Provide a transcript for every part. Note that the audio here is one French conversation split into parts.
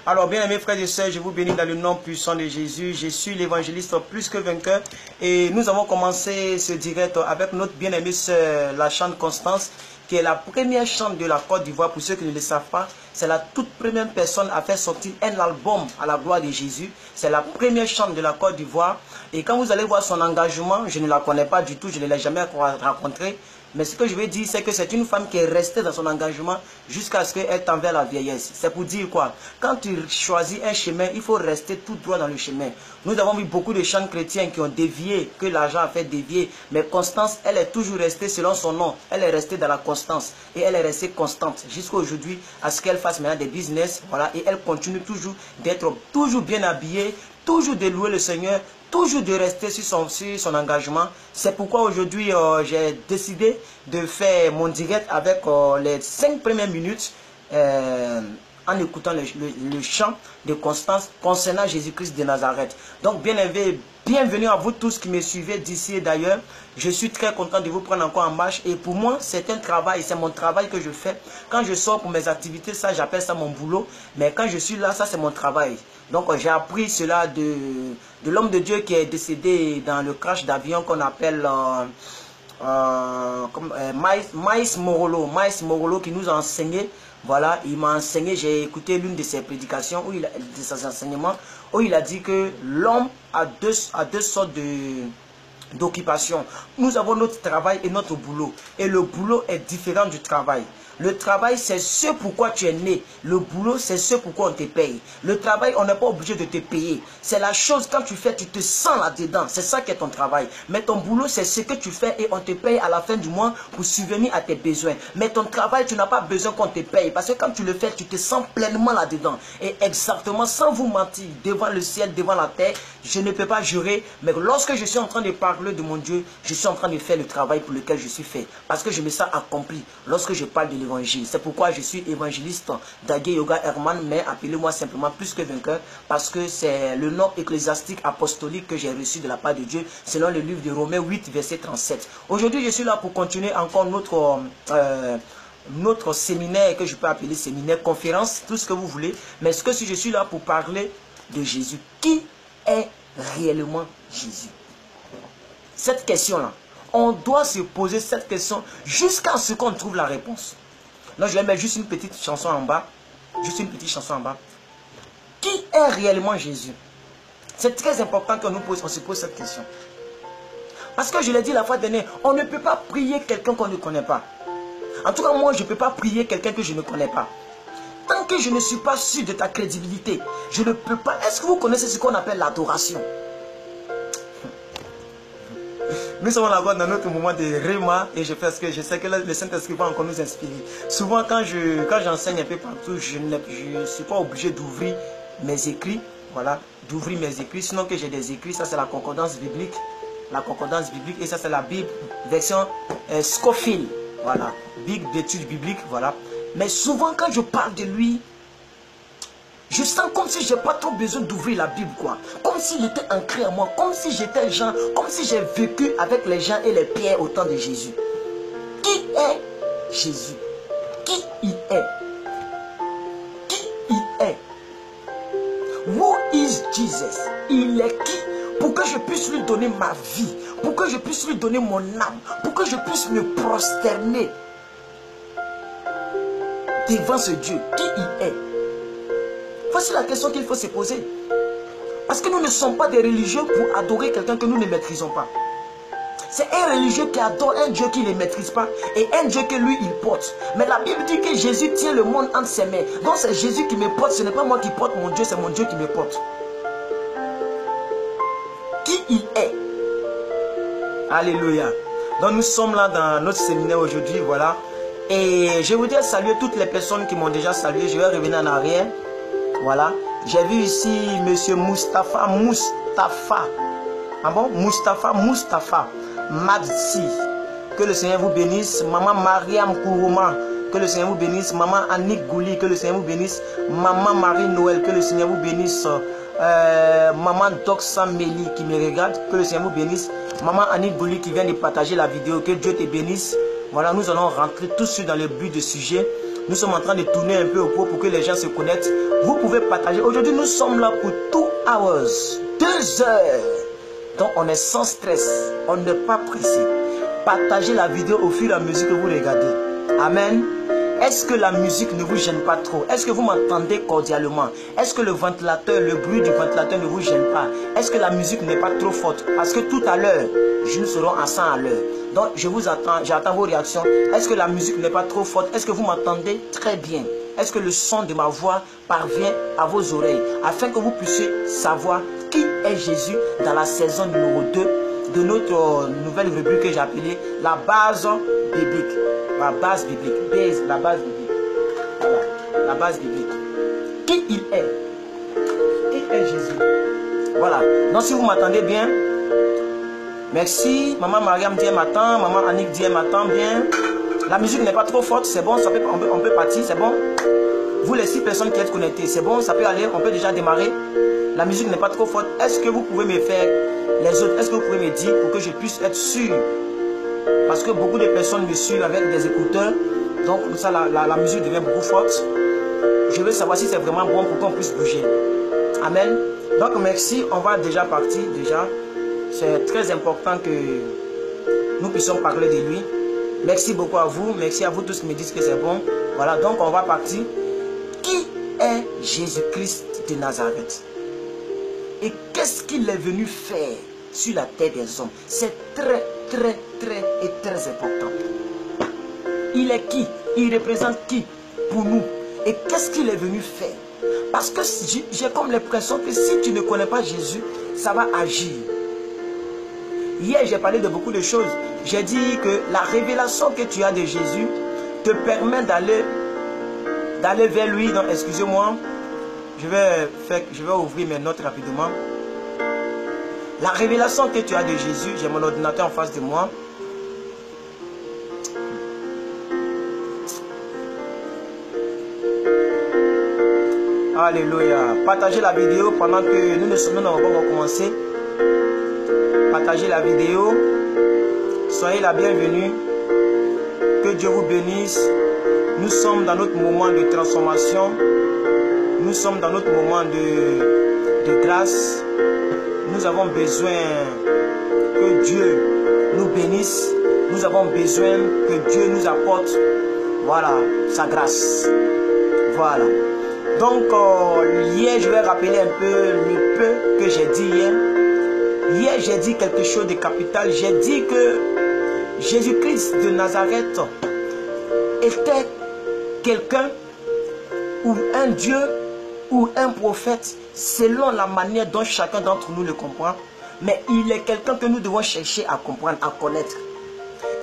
Alors, bien aimés frères et sœurs, je vous bénis dans le nom puissant de Jésus. Je suis l'évangéliste plus que vainqueur. Et nous avons commencé ce direct avec notre bien-aimée sœur, la chante Constance, qui est la première chante de la Côte d'Ivoire. Pour ceux qui ne le savent pas, c'est la toute première personne à faire sortir un album à la gloire de Jésus. C'est la première chante de la Côte d'Ivoire. Et quand vous allez voir son engagement, je ne la connais pas du tout, je ne l'ai jamais rencontrée. Mais ce que je veux dire, c'est que c'est une femme qui est restée dans son engagement jusqu'à ce qu'elle tende vers la vieillesse. C'est pour dire quoi? Quand tu choisis un chemin, il faut rester tout droit dans le chemin. Nous avons vu beaucoup de chants chrétiens qui ont dévié, que l'argent a fait dévier. Mais Constance, elle est toujours restée selon son nom. Elle est restée dans la constance. Et elle est restée constante jusqu'à aujourd'hui à ce qu'elle fasse maintenant des business. Voilà. Et elle continue toujours d'être toujours bien habillée, toujours de louer le Seigneur, toujours de rester sur son engagement. C'est pourquoi aujourd'hui j'ai décidé de faire mon direct avec les 5 premières minutes en écoutant le chant de Constance concernant Jésus-Christ de Nazareth. Donc bienvenue à vous tous qui me suivez d'ici et d'ailleurs. Je suis très content de vous prendre encore en marche. Et pour moi, c'est un travail, c'est mon travail que je fais. Quand je sors pour mes activités, ça j'appelle ça mon boulot. Mais quand je suis là, ça c'est mon travail. Donc j'ai appris cela de l'homme de Dieu qui est décédé dans le crash d'avion qu'on appelle Maïs Morolo qui nous a enseigné. Voilà, il m'a enseigné, j'ai écouté l'une de ses prédications, de ses enseignements, où il a dit que l'homme a deux sortes d'occupation. Nous avons notre travail et notre boulot. Et le boulot est différent du travail. Le travail, c'est ce pourquoi tu es né. Le boulot, c'est ce pourquoi on te paye. Le travail, on n'est pas obligé de te payer. C'est la chose, quand tu fais, tu te sens là-dedans. C'est ça qui est ton travail. Mais ton boulot, c'est ce que tu fais et on te paye à la fin du mois pour subvenir à tes besoins. Mais ton travail, tu n'as pas besoin qu'on te paye. Parce que quand tu le fais, tu te sens pleinement là-dedans. Et exactement, sans vous mentir, devant le ciel, devant la terre, je ne peux pas jurer. Mais lorsque je suis en train de parler de mon Dieu, je suis en train de faire le travail pour lequel je suis fait. Parce que je me sens accompli lorsque je parle de l'évangile. C'est pourquoi je suis évangéliste Dagué Yoga Herman, mais appelez-moi simplement plus que vainqueur, parce que c'est le nom ecclésiastique apostolique que j'ai reçu de la part de Dieu, selon le livre de Romains 8, verset 37. Aujourd'hui, je suis là pour continuer encore notre séminaire, que je peux appeler séminaire, conférence, tout ce que vous voulez. Mais ce que si je suis là pour parler de Jésus, qui est réellement Jésus? Cette question-là, on doit se poser cette question jusqu'à ce qu'on trouve la réponse. Là, je vais mettre juste une petite chanson en bas. Juste une petite chanson en bas. Qui est réellement Jésus? C'est très important que on se pose cette question. Parce que je l'ai dit la fois dernière, on ne peut pas prier quelqu'un qu'on ne connaît pas. En tout cas, moi, je ne peux pas prier quelqu'un que je ne connais pas. Tant que je ne suis pas sûr de ta crédibilité, je ne peux pas. Est-ce que vous connaissez ce qu'on appelle l'adoration? Nous sommes là-bas dans notre moment de Réma et je fais ce que je sais que le Saint-Esprit va encore nous inspirer. Souvent, quand j'enseigne un peu partout, je ne suis pas obligé d'ouvrir mes écrits. Voilà, d'ouvrir mes écrits. Sinon que j'ai des écrits, ça c'est la concordance biblique. La concordance biblique et ça c'est la Bible, version Scofield. Voilà, Bible d'études bibliques. Voilà. Mais souvent, quand je parle de lui, je sens comme si je n'ai pas trop besoin d'ouvrir la Bible, quoi. Comme s'il était ancré en moi, comme si j'étais Jean, comme si j'ai vécu avec les gens et les pierres au temps de Jésus. Qui est Jésus? Qui il est? Qui il est? Who is Jesus? Il est qui? Pour que je puisse lui donner ma vie, pour que je puisse lui donner mon âme, pour que je puisse me prosterner devant ce Dieu. Qui il est? Voici la question qu'il faut se poser. Parce que nous ne sommes pas des religieux pour adorer quelqu'un que nous ne maîtrisons pas. C'est un religieux qui adore un Dieu qui ne maîtrise pas et un Dieu que lui il porte. Mais la Bible dit que Jésus tient le monde entre ses mains. Donc c'est Jésus qui me porte, ce n'est pas moi qui porte mon Dieu, c'est mon Dieu qui me porte. Qui il est? Alléluia. Donc nous sommes là dans notre séminaire aujourd'hui, voilà. Et je voudrais saluer toutes les personnes qui m'ont déjà salué. Je vais revenir en arrière. Voilà, j'ai vu ici monsieur Mustapha. Ah bon? Mustapha Madsi. Que le Seigneur vous bénisse. Maman Mariam Kourouma. Que le Seigneur vous bénisse. Maman Annick Gouli. Que le Seigneur vous bénisse. Maman Marie Noël. Que le Seigneur vous bénisse. Maman Doxa Meli qui me regarde. Que le Seigneur vous bénisse. Maman Annick Gouli qui vient de partager la vidéo. Que Dieu te bénisse. Voilà, nous allons rentrer tout de suite dans le but du sujet. Nous sommes en train de tourner un peu au pot pour que les gens se connectent. Vous pouvez partager. Aujourd'hui, nous sommes là pour 2 hours. 2 heures. Donc, on est sans stress. On n'est pas pressé. Partagez la vidéo au fur et à mesure que vous regardez. Amen. Est-ce que la musique ne vous gêne pas trop? Est-ce que vous m'entendez cordialement? Est-ce que le ventilateur, le bruit du ventilateur ne vous gêne pas? Est-ce que la musique n'est pas trop forte? Parce que tout à l'heure, nous serons à 100 à l'heure. Donc, je vous attends, j'attends vos réactions. Est-ce que la musique n'est pas trop forte? Est-ce que vous m'entendez très bien? Est-ce que le son de ma voix parvient à vos oreilles? Afin que vous puissiez savoir qui est Jésus dans la saison numéro 2 de notre nouvelle rubrique que j'ai appelée la base biblique. La base biblique. La base biblique. Voilà. La base biblique. Qui il est? Qui est Jésus? Voilà. Donc si vous m'attendez bien, merci. Maman Mariam dit elle m'attend. Maman Annick dit elle m'attend bien. La musique n'est pas trop forte, c'est bon, ça peut, on peut partir, c'est bon. Vous les 6 personnes qui êtes connectées, c'est bon, ça peut aller, on peut déjà démarrer. La musique n'est pas trop forte. Est-ce que vous pouvez me faire les autres? Est-ce que vous pouvez me dire pour que je puisse être sûr? Parce que beaucoup de personnes me suivent avec des écouteurs. Donc ça, la musique devient beaucoup forte. Je veux savoir si c'est vraiment bon pour qu'on puisse bouger. Amen. Donc merci, on va déjà partir déjà. C'est très important que nous puissions parler de lui. Merci beaucoup à vous. Merci à vous tous qui me disent que c'est bon. Voilà, donc on va partir. Qui est Jésus-Christ de Nazareth? Et qu'est-ce qu'il est venu faire sur la terre des hommes? C'est très important. Il est qui? Il représente qui pour nous? Et qu'est-ce qu'il est venu faire? Parce que j'ai comme l'impression que si tu ne connais pas Jésus, ça va agir. Hier, j'ai parlé de beaucoup de choses. J'ai dit que la révélation que tu as de Jésus te permet d'aller vers lui. Excusez-moi, je vais ouvrir mes notes rapidement. La révélation que tu as de Jésus, j'ai mon ordinateur en face de moi. Alléluia. Partagez la vidéo pendant que nous n'avons pas commencé. Partagez la vidéo. Soyez la bienvenue. Que Dieu vous bénisse. Nous sommes dans notre moment de transformation. Nous sommes dans notre moment de grâce. Nous avons besoin que Dieu nous bénisse. Nous avons besoin que Dieu nous apporte, voilà, sa grâce. Voilà. Donc, hier, je vais rappeler un peu le peu que j'ai dit hier. Hier, j'ai dit quelque chose de capital. J'ai dit que Jésus-Christ de Nazareth était quelqu'un ou un Dieu ou un prophète selon la manière dont chacun d'entre nous le comprend. Mais il est quelqu'un que nous devons chercher à comprendre, à connaître.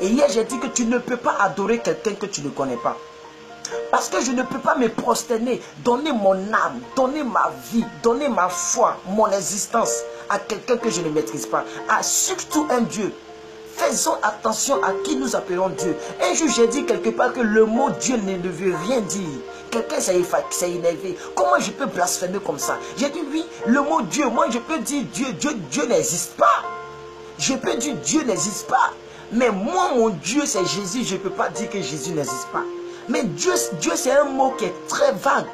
Et hier, j'ai dit que tu ne peux pas adorer quelqu'un que tu ne connais pas. Parce que je ne peux pas me prosterner, donner mon âme, donner ma vie, donner ma foi, mon existence à quelqu'un que je ne maîtrise pas. À surtout un Dieu. Faisons attention à qui nous appelons Dieu. Un jour, j'ai dit quelque part que le mot Dieu ne veut rien dire. Quelqu'un s'est énervé. Comment je peux blasphémer comme ça? J'ai dit oui, le mot Dieu, moi je peux dire Dieu n'existe pas. Je peux dire Dieu n'existe pas. Mais moi, mon Dieu, c'est Jésus. Je ne peux pas dire que Jésus n'existe pas. Mais Dieu c'est un mot qui est très vague.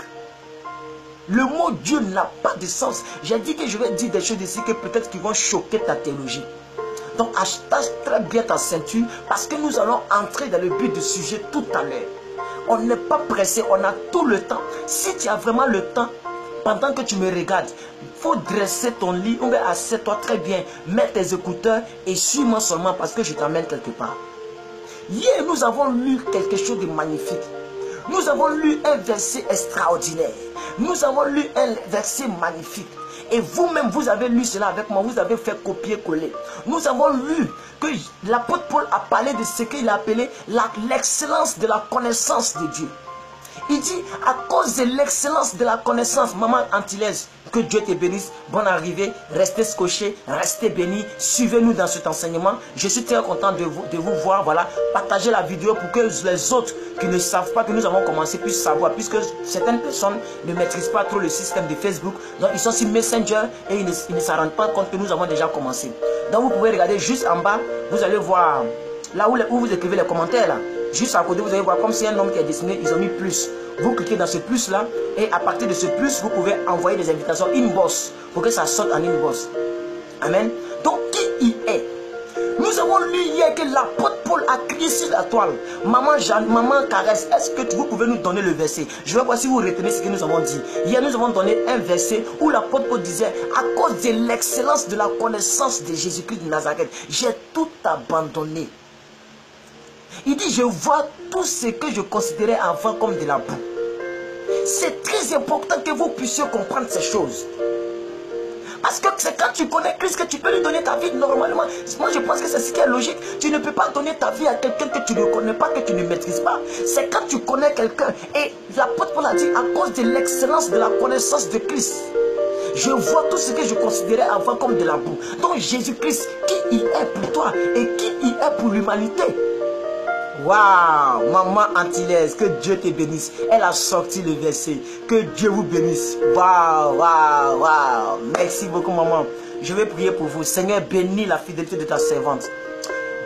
Le mot Dieu n'a pas de sens. J'ai dit que je vais dire des choses ici que peut-être qui vont choquer ta théologie. Donc attache très bien ta ceinture parce que nous allons entrer dans le but du sujet tout à l'heure. On n'est pas pressé, on a tout le temps. Si tu as vraiment le temps, pendant que tu me regardes, il faut dresser ton lit, on va assieds-toi très bien, mets tes écouteurs et suis-moi seulement parce que je t'emmène quelque part. Hier, nous avons lu quelque chose de magnifique. Nous avons lu un verset extraordinaire. Nous avons lu un verset magnifique. Et vous-même, vous avez lu cela avec moi. Vous avez fait copier-coller. Nous avons lu que l'apôtre Paul a parlé de ce qu'il a appelé l'excellence de la connaissance de Dieu. Il dit, à cause de l'excellence de la connaissance, maman Antillaise, que Dieu te bénisse, bonne arrivée, restez scotchés, restez bénis, suivez-nous dans cet enseignement. Je suis très content de vous voir, voilà, partagez la vidéo pour que les autres qui ne savent pas que nous avons commencé puissent savoir, puisque certaines personnes ne maîtrisent pas trop le système de Facebook, donc ils sont sur Messenger et ils ne s'en rendent pas compte que nous avons déjà commencé. Donc vous pouvez regarder juste en bas, vous allez voir, là où vous écrivez les commentaires, là, Juste à côté, vous allez voir comme c'est un homme qui est dessiné, ils ont mis plus. Vous cliquez dans ce plus là et à partir de ce plus, vous pouvez envoyer des invitations inbox pour que ça sorte en inbox. Amen. Donc qui il est? Nous avons lu hier que l'apôtre Paul a crié sur la toile. Maman Jeanne, maman Caresse, est-ce que vous pouvez nous donner le verset? Je vais voir si vous retenez ce que nous avons dit. Hier, nous avons donné un verset où l'apôtre Paul disait, à cause de l'excellence de la connaissance de Jésus-Christ de Nazareth, j'ai tout abandonné. Il dit, je vois tout ce que je considérais avant comme de la boue. C'est très important que vous puissiez comprendre ces choses. Parce que c'est quand tu connais Christ que tu peux lui donner ta vie normalement. Moi je pense que c'est ce qui est logique. Tu ne peux pas donner ta vie à quelqu'un que tu ne connais pas, que tu ne maîtrises pas. C'est quand tu connais quelqu'un. Et l'apôtre Paul a dit, à cause de l'excellence de la connaissance de Christ, je vois tout ce que je considérais avant comme de la boue. Donc Jésus-Christ, qui il est pour toi et qui il est pour l'humanité. Waouh, maman Antillaise, que Dieu te bénisse. Elle a sorti le verset. Que Dieu vous bénisse. Waouh, waouh, waouh. Merci beaucoup, maman. Je vais prier pour vous. Seigneur, bénis la fidélité de ta servante.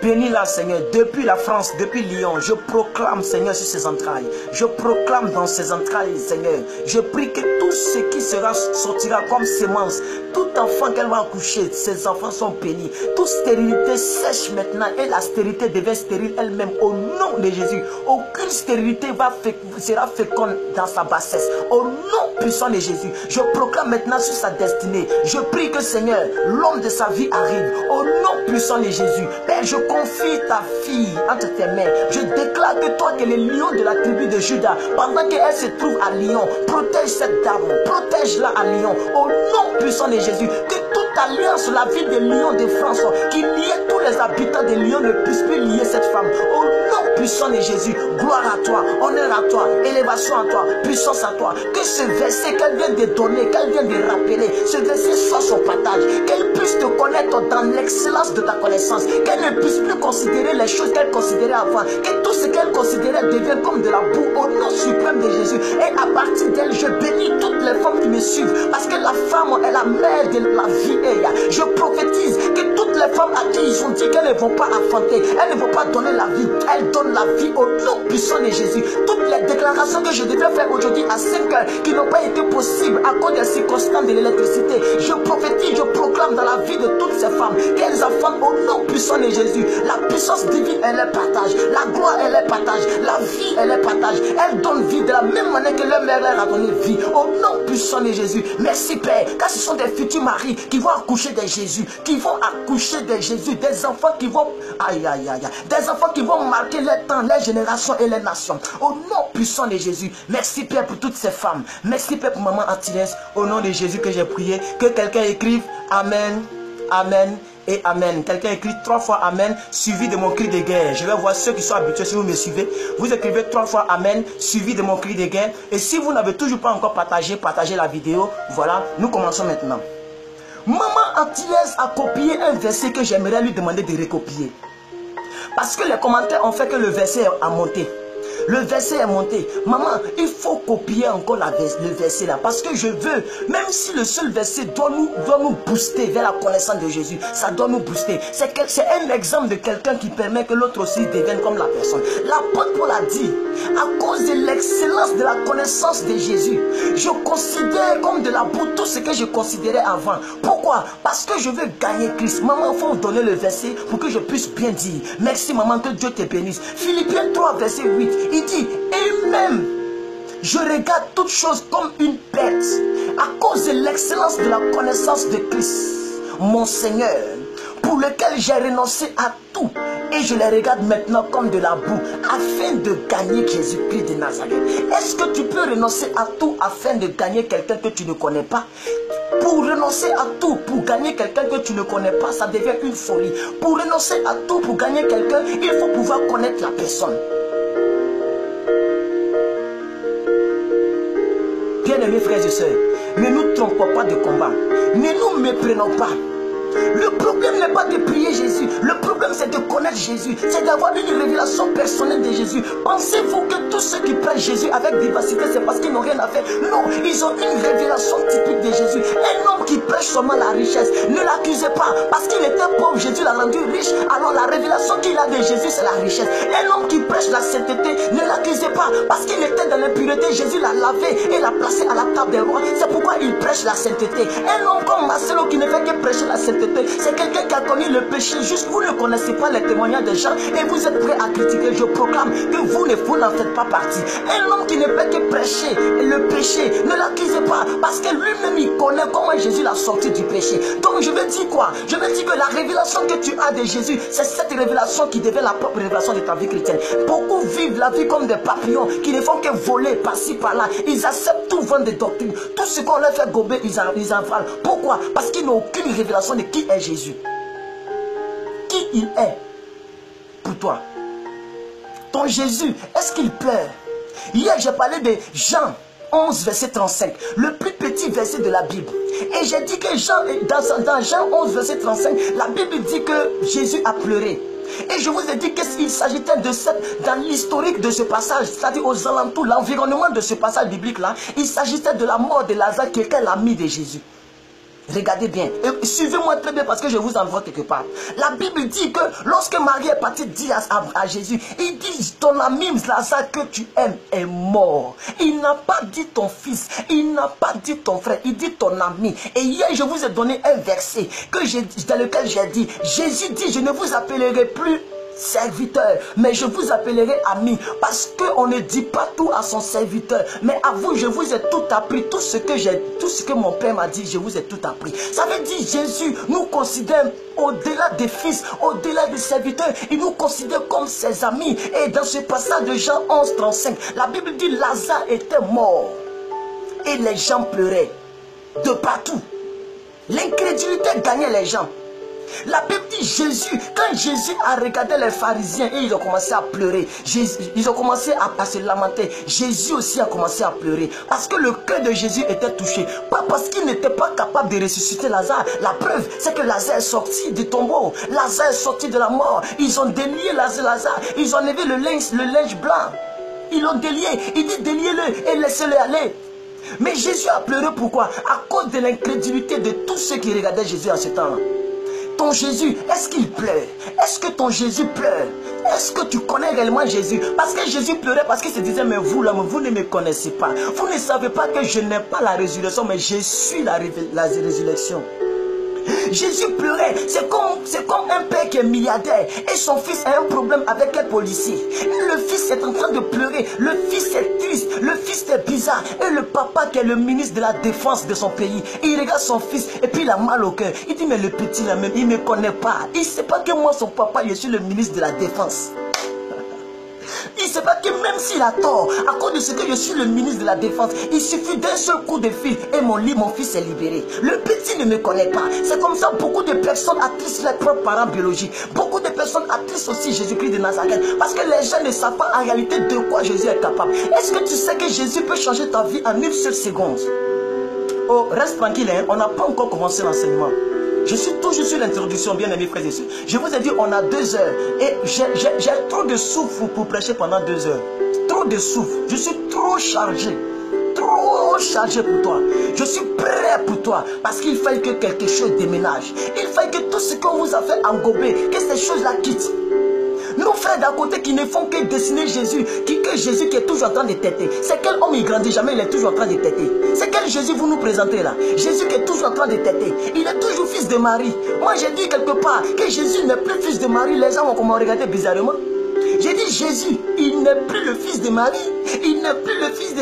Bénis-la, Seigneur, depuis la France, depuis Lyon. Je proclame, Seigneur, sur ses entrailles. Je proclame dans ses entrailles, Seigneur. Je prie que tout ce qui sortira comme sémence, tout enfant qu'elle va accoucher, ses enfants sont bénis. Toute stérilité sèche maintenant et la stérilité devient stérile elle-même au nom de Jésus. Aucune stérilité sera féconde dans sa bassesse. Au nom puissant de Jésus, je proclame maintenant sur sa destinée. Je prie que, Seigneur, l'homme de sa vie arrive. Au nom puissant de Jésus, Père, je confie ta fille entre tes mains. Je déclare que toi, que le lion de la tribu de Juda, pendant qu'elle se trouve à Lyon, protège cette dame, protège-la à Lyon. Au nom puissant de Jésus, que toute alliance, la ville de Lyon de France, qui liait tous les habitants de Lyon, ne puisse plus lier cette femme. Au nom puissant de Jésus, gloire à toi, honneur à toi, élévation à toi, puissance à toi. Que ce verset qu'elle vient de donner, qu'elle vient de rappeler, ce verset soit son partage. Qu'elle puisse te connaître dans l'excellence de ta connaissance. Qu'elle ne puisse plus considérer les choses qu'elle considérait avant. Que tout ce qu'elle considérait devienne comme de la boue au nom suprême de Jésus. Et à partir d'elle, je bénis toutes les femmes qui me suivent. Parce que la femme est la mère de la vie. Je prophétise que toutes les femmes à qui ils ont dit qu'elles ne vont pas affronter, elles ne vont pas donner la vie, elles donnent la vie au nom puissant de Jésus. Toutes les déclarations que je devais faire aujourd'hui à 5 heures, qui n'ont pas été possibles à cause des circonstances de l'électricité, je prophétise, je proclame dans la vie de toutes ces femmes qu'elles affrontent au nom puissant de Jésus. La puissance divine, elle les partage. La gloire, elle les partage. La vie, elle les partage. Elle donne vie de la même manière que leur mère leur a donné vie. Au nom puissant de Jésus. Merci Père, car ce sont des futurs maris qui vont accoucher de Jésus, qui vont accoucher de Jésus, des enfants qui vont, aïe aïe aïe, des enfants qui vont marquer les temps, les générations et les nations. Au nom puissant de Jésus. Merci Père pour toutes ces femmes. Merci Père pour maman Antillaise. Au nom de Jésus que j'ai prié, que quelqu'un écrive Amen, Amen et Amen. Quelqu'un écrit 3 fois Amen, suivi de mon cri de guerre. Je vais voir ceux qui sont habitués, si vous me suivez. Vous écrivez 3 fois Amen, suivi de mon cri de guerre. Et si vous n'avez toujours pas encore partagé la vidéo. Voilà, nous commençons maintenant. Maman Antillaise a copié un verset que j'aimerais lui demander de recopier. Parce que les commentaires ont fait que le verset a monté. Le verset est monté. Maman, il faut copier encore le verset là. Parce que je veux, même si le seul verset doit nous booster vers la connaissance de Jésus, ça doit nous booster. C'est un exemple de quelqu'un qui permet que l'autre aussi devienne comme la personne. L'apôtre Paul a dit, à cause de l'excellence de la connaissance de Jésus, je considère comme de la boue tout ce que je considérais avant. Pourquoi? Parce que je veux gagner Christ. Maman, il faut donner le verset pour que je puisse bien dire. Merci maman, que Dieu te bénisse. Philippiens 3, verset 8. Il dit, et même, je regarde toutes choses comme une perte, à cause de l'excellence de la connaissance de Christ, mon Seigneur, pour lequel j'ai renoncé à tout, et je les regarde maintenant comme de la boue, afin de gagner Jésus-Christ de Nazareth. Est-ce que tu peux renoncer à tout afin de gagner quelqu'un que tu ne connais pas? Pour renoncer à tout, pour gagner quelqu'un que tu ne connais pas, ça devient une folie. Pour renoncer à tout, pour gagner quelqu'un, il faut pouvoir connaître la personne. Bien-aimés frères et sœurs, ne nous trompons pas de combat. Ne nous méprenons pas. Le problème n'est pas de prier Jésus. Le problème c'est de connaître Jésus. C'est d'avoir une révélation personnelle de Jésus. Pensez-vous que tous ceux qui prennent Jésus avec vivacité, c'est parce qu'ils n'ont rien à faire? Non, ils ont une révélation typique de Jésus. Un homme qui prêche seulement la richesse. Ne l'accusez pas. Parce qu'il était pauvre, Jésus l'a rendu riche. Alors la révélation qu'il a de Jésus, c'est la richesse. Un homme qui prêche la sainteté, ne l'accusez pas. Parce qu'il était dans l'impureté, Jésus l'a lavé et l'a placé à la table des rois. C'est pourquoi il prêche la sainteté. Un homme comme Marcelo qui ne fait que prêcher la sainteté, c'est quelqu'un qui a connu le péché. Juste vous ne connaissez pas les témoignages des gens et vous êtes prêts à critiquer. Je proclame que vous n'en faites pas partie. Un homme qui ne fait que prêcher le péché, ne l'accusez pas. Parce que lui-même il connaît comment Jésus l'a sorti du péché. Donc je veux dire quoi? Je veux dire que la révélation que tu as de Jésus, c'est cette révélation qui devient la propre révélation de ta vie chrétienne. Beaucoup vivent la vie comme des papillons qui ne font que voler par-ci par-là. Ils acceptent tout vent de doctrine. Tout ce qu'on leur fait gober, ils en valent. Pourquoi? Parce qu'ils n'ont aucune révélation de qui est Jésus. Qui il est pour toi. Ton Jésus, est-ce qu'il pleure? Hier, j'ai parlé de Jean 11, verset 35, le plus petit verset de la Bible. Et j'ai dit que dans Jean 11, verset 35, la Bible dit que Jésus a pleuré. Et je vous ai dit qu'il s'agitait de dans l'historique de ce passage, c'est-à-dire aux alentours, l'environnement de ce passage biblique-là, il s'agitait de la mort de Lazare qui était l'ami de Jésus. Regardez bien, et suivez-moi très bien parce que je vous envoie quelque part. La Bible dit que lorsque Marie est partie dire à Jésus, il dit ton ami Lazare que tu aimes est mort. Il n'a pas dit ton fils, il n'a pas dit ton frère, il dit ton ami. Et hier je vous ai donné un verset dans lequel j'ai dit, Jésus dit je ne vous appellerai plus serviteur, mais je vous appellerai ami, parce qu'on ne dit pas tout à son serviteur, mais à vous je vous ai tout appris, tout ce que mon père m'a dit, je vous ai tout appris. Ça veut dire Jésus nous considère au-delà des fils, au-delà des serviteurs, il nous considère comme ses amis. Et dans ce passage de Jean 11, 35, la Bible dit Lazare était mort et les gens pleuraient de partout. L'incrédulité gagnait les gens. La Bible dit Jésus, quand Jésus a regardé les pharisiens et ils ont commencé à pleurer, ils ont commencé à se lamenter, Jésus aussi a commencé à pleurer. Parce que le cœur de Jésus était touché. Pas parce qu'il n'était pas capable de ressusciter Lazare. La preuve, c'est que Lazare est sorti du tombeau. Lazare est sorti de la mort. Ils ont délié Lazare. Ils ont enlevé le linge blanc. Ils l'ont délié. Il dit déliez-le et laissez-le aller. Mais Jésus a pleuré pourquoi? À cause de l'incrédulité de tous ceux qui regardaient Jésus à ce temps-là. Ton Jésus, est-ce qu'il pleure? Est-ce que ton Jésus pleure? Est-ce que tu connais réellement Jésus? Parce que Jésus pleurait parce qu'il se disait, mais vous là, vous ne me connaissez pas. Vous ne savez pas que je n'ai pas la résurrection, mais je suis la résurrection. Jésus pleurait. C'est comme un père qui est milliardaire et son fils a un problème avec un policier. Le fils est en train de pleurer. Le fils est triste. Le fils est bizarre. Et le papa qui est le ministre de la défense de son pays, il regarde son fils et puis il a mal au cœur. Il dit mais le petit là même, il ne me connaît pas. Il ne sait pas que moi son papa, je suis le ministre de la défense. Il ne sait pas que même s'il a tort, à cause de ce que je suis le ministre de la défense, il suffit d'un seul coup de fil et mon fils est libéré. Le petit ne me connaît pas. C'est comme ça beaucoup de personnes attristent leurs propres parents biologiques. Beaucoup de personnes attristent aussi Jésus-Christ de Nazareth. Parce que les gens ne savent pas en réalité de quoi Jésus est capable. Est-ce que tu sais que Jésus peut changer ta vie en une seule seconde? Oh, reste tranquille, hein? On n'a pas encore commencé l'enseignement. Je suis toujours sur l'introduction, bien aimés frères et sœurs. Je vous ai dit, on a 2 heures. Et j'ai trop de souffle pour prêcher pendant 2 heures. Trop de souffle. Je suis trop chargé. Trop chargé pour toi. Je suis prêt pour toi. Parce qu'il fallait que quelque chose déménage. Il fallait que tout ce qu'on vous a fait engober, que ces choses-là quittent. Nos frères d'à côté qui ne font que dessiner Jésus, que Jésus qui est toujours en train de têter. C'est quel homme il grandit jamais, il est toujours en train de têter. C'est quel Jésus vous nous présentez là? Jésus qui est toujours en train de têter. Il est toujours fils de Marie. Moi j'ai dit quelque part que Jésus n'est plus fils de Marie. Les gens vont comment regarder bizarrement. J'ai dit Jésus, il n'est plus le fils de Marie. Il n'est plus le fils de...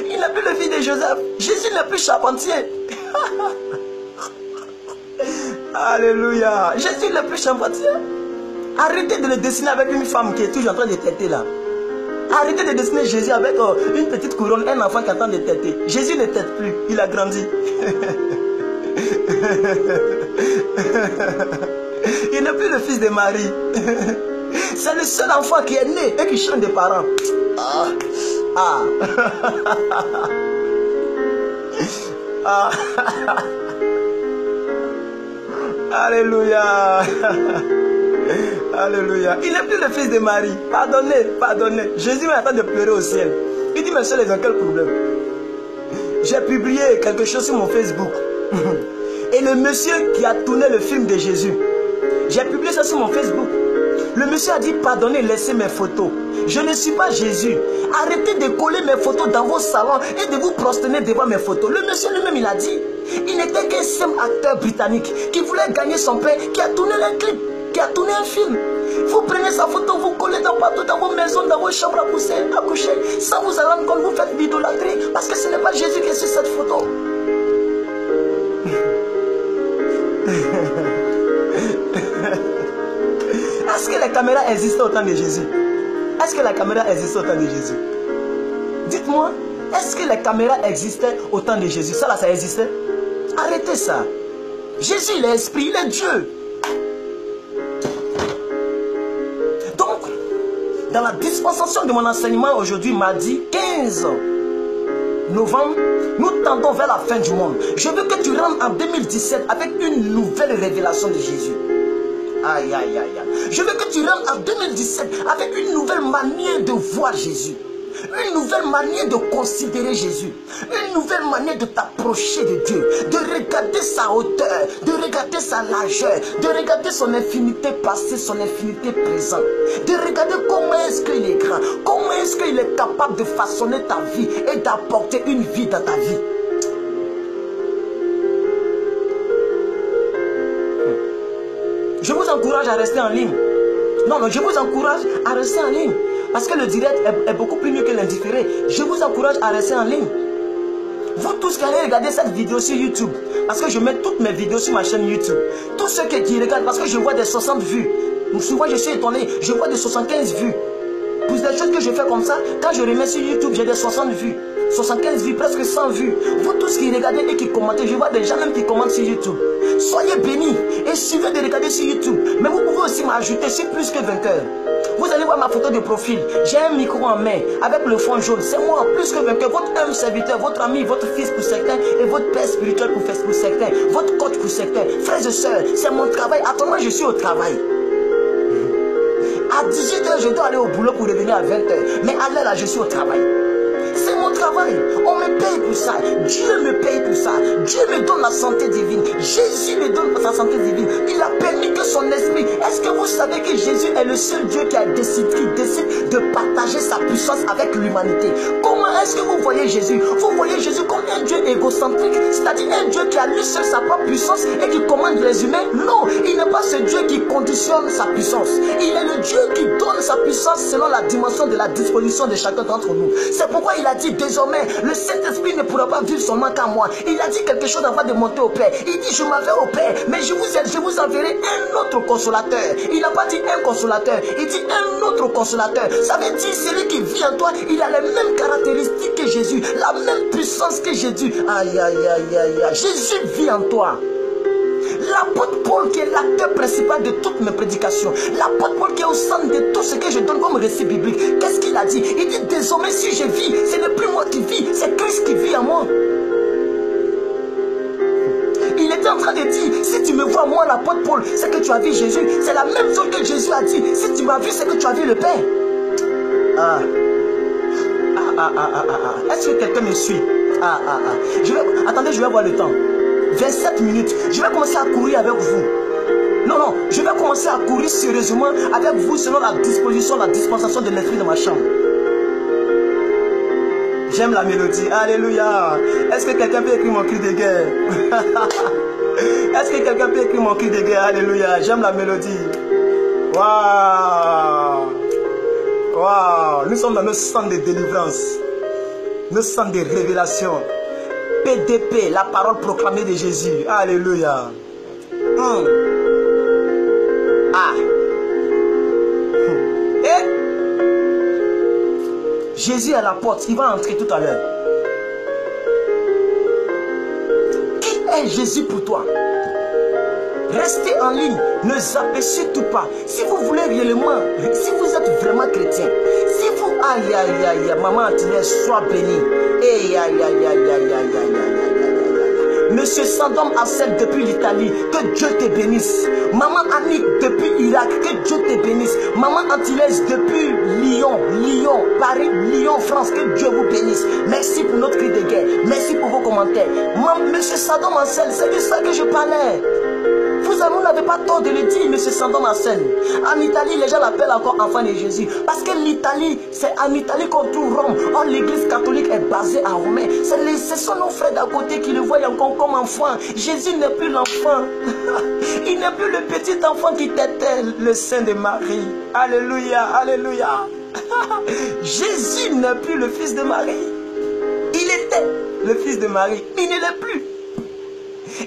il n'est plus le fils de Joseph. Jésus n'est plus charpentier. Alléluia. Jésus n'est plus charpentier. Arrêtez de le dessiner avec une femme qui est toujours en train de têter là. Arrêtez de dessiner Jésus avec une petite couronne, un enfant qui est en train de têter. Jésus ne tête plus, il a grandi. Il n'est plus le fils de Marie. C'est le seul enfant qui est né et qui change de parents. Alléluia. Alléluia. Il n'est plus le fils de Marie. Pardonnez, pardonnez. Jésus est en train de pleurer au ciel. Il dit, mais seuls, ils ont quel problème? j'ai publié quelque chose sur mon Facebook. Et le monsieur qui a tourné le film de Jésus, j'ai publié ça sur mon Facebook. Le monsieur a dit, pardonnez, laissez mes photos. Je ne suis pas Jésus. Arrêtez de coller mes photos dans vos salons et de vous prosterner devant mes photos. Le monsieur lui-même, il a dit, il n'était qu'un simple acteur britannique qui voulait gagner son pain, qui a tourné un clip, qui a tourné un film. Vous prenez sa photo, vous collez partout dans vos maisons, dans vos chambres à coucher. Sans vous en rendre compte, vous faites l'idolâtrie. Parce que ce n'est pas Jésus qui est sur cette photo. Est-ce que la caméra existait au temps de Jésus? Est-ce que la caméra existait au temps de Jésus? Dites-moi, est-ce que la caméra existait au temps de Jésus? Ça là, ça existait? Arrêtez ça. Jésus, il est esprit, il est Dieu. Donc, dans la dispensation de mon enseignement aujourd'hui, mardi 15 novembre, nous tendons vers la fin du monde. Je veux que tu rentres en 2017 avec une nouvelle révélation de Jésus. Aïe, aïe, aïe, aïe. Je veux que tu rentres en 2017 avec une nouvelle manière de voir Jésus. Une nouvelle manière de considérer Jésus. Une nouvelle manière de t'approcher de Dieu. De regarder sa hauteur. De regarder sa largeur. De regarder son infinité passée, son infinité présente. De regarder comment est-ce qu'il est grand. Comment est-ce qu'il est capable de façonner ta vie et d'apporter une vie dans ta vie. Je vous encourage à rester en ligne. Non, je vous encourage à rester en ligne. Parce que le direct est beaucoup plus mieux que l'indifféré. Je vous encourage à rester en ligne. Vous tous qui allez regarder cette vidéo sur YouTube. Parce que je mets toutes mes vidéos sur ma chaîne YouTube. Tous ceux qui regardent, parce que je vois des 60 vues. Souvent je suis étonné, je vois des 75 vues. Pour des choses que je fais comme ça, quand je remets sur YouTube, j'ai des 60 vues. 75 vues, presque 100 vues. Vous tous qui regardez et qui commentez, je vois des gens même qui commentent sur YouTube. Soyez bénis et suivez de regarder sur YouTube. Mais vous pouvez aussi m'ajouter sur Plus que Vainqueur. Vous allez voir ma photo de profil. J'ai un micro en main avec le fond jaune. C'est moi, Plus que Vainqueur, votre humble serviteur, votre ami, votre fils pour certains et votre père spirituel pour certains, votre coach pour certains. Frères et sœurs, c'est mon travail. Actuellement, je suis au travail. À 18h, je dois aller au boulot pour revenir à 20h. Mais à l'heure là, je suis au travail. C'est mon travail. On me paye pour ça. Dieu me paye pour ça. Dieu me donne la santé divine. Jésus me donne sa santé divine. Il a permis que son esprit... Est-ce que vous savez que Jésus est le seul Dieu qui décide de partager sa puissance avec l'humanité? Comment est-ce que vous voyez Jésus? Vous voyez Jésus comme un Dieu égocentrique, c'est-à-dire un Dieu qui a lui seul sa propre puissance et qui commande les humains? Non, il n'est pas ce Dieu qui conditionne sa puissance. Il est le Dieu qui donne sa puissance selon la dimension de la disposition de chacun d'entre nous. C'est pourquoi il a dit désormais, le Saint-Esprit ne pourra pas vivre seulement qu'à moi. Il a dit quelque chose avant de monter au Père. Il dit, je m'en vais au Père, mais je vous enverrai un autre consolateur. Il n'a pas dit un consolateur, il dit un autre consolateur. Ça veut dire, celui qui vit en toi, il a les mêmes caractéristiques que Jésus, la même puissance que Jésus. Aïe, aïe, aïe, aïe, aïe. Jésus vit en toi. L'apôtre Paul qui est l'acteur principal de toutes mes prédications, l'apôtre Paul qui est au centre de tout ce que je donne comme récit biblique, qu'est-ce qu'il a dit? Il dit désormais si je vis, ce n'est plus moi qui vis, c'est Christ qui vit en moi. Il était en train de dire, si tu me vois moi l'apôtre Paul, c'est que tu as vu Jésus. C'est la même chose que Jésus a dit, si tu m'as vu, c'est que tu as vu le Père. Est-ce que quelqu'un me suit? Attendez, je vais voir le temps. 27 minutes. Je vais commencer à courir avec vous. Non, je vais commencer à courir sérieusement avec vous selon la disposition, la dispensation de l'esprit de ma chambre. J'aime la mélodie. Alléluia. Est-ce que quelqu'un peut écrire mon cri de guerre? Est-ce que quelqu'un peut écrire mon cri de guerre? Alléluia. J'aime la mélodie. Waouh. Waouh. Nous sommes dans nos centres de délivrance. Nos centres de révélation. PDP, la parole proclamée de Jésus. Alléluia. Et Jésus est à la porte. Il va entrer tout à l'heure. Qui est Jésus pour toi? Restez en ligne. Ne zappez surtout pas. Si vous voulez réellement, si vous êtes vraiment chrétien, si vous... Aïe, aïe, aïe, maman Antinès, sois bénie. Aïe, aïe, aïe, aïe, aïe, aïe, aïe, aïe. Monsieur Sandom Assel depuis l'Italie, que Dieu te bénisse. Maman Annick depuis Irak, que Dieu te bénisse. Maman Antilès depuis Lyon, Paris, Lyon, France, que Dieu vous bénisse. Merci pour notre cri de guerre. Merci pour vos commentaires. Monsieur Sandom Ansel, c'est de ça que je parlais. Vous n'avez pas tort de le dire, monsieur Sandom Ansel. En Italie, les gens l'appellent encore enfant de Jésus. Parce que l'Italie, c'est en Italie qu'on trouve Rome. Or, l'église catholique est basée à Rome. Ce sont nos frères d'à côté qui le voient encore comme enfant. Jésus n'est plus l'enfant. Il n'est plus le petit enfant qui t'était le sein de Marie. Alléluia, alléluia. Jésus n'est plus le fils de Marie. Il était le fils de Marie, mais il ne l'est plus.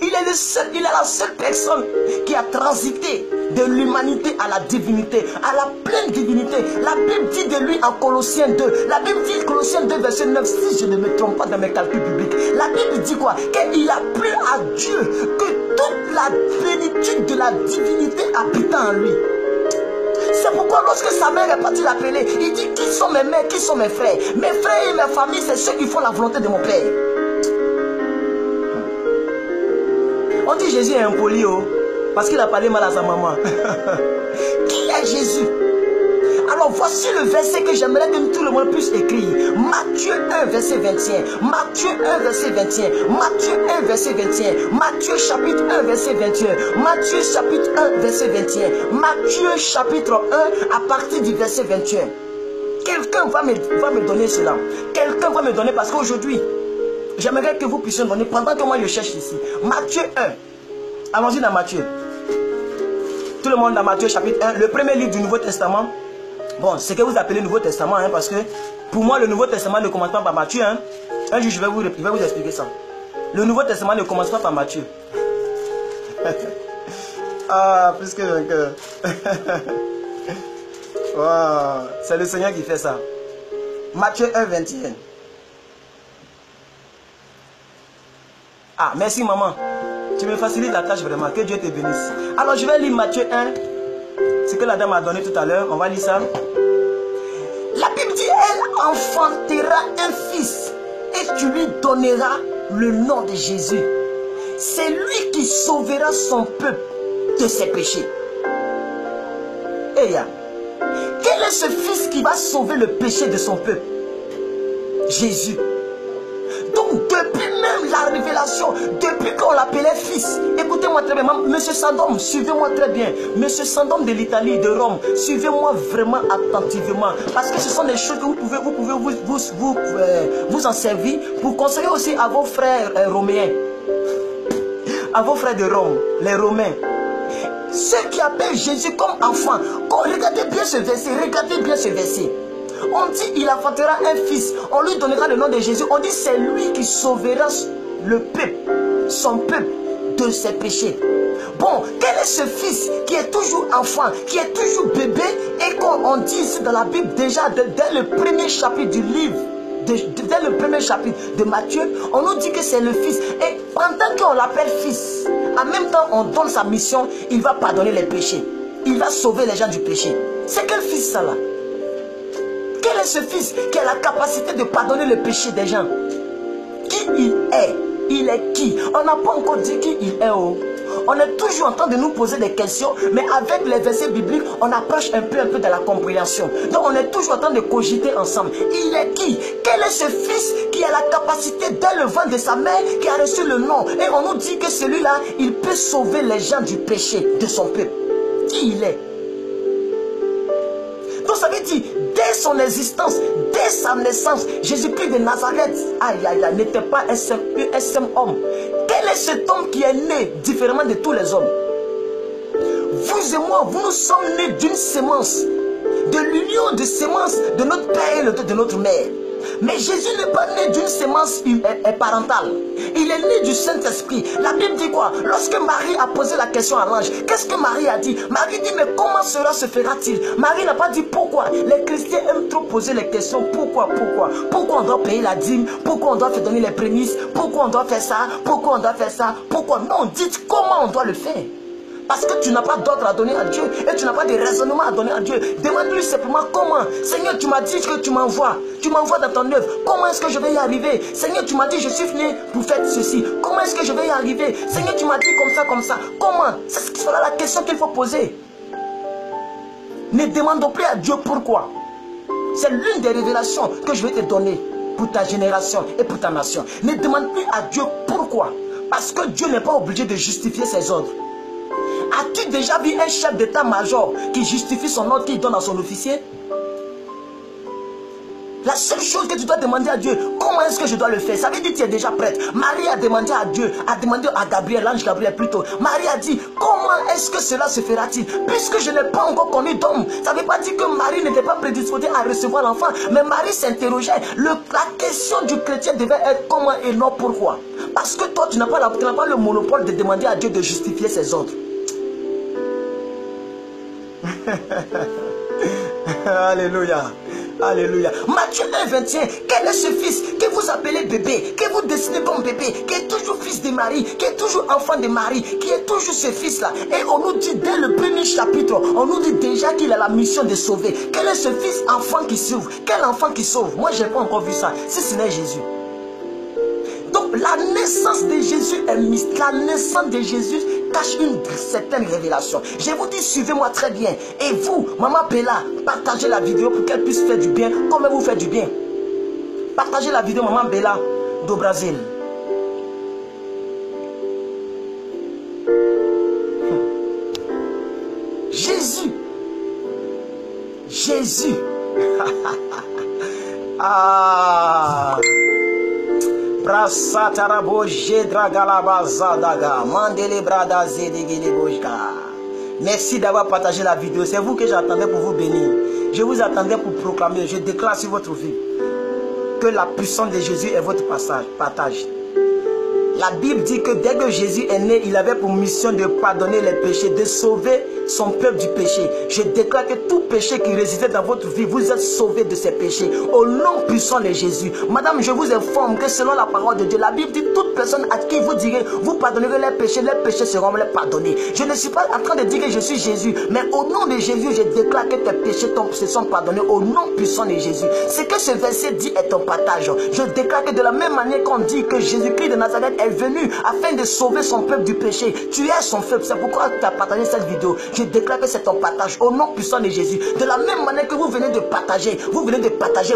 Il est la seule personne qui a transité de l'humanité à la divinité, à la pleine divinité. La Bible dit de lui en Colossiens 2. La Bible dit Colossiens 2 verset 9, si je ne me trompe pas dans mes calculs bibliques. La Bible dit quoi? Qu'il a plu à Dieu que toute la plénitude de la divinité habitant en lui. C'est pourquoi lorsque sa mère est partie l'appeler, il dit qui sont mes mères, qui sont mes frères. Mes frères et mes familles, c'est ceux qui font la volonté de mon Père. On dit Jésus est impoli, parce qu'il a parlé mal à sa maman. Qui est Jésus? Alors voici le verset que j'aimerais que tout le monde puisse écrire. Matthieu 1 verset 21. Matthieu 1 verset 21. Matthieu 1 verset 21. Matthieu chapitre 1 verset 21. Matthieu chapitre 1 verset 21. Matthieu chapitre 1 à partir du verset 21. Quelqu'un va me donner cela. Quelqu'un va me donner parce qu'aujourd'hui, j'aimerais que vous puissiez donner pendant que moi je cherche ici. Matthieu 1. Allons-y dans Matthieu. Tout le monde dans Matthieu chapitre 1. Le premier livre du Nouveau Testament. Bon, c'est que vous appelez Nouveau Testament, hein, parce que pour moi, le Nouveau Testament ne commence pas par Matthieu. Hein. Un jour, je vais vous expliquer ça. Le Nouveau Testament ne commence pas par Matthieu. Ah, plus que vainqueur. Wow, c'est le Seigneur qui fait ça. Matthieu 1, 21. Ah, merci maman. Tu me facilites la tâche vraiment. Que Dieu te bénisse. Alors, je vais lire Matthieu 1. Ce que la dame a donné tout à l'heure. On va lire ça. La Bible dit, elle enfantera un fils et tu lui donneras le nom de Jésus. C'est lui qui sauvera son peuple de ses péchés. Et quel est ce fils qui va sauver le péché de son peuple? Jésus. Donc depuis même la révélation, depuis qu'on l'appelait fils, écoutez-moi très bien, monsieur Sandom, suivez-moi très bien, monsieur Sandom de l'Italie, de Rome, suivez-moi vraiment attentivement, parce que ce sont des choses que vous pouvez vous en servir pour conseiller aussi à vos frères romains, à vos frères de Rome, les Romains. Ceux qui appellent Jésus comme enfant, regardez bien ce verset, regardez bien ce verset. On dit il enfantera un fils, on lui donnera le nom de Jésus. On dit c'est lui qui sauvera le peuple, son peuple de ses péchés. Bon, quel est ce fils qui est toujours enfant, qui est toujours bébé, et qu'on dit ici dans la Bible déjà dès le premier chapitre du livre, dès le premier chapitre de Matthieu, on nous dit que c'est le fils. Et pendant qu'on l'appelle fils, en même temps on donne sa mission, il va pardonner les péchés. Il va sauver les gens du péché. C'est quel fils ça là? Quel est ce fils qui a la capacité de pardonner le péché des gens? Qui il est? Il est qui? On n'a pas encore dit qui il est. On est toujours en train de nous poser des questions, mais avec les versets bibliques, on approche un peu de la compréhension. Donc on est toujours en train de cogiter ensemble. Il est qui? Quel est ce fils qui a la capacité dès le ventre de sa mère, qui a reçu le nom? Et on nous dit que celui-là, il peut sauver les gens du péché de son peuple. Qui il est? Donc ça veut dire, dès son existence, dès sa naissance, Jésus-Christ de Nazareth, n'était pas un simple homme. Quel est cet homme qui est né différemment de tous les hommes? Vous et moi, nous sommes nés d'une sémence, de l'union de sémence de notre père et de notre mère. Mais Jésus n'est pas né d'une sémence parentale. Il est né du Saint-Esprit. La Bible dit quoi? Lorsque Marie a posé la question à l'ange, qu'est-ce que Marie a dit? Marie dit, mais comment cela se fera-t-il? Marie n'a pas dit pourquoi. Les chrétiens aiment trop poser les questions. Pourquoi? Pourquoi on doit payer la dîme? Pourquoi on doit faire donner les prémices? Pourquoi on doit faire ça? Pourquoi on doit faire ça? Pourquoi? Non, dites comment on doit le faire. Parce que tu n'as pas d'ordre à donner à Dieu et tu n'as pas de raisonnement à donner à Dieu. Demande-lui simplement comment. Seigneur, tu m'as dit que tu m'envoies. Tu m'envoies dans ton œuvre. Comment est-ce que je vais y arriver? Seigneur, tu m'as dit je suis venu pour faire ceci. Comment est-ce que je vais y arriver? Seigneur, tu m'as dit comme ça. Comment? C'est cela la question qu'il faut poser. Ne demandons plus à Dieu pourquoi. C'est l'une des révélations que je vais te donner. pour ta génération et pour ta nation. Ne demande plus à Dieu pourquoi. Parce que Dieu n'est pas obligé de justifier ses ordres. As-tu déjà vu un chef d'état-major qui justifie son ordre qu'il donne à son officier? La seule chose que tu dois demander à Dieu, comment est-ce que je dois le faire? Ça veut dire que tu es déjà prête. Marie a demandé à Dieu, a demandé à Gabriel, l'ange Gabriel plutôt. Marie a dit, comment est-ce que cela se fera-t-il? Puisque je n'ai pas encore connu d'homme. Ça ne veut pas dire que Marie n'était pas prédisposée à recevoir l'enfant. Mais Marie s'interrogeait. La question du chrétien devait être comment et non pourquoi. Parce que toi, tu n'as pas le monopole de demander à Dieu de justifier ses ordres. Alléluia. Alléluia. Matthieu 1, 21. Quel est ce fils que vous appelez bébé, que vous dessinez comme bébé, qui est toujours fils de Marie, qui est toujours enfant de Marie, qui est toujours ce fils-là? Et on nous dit dès le premier chapitre, on nous dit déjà qu'il a la mission de sauver. Quel est ce fils enfant qui sauve? Quel enfant qui sauve? Moi, je n'ai pas encore vu ça, si ce n'est Jésus. Donc, la naissance de Jésus est mystère. La naissance de Jésus cache une certaine révélation. Je vous dis, suivez-moi très bien. Et vous, Maman Bella, partagez la vidéo pour qu'elle puisse faire du bien. Comme elle vous fait du bien. Partagez la vidéo, Maman Bella, do Brasil. Jésus. Jésus. Ah. Merci d'avoir partagé la vidéo. C'est vous que j'attendais pour vous bénir. Je vous attendais pour proclamer. Je déclare sur votre vie que la puissance de Jésus est votre partage. La Bible dit que dès que Jésus est né, il avait pour mission de pardonner les péchés, de sauver son peuple du péché. Je déclare que tout péché qui résidait dans votre vie, vous êtes sauvés de ces péchés. Au nom puissant de Jésus. Madame, je vous informe que selon la parole de Dieu, la Bible dit toute personne à qui vous direz, vous pardonnerez les péchés seront pardonnés. Je ne suis pas en train de dire que je suis Jésus, mais au nom de Jésus, je déclare que tes péchés se sont pardonnés au nom puissant de Jésus. Ce que ce verset dit est ton partage. Je déclare que de la même manière qu'on dit que Jésus-Christ de Nazareth est venu afin de sauver son peuple du péché, tu es son peuple. C'est pourquoi tu as partagé cette vidéo. Je déclare que c'est ton partage au nom puissant de Jésus. De la même manière que vous venez de partager,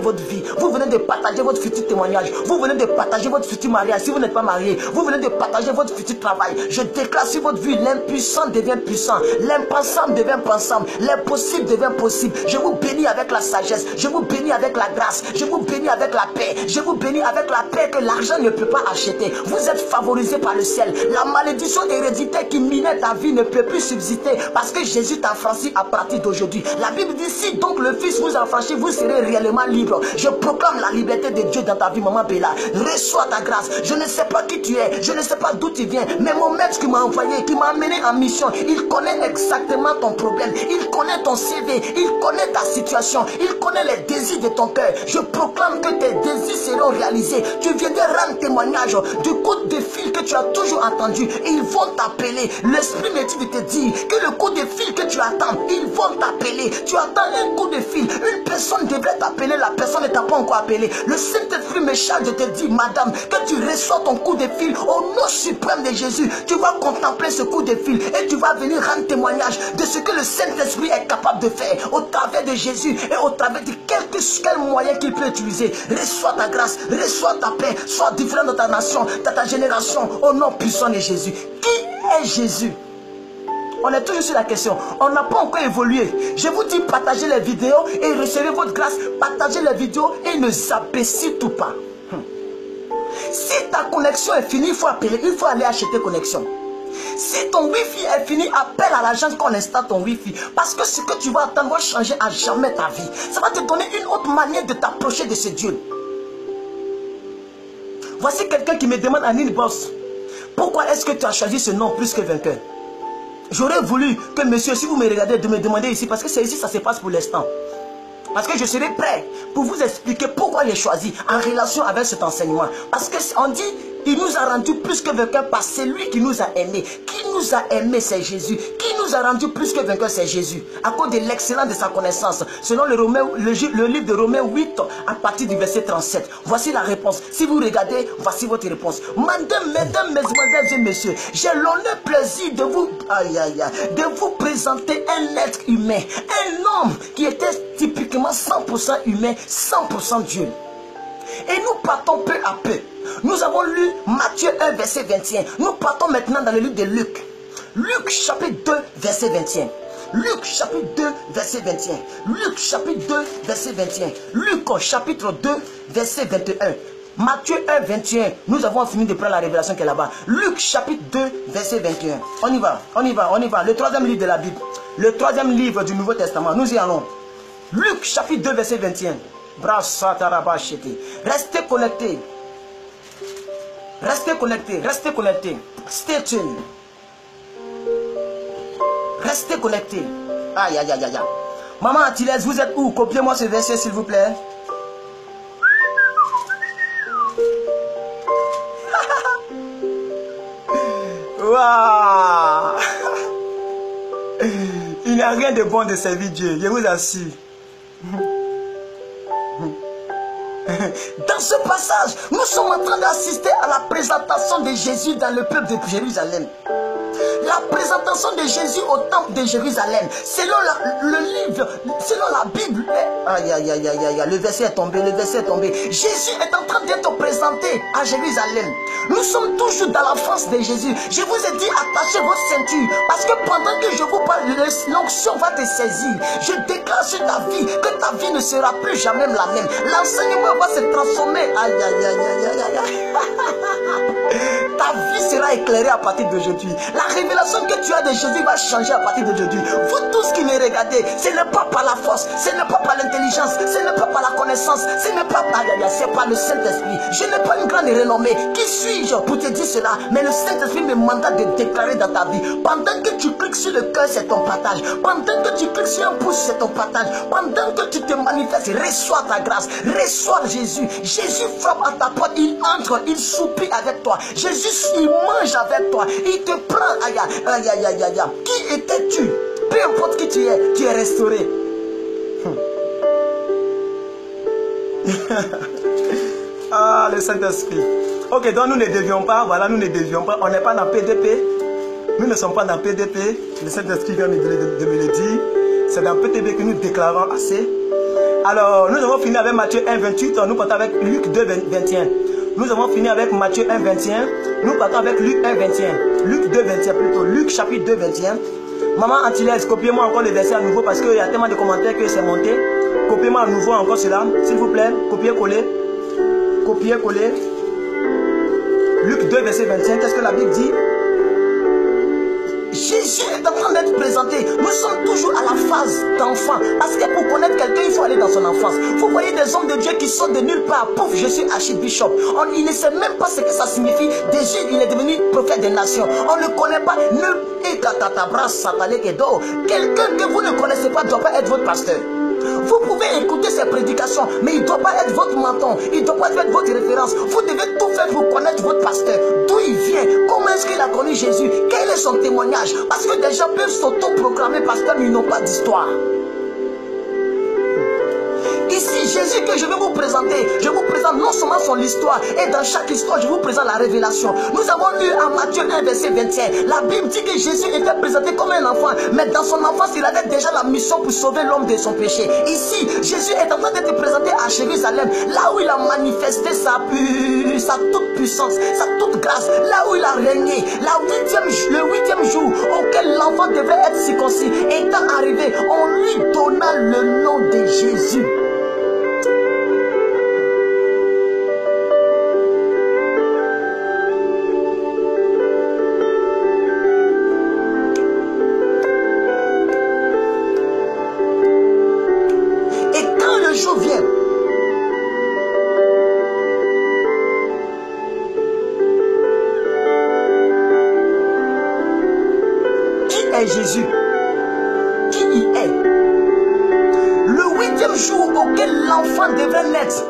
votre vie, vous venez de partager votre futur témoignage, vous venez de partager votre futur mariage si vous n'êtes pas marié, vous venez de partager votre futur travail. Je déclare sur votre vie, l'impuissant devient puissant, l'impensable devient pensable, l'impossible devient possible. Je vous bénis avec la sagesse, je vous bénis avec la grâce, je vous bénis avec la paix, je vous bénis avec la paix que l'argent ne peut pas acheter. Vous êtes favorisé par le ciel. La malédiction héréditaire qui minait ta vie ne peut plus subsister parce que Jésus t'a franchi à partir d'aujourd'hui. La Bible dit, si donc le Fils vous affranchit, vous serez réellement libre. Je proclame la liberté de Dieu dans ta vie, Maman Bella. Reçois ta grâce. Je ne sais pas qui tu es, je ne sais pas d'où tu viens, mais mon maître qui m'a envoyé, qui m'a amené en mission, il connaît exactement ton problème, il connaît ton CV, il connaît ta situation, il connaît les désirs de ton cœur. Je proclame que tes désirs seront réalisés. Tu viendras rendre témoignage du coup de fil que tu as toujours entendu. Ils vont t'appeler. L'esprit me dit de te dire que le coup de fil que tu attends, ils vont t'appeler. Tu attends un coup de fil, une personne devrait t'appeler, la personne ne t'a pas encore appelé. Le Saint-Esprit me charge de te dire, madame, que tu reçois ton coup de fil au nom suprême de Jésus. Tu vas contempler ce coup de fil et tu vas venir rendre témoignage de ce que le Saint-Esprit est capable de faire au travers de Jésus et au travers de quel moyen qu'il peut utiliser. Reçois ta grâce, reçois ta paix, sois différent de ta nation, de ta génération, au nom puissant de Jésus. Qui est Jésus? On est toujours sur la question. On n'a pas encore évolué. Je vous dis, partagez les vidéos et recevez votre grâce. Partagez les vidéos et ne zappez surtout pas. Si ta connexion est finie, il faut appeler, il faut aller acheter connexion. Si ton Wi-Fi est fini, appelle à l'agence qu'on installe ton Wi-Fi. Parce que ce que tu vas attendre va changer à jamais ta vie. Ça va te donner une autre manière de t'approcher de ce Dieu. Voici quelqu'un qui me demande en inbox, pourquoi est-ce que tu as choisi ce nom plus que vainqueur? J'aurais voulu que monsieur, si vous me regardez, de me demander ici, parce que c'est ici ça se passe pour l'instant. Parce que je serai prêt pour vous expliquer pourquoi j'ai choisi en relation avec cet enseignement. Parce qu'on dit, il nous a rendu plus que vainqueurs par celui qui nous a aimés. Qui nous a aimés, c'est Jésus. Qui nous a rendu plus que vainqueurs, c'est Jésus. À cause de l'excellence de sa connaissance. Selon le livre de Romains 8, à partir du verset 37. Voici la réponse. Si vous regardez, voici votre réponse. Mesdames, mesdemoiselles et messieurs, j'ai l'honneur plaisir de vous présenter un être humain. Un homme qui était typiquement 100% humain, 100% Dieu. Et nous partons peu à peu. Nous avons lu Matthieu 1, verset 21. Nous partons maintenant dans le livre de Luc. Luc chapitre 2, verset 21. Luc chapitre 2, verset 21. Luc chapitre 2, verset 21. Luc chapitre 2, verset 21. Matthieu 1, 21. Nous avons fini de prendre la révélation qui est là-bas. Luc chapitre 2, verset 21. On y va, on y va, on y va. Le troisième livre de la Bible. Le troisième livre du Nouveau Testament. Nous y allons. Luc chapitre 2, verset 21. Restez connectés. Restez connectés. Restez connectés. Stay tuned. Restez connectés. Aïe, aïe, aïe, aïe. Maman Antillaise, vous êtes où? Copiez-moi ce verset, s'il vous plaît. Waouh! Il n'y a rien de bon de servir Dieu, je vous assure. Dans ce passage, nous sommes en train d'assister à la présentation de Jésus dans le peuple de Jérusalem. La présentation de Jésus au temple de Jérusalem, selon le livre, selon la Bible. Aïe, aïe, aïe, aïe, aïe, le verset est tombé, le verset est tombé. Jésus est en train d'être présenté à Jérusalem. Nous sommes toujours dans l'enfance de Jésus. Je vous ai dit, attachez votre ceinture, parce que pendant que je vous parle, l'onction va te saisir. Je déclare sur ta vie que ta vie ne sera plus jamais la même. L'enseignement va se transformer. Aïe, aïe, aïe, aïe, aïe, aïe. Ta vie sera éclairée à partir d'aujourd'hui. La révélation que tu as de Jésus va changer à partir d'aujourd'hui. Vous tous qui me regardez, ce n'est pas par la force, ce n'est pas par l'intelligence, ce n'est pas par la connaissance, ce n'est pas par le Saint-Esprit. Je n'ai pas une grande renommée. Qui suis-je pour te dire cela? Mais le Saint-Esprit me mandate de déclarer dans ta vie. Pendant que tu cliques sur le cœur, c'est ton partage. Pendant que tu cliques sur un pouce, c'est ton partage. Pendant que tu te manifestes, reçois ta grâce, reçois Jésus. Jésus frappe à ta porte, il entre, il soupire avec toi. Jésus, il mange avec toi, il te prend. Aïe, aïe, aïe, aïe, aïe. Qui étais-tu? Peu importe qui tu es restauré. Ah, le Saint-Esprit. Ok, donc nous ne devions pas, voilà, nous ne devions pas. On n'est pas dans PDP. Nous ne sommes pas dans PDP. Le Saint-Esprit vient de me le dire. C'est dans PDP que nous déclarons assez. Alors, nous avons fini avec Matthieu 1, 28. Nous partons avec Luc 2, 21. Nous avons fini avec Matthieu 1, 21. Nous partons avec Luc 1, 21. Luc 2, 21 plutôt. Luc chapitre 2, 21. Maman Antillaise, copiez-moi encore le verset à nouveau parce qu'il y a tellement de commentaires que c'est monté. Copiez-moi à nouveau encore cela, s'il vous plaît. Copiez-coller. Copiez-coller. Luc 2, verset 25. Qu'est-ce que la Bible dit? Jésus est en train d'être présenté. Nous sommes toujours à la phase d'enfant. Parce que pour connaître quelqu'un, il faut aller dans son enfance. Vous voyez des hommes de Dieu qui sont de nulle part. Pouf, je suis archibishop. Il ne sait même pas ce que ça signifie. Déjà, il est devenu prophète des nations. On ne connaît pas. Quelqu'un que vous ne connaissez pas ne doit pas être votre pasteur. Vous pouvez écouter ses prédications, mais il ne doit pas être votre menton, il ne doit pas être votre référence. Vous devez tout faire pour connaître votre pasteur. D'où il vient, comment est-ce qu'il a connu Jésus, quel est son témoignage. Parce que des gens peuvent s'auto-proclamer pasteur, mais ils n'ont pas d'histoire. Ici, Jésus que je vais vous présenter, je vous présente non seulement son histoire, et dans chaque histoire, je vous présente la révélation. Nous avons lu en Matthieu 1, verset 21. La Bible dit que Jésus était présenté comme un enfant, mais dans son enfance, il avait déjà la mission pour sauver l'homme de son péché. Ici, Jésus est en train d'être présenté à Jérusalem, là où il a manifesté sa toute puissance, sa toute grâce, là où il a régné, le huitième jour auquel l'enfant devait être circoncis. Étant arrivé, on lui donna le nom de Jésus. Jésus, qui il est. Le huitième jour auquel l'enfant devait naître,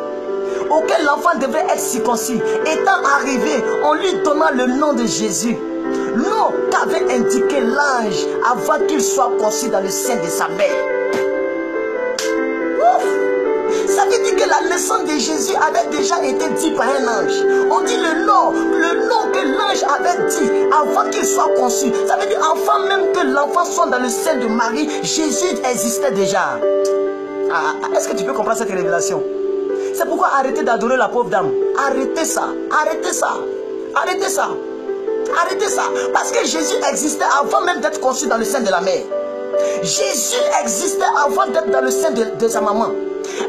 auquel l'enfant devait être circoncis, étant arrivé, on lui donna le nom de Jésus, nom qu'avait indiqué l'ange avant qu'il soit conçu dans le sein de sa mère. Ça veut dire que la naissance de Jésus avait déjà été dit par un ange. On dit le nom que l'ange avait dit avant qu'il soit conçu. Ça veut dire avant même que l'enfant soit dans le sein de Marie, Jésus existait déjà. Est-ce que tu peux comprendre cette révélation? C'est pourquoi arrêtez d'adorer la pauvre dame. Arrêtez ça. Arrêtez ça. Arrêtez ça. Arrêtez ça. Parce que Jésus existait avant même d'être conçu dans le sein de la mère. Jésus existait avant d'être dans le sein de sa maman.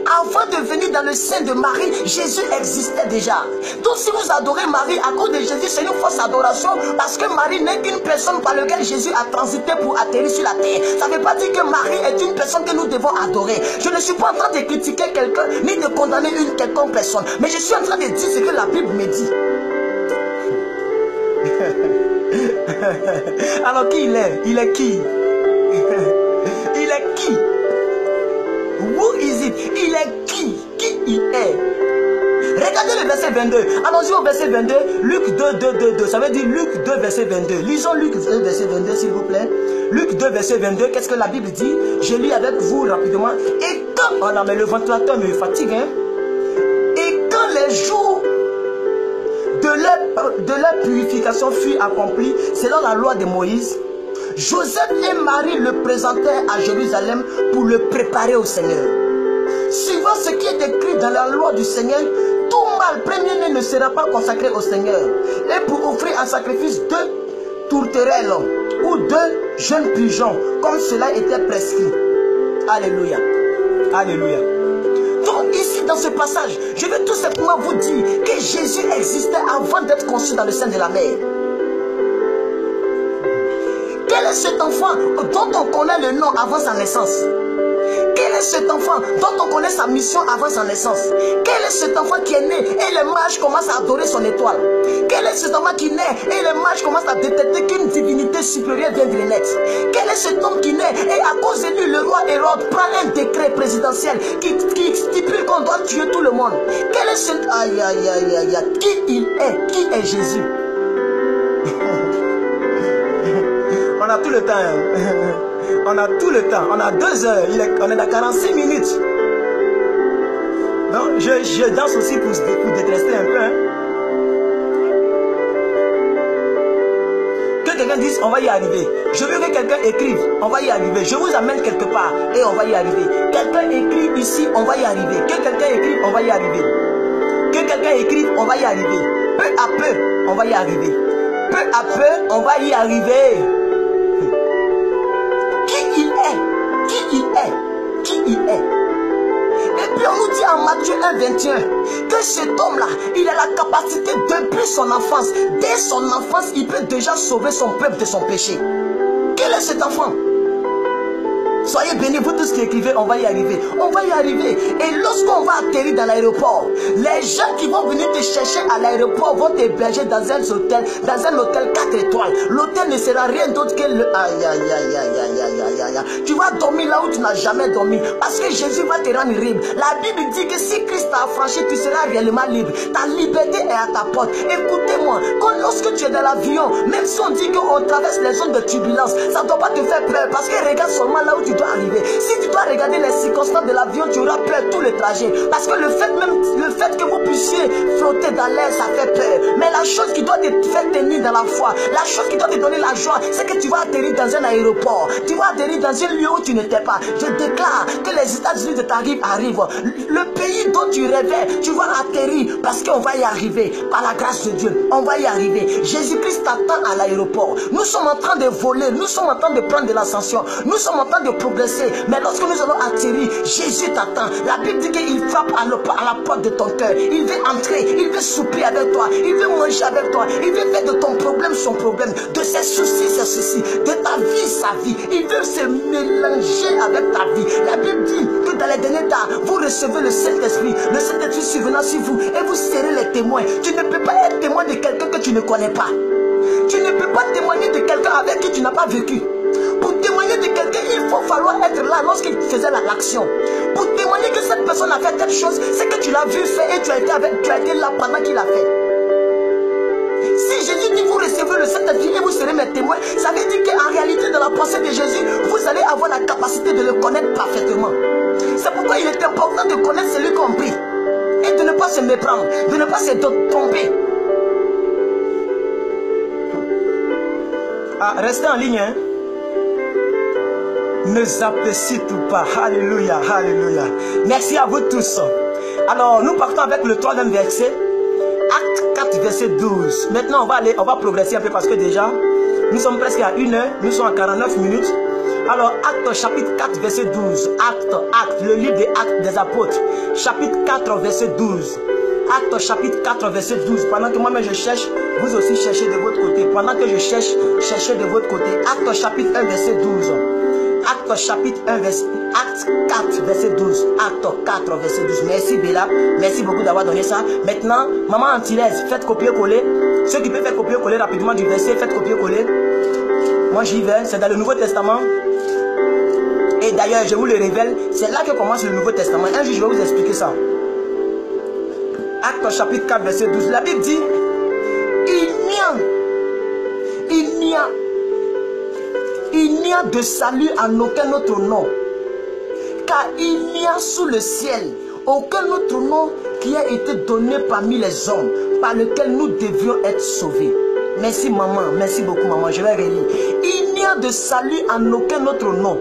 Avant de venir dans le sein de Marie, Jésus existait déjà. Donc si vous adorez Marie à cause de Jésus, c'est une fausse adoration, parce que Marie n'est qu'une personne par laquelle Jésus a transité pour atterrir sur la terre. Ça ne veut pas dire que Marie est une personne que nous devons adorer. Je ne suis pas en train de critiquer quelqu'un, ni de condamner une quelconque personne. Mais je suis en train de dire ce que la Bible me dit. Alors qui il est? Il est qui? Il est qui? Who is it? Il est qui? Qui il est? Regardez le verset 22. Allons-y au verset 22. Luc 2, 2, 2, 2. Ça veut dire Luc 2, verset 22. Lisons Luc 2, verset 22, s'il vous plaît. Luc 2, verset 22. Qu'est-ce que la Bible dit? Je lis avec vous rapidement. Et quand... Oh non, mais le ventilateur me fatigue, hein? Et quand les jours de leur purification furent accomplis, selon la loi de Moïse, Joseph et Marie le présentèrent à Jérusalem pour le préparer au Seigneur. Suivant ce qui est écrit dans la loi du Seigneur, tout mâle premier-né ne sera pas consacré au Seigneur. Et pour offrir en sacrifice 2 tourterelles ou 2 jeunes pigeons, comme cela était prescrit. Alléluia. Alléluia. Donc ici dans ce passage, je vais tout simplement vous dire que Jésus existait avant d'être conçu dans le sein de la mère. Quel est cet enfant dont on connaît le nom avant sa naissance? Quel est cet enfant dont on connaît sa mission avant sa naissance? Quel est cet enfant qui est né et les mages commencent à adorer son étoile? Quel est cet enfant qui naît et les mages commencent à détecter qu'une divinité supérieure vient de les naître? Quel est cet homme qui naît et à cause de lui le roi Hérode prend un décret présidentiel qui stipule qu'on doit tuer tout le monde? Quel est cet... Aïe aïe aïe aïe aïe. Qui il est? Qui est Jésus? On a tout le temps. On a tout le temps. On a 2 heures. On est à 46 minutes. Donc, je danse aussi pour détester un peu. Hein. Que quelqu'un dise, on va y arriver. Je veux que quelqu'un écrive, on va y arriver. Je vous amène quelque part et on va y arriver. Quelqu'un écrit ici, on va y arriver. Que quelqu'un écrive, on va y arriver. Que quelqu'un écrive, on va y arriver. Peu à peu, on va y arriver. Peu à peu, on va y arriver. Qui il est? Qui il est? Qui il est? Et puis on nous dit en Matthieu 1, 21 que cet homme-là, il a la capacité depuis son enfance. Dès son enfance, il peut déjà sauver son peuple de son péché. Quel est cet enfant? Soyez bénis, vous tous qui écrivez, on va y arriver. On va y arriver. Et lorsqu'on va atterrir dans l'aéroport, les gens qui vont venir te chercher à l'aéroport vont t'héberger dans un hôtel 4 étoiles. L'hôtel ne sera rien d'autre que le... Aïe, aïe, aïe, aïe, aïe, aïe, aïe, aïe. Tu vas dormir là où tu n'as jamais dormi. Parce que Jésus va te rendre libre. La Bible dit que si Christ t'a affranchi, tu seras réellement libre. Ta liberté est à ta porte. Écoutez-moi, lorsque tu es dans l'avion, même si on dit qu'on traverse les zones de turbulence, ça ne doit pas te faire peur. Parce que regarde seulement là où tu dois arriver. Si tu dois regarder les circonstances de l'avion, tu auras peur tout le trajet. Parce que le fait que vous puissiez flotter dans l'air, ça fait peur. Mais la chose qui doit te faire tenir dans la foi, la chose qui doit te donner la joie, c'est que tu vas atterrir dans un aéroport. Tu vas atterrir dans un lieu où tu n'étais pas. Je déclare que les États-Unis de ta rive arrivent. Le pays dont tu rêvais, tu vas atterrir parce qu'on va y arriver. Par la grâce de Dieu, on va y arriver. Jésus-Christ t'attend à l'aéroport. Nous sommes en train de voler, nous sommes en train de prendre de l'ascension, nous sommes en train de progresser. Mais lorsque nous allons atterrir, Jésus t'attend. La Bible dit qu'il frappe à la porte de ton cœur. Il veut entrer, il veut souper avec toi, il veut manger avec toi, il veut faire de ton problème son problème, de ses soucis ses soucis, de ta vie sa vie. Il veut se mélanger avec ta vie. La Bible dit que dans les derniers temps, vous recevez le Saint-Esprit. Le Saint-Esprit survenant sur vous et vous serez les témoins. Tu ne peux pas être témoin de quelqu'un que tu ne connais pas. Tu ne peux pas témoigner de quelqu'un avec qui tu n'as pas vécu. Pour témoigner de quelqu'un, il faut falloir être là lorsqu'il faisait l'action. Pour témoigner que cette personne a fait quelque chose, c'est que tu l'as vu faire et tu as été là pendant qu'il a fait. Si Jésus dit vous recevez le Saint-Esprit et vous serez mes témoins, ça veut dire qu'en réalité dans la pensée de Jésus, vous allez avoir la capacité de le connaître parfaitement. C'est pourquoi il est important de connaître celui qu'on prie et de ne pas se méprendre, de ne pas se tromper. Ah, restez en ligne, hein. Ne zappez surtout pas. Alléluia, alléluia. Merci à vous tous. Alors, nous partons avec le troisième verset. Acte 4, verset 12. Maintenant, on va progresser un peu parce que déjà, nous sommes presque à 1 heure. Nous sommes à 49 minutes. Alors, Acte chapitre 4, verset 12. Acte, le livre des Actes des Apôtres. Chapitre 4, verset 12. Acte chapitre 4, verset 12. Pendant que moi-même je cherche, vous aussi cherchez de votre côté. Pendant que je cherche, cherchez de votre côté. Acte chapitre 1, verset 12. Acte chapitre 1, verset... Acte 4, verset 12. Acte 4, verset 12. Merci Béla. Merci beaucoup d'avoir donné ça. Maintenant, maman Antillaise, faites copier-coller. Ceux qui peuvent faire copier-coller rapidement du verset, faites copier-coller. Moi j'y vais. C'est dans le Nouveau Testament. Et d'ailleurs, je vous le révèle. C'est là que commence le Nouveau Testament. Un jour, je vais vous expliquer ça. Acte chapitre 4, verset 12. La Bible dit, il n'y a de salut en aucun autre nom, car il n'y a sous le ciel aucun autre nom qui a été donné parmi les hommes par lequel nous devions être sauvés. Merci maman, merci beaucoup maman, je vais relire. Il n'y a de salut en aucun autre nom,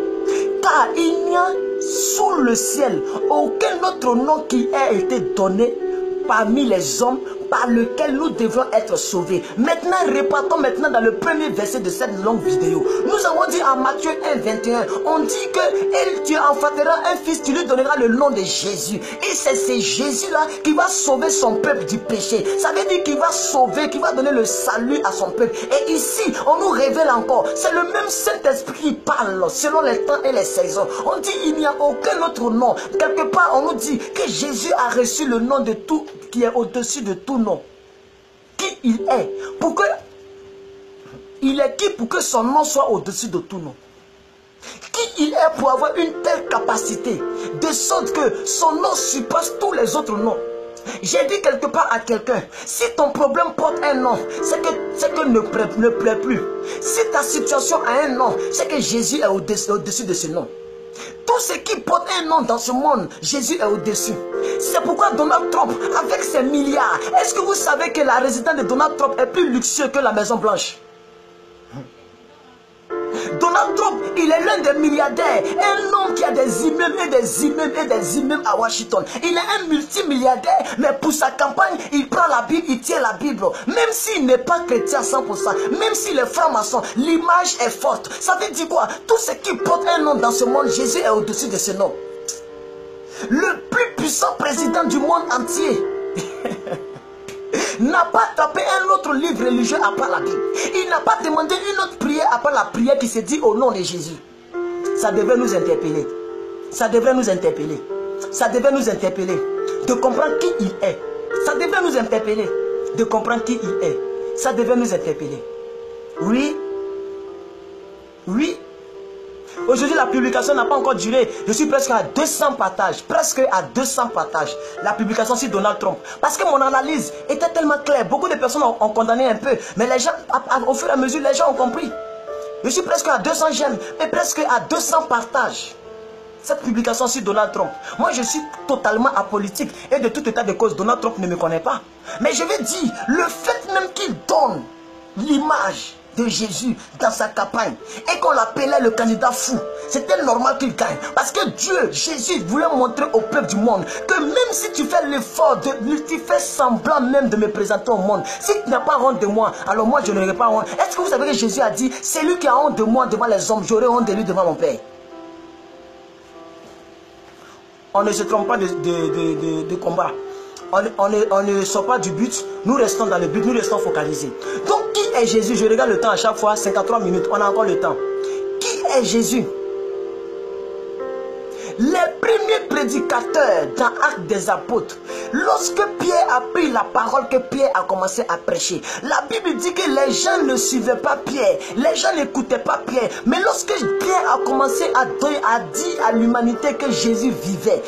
car il n'y a sous le ciel aucun autre nom qui a été donné parmi les hommes par lequel nous devons être sauvés. Maintenant, repartons maintenant dans le premier verset de cette longue vidéo. Nous avons dit en Matthieu 1, 21, on dit que tu enfanteras un fils, tu lui donneras le nom de Jésus. Et c'est ce Jésus-là qui va sauver son peuple du péché. Ça veut dire qu'il va sauver, qu'il va donner le salut à son peuple. Et ici, on nous révèle encore, c'est le même Saint-Esprit qui parle selon les temps et les saisons. On dit il n'y a aucun autre nom. Quelque part, on nous dit que Jésus a reçu le nom de tout qui est au-dessus de tout nom. Qui il est? Pourquoi il est qui pour que son nom soit au-dessus de tout nom? Qui il est pour avoir une telle capacité de sorte que son nom surpasse tous les autres noms? J'ai dit quelque part à quelqu'un, si ton problème porte un nom, c'est que ne plaît plus. Si ta situation a un nom, c'est que Jésus est au-dessus de ce nom. Tout ce qui porte un nom dans ce monde, Jésus est au-dessus. C'est pourquoi Donald Trump, avec ses milliards, est-ce que vous savez que la résidence de Donald Trump est plus luxueuse que la Maison Blanche? Donald Trump, il est l'un des milliardaires, un homme qui a des immeubles et des immeubles et des immeubles à Washington. Il est un multimilliardaire, mais pour sa campagne, il prend la Bible, il tient la Bible. Même s'il n'est pas chrétien à 100%, même s'il est franc-maçon, l'image est forte. Ça veut dire quoi? Tout ce qui porte un nom dans ce monde, Jésus est au-dessus de ce nom. Le plus puissant président du monde entier n'a pas tapé un autre livre religieux à part la Bible. Il n'a pas demandé une autre prière à part la prière qui se dit au nom de Jésus. Ça devait nous interpeller. Ça devrait nous interpeller. Ça devait nous interpeller de comprendre qui il est. Ça devait nous interpeller de comprendre qui il est. Ça devait nous interpeller. Oui. Oui. Aujourd'hui, la publication n'a pas encore duré. Je suis presque à 200 partages. Presque à 200 partages. La publication sur Donald Trump. Parce que mon analyse était tellement claire. Beaucoup de personnes ont condamné un peu. Mais les gens, au fur et à mesure, les gens ont compris. Je suis presque à 200 j'aime. Mais presque à 200 partages. Cette publication sur Donald Trump. Moi, je suis totalement apolitique. Et de tout état de cause, Donald Trump ne me connaît pas. Mais je vais dire, le fait même qu'il donne l'image de Jésus dans sa campagne et qu'on l'appelait le candidat fou, c'était normal qu'il gagne parce que Dieu, Jésus voulait montrer au peuple du monde que même si tu fais l'effort, tu fais semblant même de me présenter au monde, si tu n'as pas honte de moi, alors moi je n'aurai pas honte. Est-ce que vous savez que Jésus a dit, c'est lui qui a honte de moi devant les hommes, j'aurai honte de lui devant mon Père? On ne se trompe pas de combat. On ne sort pas du but, nous restons dans le but, nous restons focalisés. Donc qui est Jésus? Je regarde le temps à chaque fois, 53 minutes, on a encore le temps. Qui est Jésus? Les premiers prédicateurs dans Actes des Apôtres, lorsque Pierre a pris la parole, que Pierre a commencé à prêcher, la Bible dit que les gens ne suivaient pas Pierre, les gens n'écoutaient pas Pierre. Mais lorsque Pierre a commencé à dire à l'humanité que Jésus vivait,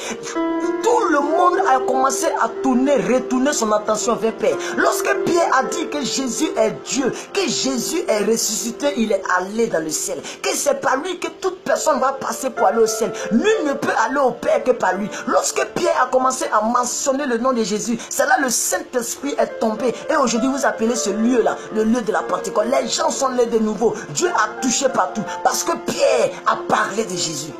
tout le monde a commencé à retourner son attention vers Pierre. Lorsque Pierre a dit que Jésus est Dieu, que Jésus est ressuscité, il est allé dans le ciel, que c'est par lui que toute personne va passer pour aller au ciel. Nul ne peut aller au Père que par lui. Lorsque Pierre a commencé à mentionner le nom de Jésus, c'est là le Saint-Esprit est tombé. Et aujourd'hui vous appelez ce lieu-là le lieu de la Pentecôte. Les gens sont nés de nouveau. Dieu a touché partout parce que Pierre a parlé de Jésus.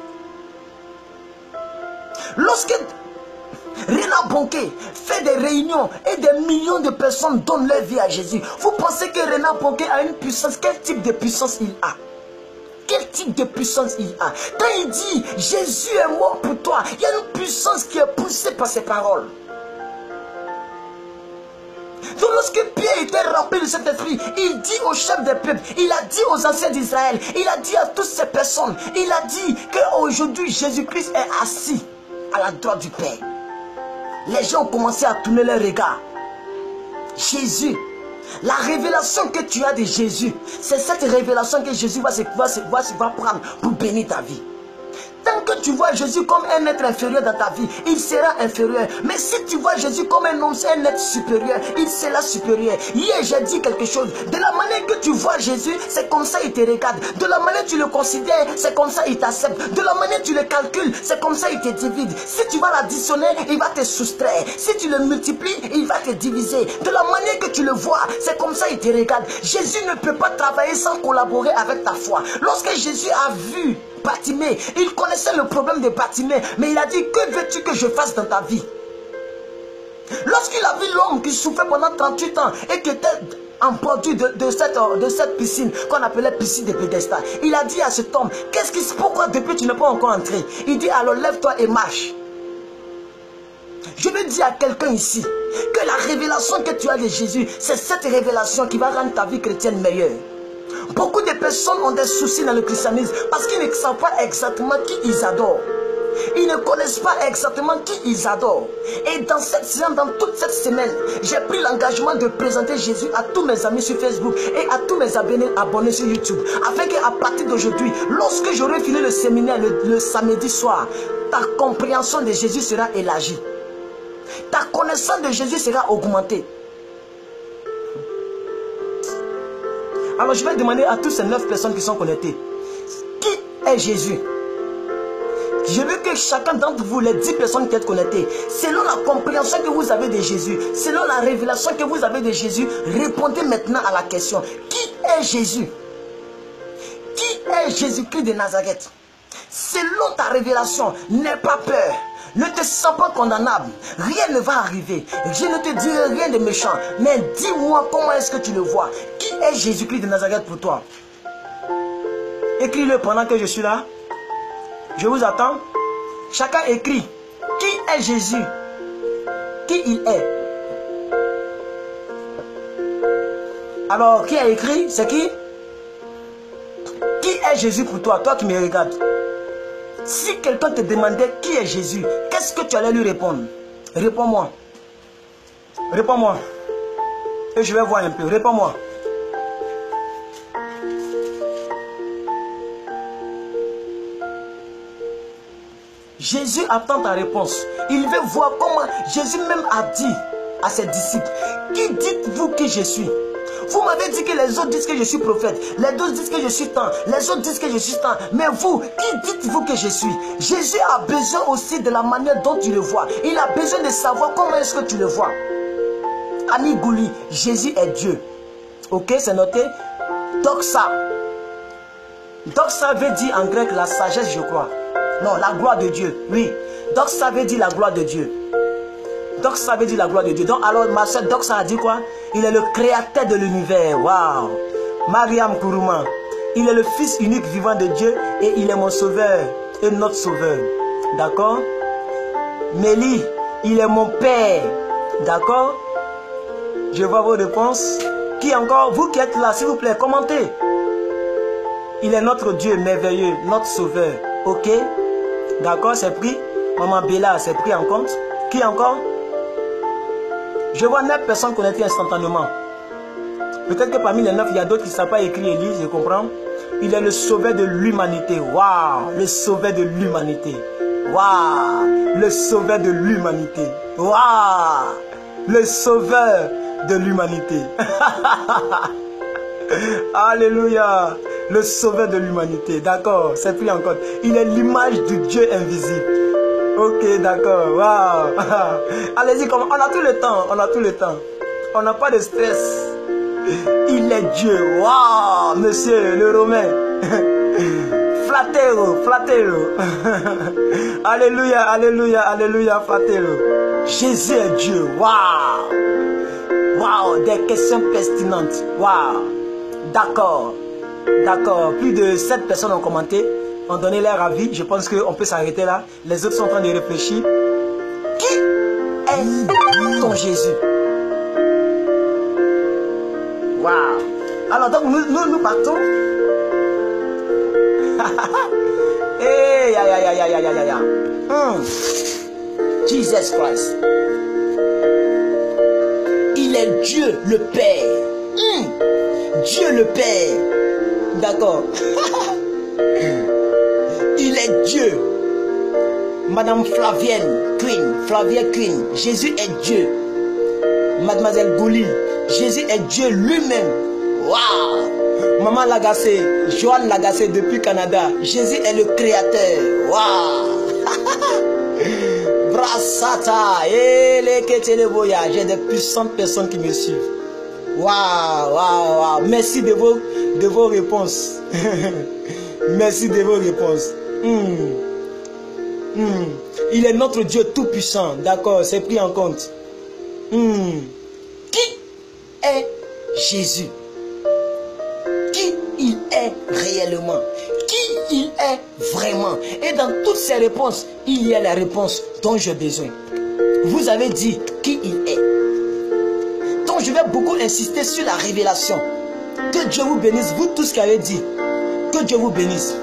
Reinhard Bonnke fait des réunions et des millions de personnes donnent leur vie à Jésus. Vous pensez que Reinhard Bonnke a une puissance? Quel type de puissance il a? Quel type de puissance il a? Quand il dit Jésus est mort pour toi, il y a une puissance qui est poussée par ses paroles. Donc lorsque Pierre était rempli de cet esprit, il dit au chef des peuples, il a dit aux anciens d'Israël, il a dit à toutes ces personnes, il a dit qu'aujourd'hui Jésus-Christ est assis à la droite du Père. Les gens ont commencé à tourner leur regard. Jésus, la révélation que tu as de Jésus, c'est cette révélation que Jésus va prendre pour bénir ta vie. Tant que tu vois Jésus comme un être inférieur dans ta vie, il sera inférieur. Mais si tu vois Jésus comme un homme, un être supérieur, il sera supérieur. Hier, j'ai dit quelque chose. De la manière que tu vois Jésus, c'est comme ça il te regarde. De la manière que tu le considères, c'est comme ça il t'accepte. De la manière que tu le calcules, c'est comme ça il te divise. Si tu vas l'additionner, il va te soustraire. Si tu le multiplies, il va te diviser. De la manière que tu le vois, c'est comme ça il te regarde. Jésus ne peut pas travailler sans collaborer avec ta foi. Lorsque Jésus a vu Bartimée, il connaissait le problème de Bartimée, mais il a dit, que veux-tu que je fasse dans ta vie? Lorsqu'il a vu l'homme qui souffrait pendant 38 ans et qui était en produit de cette piscine qu'on appelait piscine de Bethesda, il a dit à cet homme, pourquoi depuis tu n'es pas encore entré? Il dit, alors lève-toi et marche. Je veux dire à quelqu'un ici que la révélation que tu as de Jésus, c'est cette révélation qui va rendre ta vie chrétienne meilleure. Beaucoup de personnes ont des soucis dans le christianisme parce qu'ils ne savent pas exactement qui ils adorent. Ils ne connaissent pas exactement qui ils adorent. Et dans toute cette semaine, j'ai pris l'engagement de présenter Jésus à tous mes amis sur Facebook et à tous mes abonnés sur YouTube. Afin qu'à partir d'aujourd'hui, lorsque j'aurai fini le séminaire le samedi soir, ta compréhension de Jésus sera élargie. Ta connaissance de Jésus sera augmentée. Alors je vais demander à toutes ces 9 personnes qui sont connectées, qui est Jésus? Je veux que chacun d'entre vous, les 10 personnes qui êtes connectées, selon la compréhension que vous avez de Jésus, selon la révélation que vous avez de Jésus, répondez maintenant à la question. Qui est Jésus? Qui est Jésus-Christ de Nazareth? Selon ta révélation, n'aie pas peur. Ne te sens pas condamnable. Rien ne va arriver. Je ne te dirai rien de méchant. Mais dis-moi comment est-ce que tu le vois. Qui est Jésus-Christ de Nazareth pour toi? Écris-le pendant que je suis là. Je vous attends. Chacun écrit. Qui est Jésus? Qui il est? Alors, qui a écrit? C'est qui? Qui est Jésus pour toi? Toi qui me regardes. Si quelqu'un te demandait qui est Jésus, qu'est-ce que tu allais lui répondre? Réponds-moi. Réponds-moi. Et je vais voir un peu. Réponds-moi. Jésus attend ta réponse. Il veut voir comment Jésus même a dit à ses disciples, qui dites-vous que je suis? Vous m'avez dit que les autres disent que je suis prophète. Les autres disent que je suis tant. Les autres disent que je suis tant. Mais vous, qui dites-vous que je suis? Jésus a besoin aussi de la manière dont tu le vois. Il a besoin de savoir comment est-ce que tu le vois. Ami Gouli, Jésus est Dieu. Ok, c'est noté. Doxa. Doxa veut dire en grec la sagesse, je crois. Non, la gloire de Dieu. Oui. Doxa veut dire la gloire de Dieu. Doxa veut dire la gloire de Dieu. Donc alors ma soeur Doxa a dit quoi? Il est le créateur de l'univers. Waouh. Mariam Kourouma. Il est le fils unique vivant de Dieu et il est mon sauveur et notre sauveur. D'accord? Mélie, il est mon père. D'accord? Je vois vos réponses. Qui encore? Vous qui êtes là, s'il vous plaît, commentez. Il est notre Dieu merveilleux, notre sauveur. Ok? D'accord, c'est pris. Maman Bella, c'est pris en compte. Qui encore? Je vois 9 personnes connectées instantanément. Peut-être que parmi les 9, il y a d'autres qui ne savent pas écrire et lire, je comprends. Il est le sauveur de l'humanité. Waouh! Le sauveur de l'humanité. Waouh! Le sauveur de l'humanité. Waouh! Le sauveur de l'humanité. Alléluia! Le sauveur de l'humanité. D'accord, c'est pris en compte. Il est l'image du Dieu invisible. Ok, d'accord. Waouh! Allez-y, on a tout le temps. On a tout le temps. On n'a pas de stress. Il est Dieu. Waouh! Monsieur le Romain. flattez-le, flattez-le. Alléluia, alléluia, alléluia, flattez-le. Jésus est Dieu. Waouh. Waouh, des questions pertinentes. Waouh. D'accord. D'accord. Plus de 7 personnes ont commenté, ont donné leur avis. Je pense qu'on peut s'arrêter là. Les autres sont en train de réfléchir. Qui est ton Jésus? Waouh. Alors donc nous partons. Hey, Jesus Christ. Il est Dieu le Père. Dieu le Père. D'accord. Il est Dieu. Madame Flavienne Queen. Jésus est Dieu. Mademoiselle Gouli. Jésus est Dieu lui-même. Waouh. Maman Lagacé, Joanne Lagacé depuis Canada. Jésus est le créateur. Waouh. Brassata. J'ai des puissantes personnes qui me suivent. Waouh. Merci de vos réponses. Merci de vos réponses. Il est notre Dieu tout-puissant. D'accord, c'est pris en compte. Qui est Jésus? Qui il est réellement? Qui il est vraiment? Et dans toutes ces réponses, il y a la réponse dont j'ai besoin. Vous avez dit qui il est. Donc je vais beaucoup insister sur la révélation. Que Dieu vous bénisse, vous tous qui avez dit. Que Dieu vous bénisse.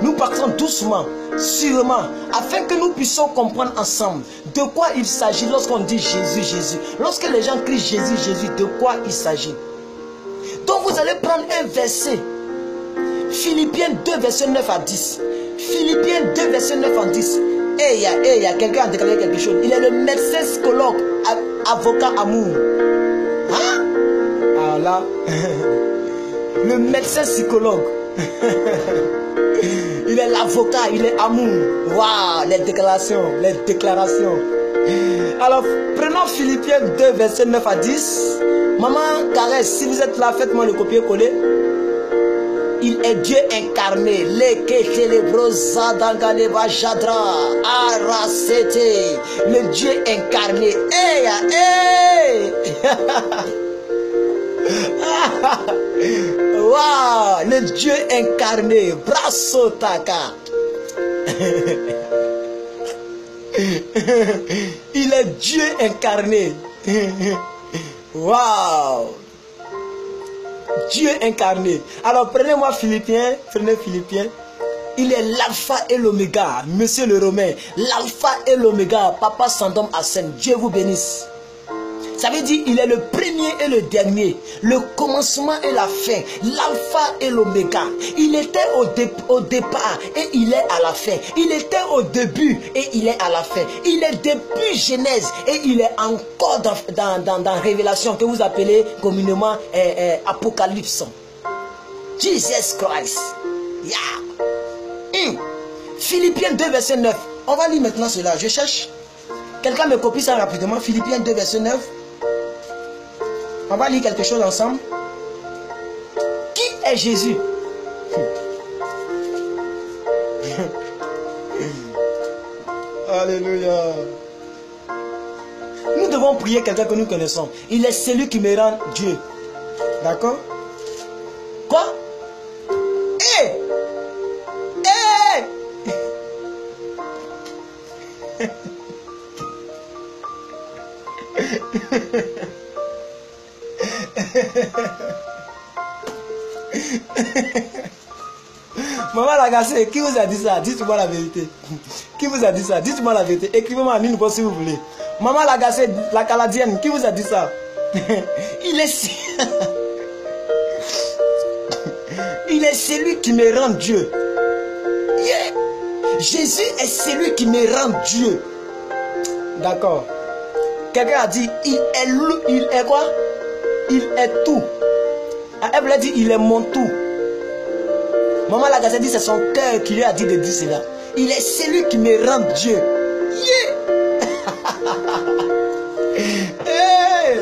Nous partons doucement, sûrement, afin que nous puissions comprendre ensemble de quoi il s'agit lorsqu'on dit Jésus, Jésus. Lorsque les gens crient Jésus, Jésus, de quoi il s'agit. Donc vous allez prendre un verset. Philippiens 2, verset 9 à 10. Philippiens 2, verset 9 à 10. Et il y a quelqu'un a déclaré quelque chose. Il est le médecin psychologue, avocat amour. Hein? Ah là. Le médecin psychologue. Il est l'avocat, il est amour. Waouh, les déclarations. Alors, prenons Philippiens 2, verset 9 à 10. Maman Caresse, si vous êtes là, faites-moi le copier-coller. Il est Dieu incarné. Le Dieu incarné. Wow, le Dieu incarné. Brasso taka. Il est Dieu incarné. Wow. Dieu incarné. Alors prenez-moi Philippiens. Prenez Philippiens. Il est l'alpha et l'oméga. Monsieur le Romain. L'alpha et l'oméga. Papa Sandom Hassan. Dieu vous bénisse. Ça veut dire il est le premier et le dernier, le commencement et la fin, l'alpha et l'oméga. Il était au départ et il est à la fin. Il était au début et il est à la fin. Il est depuis Genèse et il est encore dans Révélation que vous appelez communément Apocalypse. Jesus Christ. Yeah. Philippiens 2, verset 9. On va lire maintenant cela. Je cherche. Quelqu'un me copie ça rapidement. Philippiens 2, verset 9. On va lire quelque chose ensemble. Qui est Jésus? Alléluia. Nous devons prier quelqu'un que nous connaissons. Il est celui qui me rend Dieu. D'accord? Quoi? Maman Lagacé, qui vous a dit ça? Dites-moi la vérité. Qui vous a dit ça? Dites-moi la vérité. Écrivez-moi en ligne si vous voulez. Maman Lagacé, la Canadienne, qui vous a dit ça? Il est celui qui me rend Dieu. Yeah. Jésus est celui qui me rend Dieu. D'accord. Quelqu'un a dit, il est quoi? Il est tout. Elle a dit, il est mon tout. Maman Lagacé dit, c'est son cœur qui lui a dit de dire cela. Il est celui qui me rend Dieu. Yeah. Hey.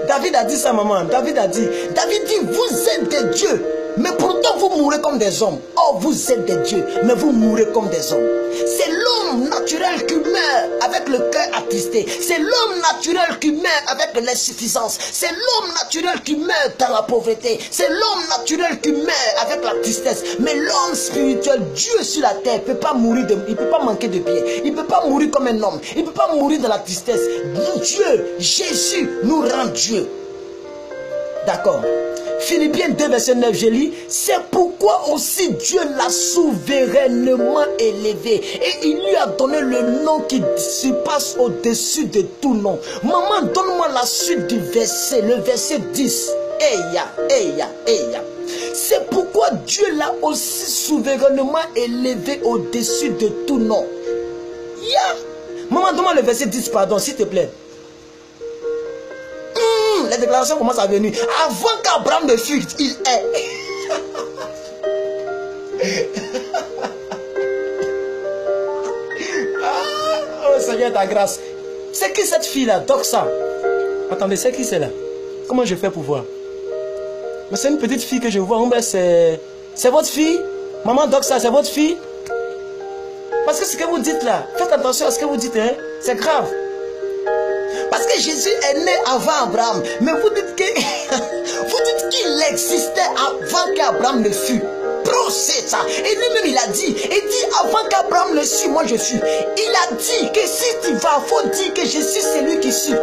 David a dit ça, maman. David dit, vous êtes des dieux, Mais pourtant vous mourrez comme des hommes. Oh, vous êtes des dieux, mais vous mourrez comme des hommes. C'est l'homme naturel qui meurt avec le cœur attristé. C'est l'homme naturel qui meurt avec l'insuffisance. C'est l'homme naturel qui meurt dans la pauvreté. C'est l'homme naturel qui meurt avec la tristesse. Mais l'homme spirituel, Dieu sur la terre, il ne peut pas mourir, il ne peut pas manquer de pied. Il ne peut pas mourir comme un homme. Il ne peut pas mourir dans la tristesse. Dieu, Jésus nous rend Dieu. D'accord. Philippiens 2 verset 9, je lis. C'est pourquoi aussi Dieu l'a souverainement élevé. Et il lui a donné le nom qui surpasse au-dessus de tout nom. Maman, donne-moi la suite du verset, le verset 10. Eya. C'est pourquoi Dieu l'a aussi souverainement élevé au-dessus de tout nom. Maman, donne-moi le verset 10, pardon, s'il te plaît. Les déclarations commencent à venir. Avant qu'Abraham ne fût, il est. Oh Seigneur, ta grâce. C'est qui cette fille-là, Doxa? Attendez, c'est qui c'est là? Comment je fais pour voir? Mais c'est une petite fille que je vois. C'est votre fille? Maman Doxa, c'est votre fille? Parce que ce que vous dites là, faites attention à ce que vous dites, hein? C'est grave. Parce que Jésus est né avant Abraham. Mais vous dites qu'il existait avant qu'Abraham ne fût. C'est ça. Et lui-même il a dit. Il dit avant qu'Abraham ne fût, moi je suis. Il a dit que si tu vas, il faut dire que Jésus c'est lui qui suit.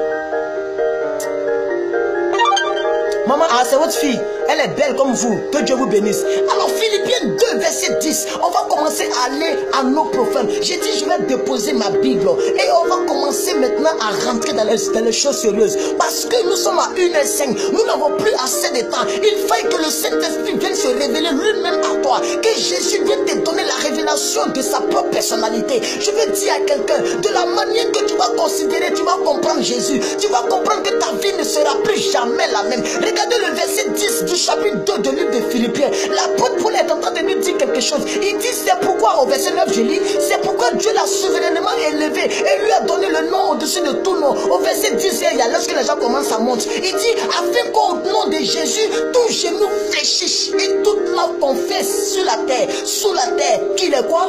Maman, c'est votre fille. Elle est belle comme vous. Que Dieu vous bénisse. Alors Philippiens 2 verset 10. On va commencer à aller à nos profanes. J'ai dit je vais déposer ma Bible. Et on va commencer maintenant à rentrer dans les choses sérieuses. Parce que nous sommes à 1h05. Nous n'avons plus assez de temps. Il faut que le Saint-Esprit vienne se révéler lui-même à toi. Que Jésus vienne te donner la révélation de sa propre personnalité. Je veux dire à quelqu'un, de la manière que tu vas considérer, tu vas comprendre Jésus. Tu vas comprendre que ta vie ne sera plus jamais la même. Regardez le verset 10 du chapitre 2 de livre de Philippiens. L'apôtre Paul est en train de nous dire quelque chose. Il dit c'est pourquoi, au verset 9 je lis, c'est pourquoi Dieu l'a souverainement élevé et lui a donné le nom au-dessus de tout nom. Au verset 10, il y a lorsque les gens commencent à monter. Il dit afin qu'au nom de Jésus, tout genou fléchisse et toute langue confesse sur la terre, sous la terre, qu'il est quoi?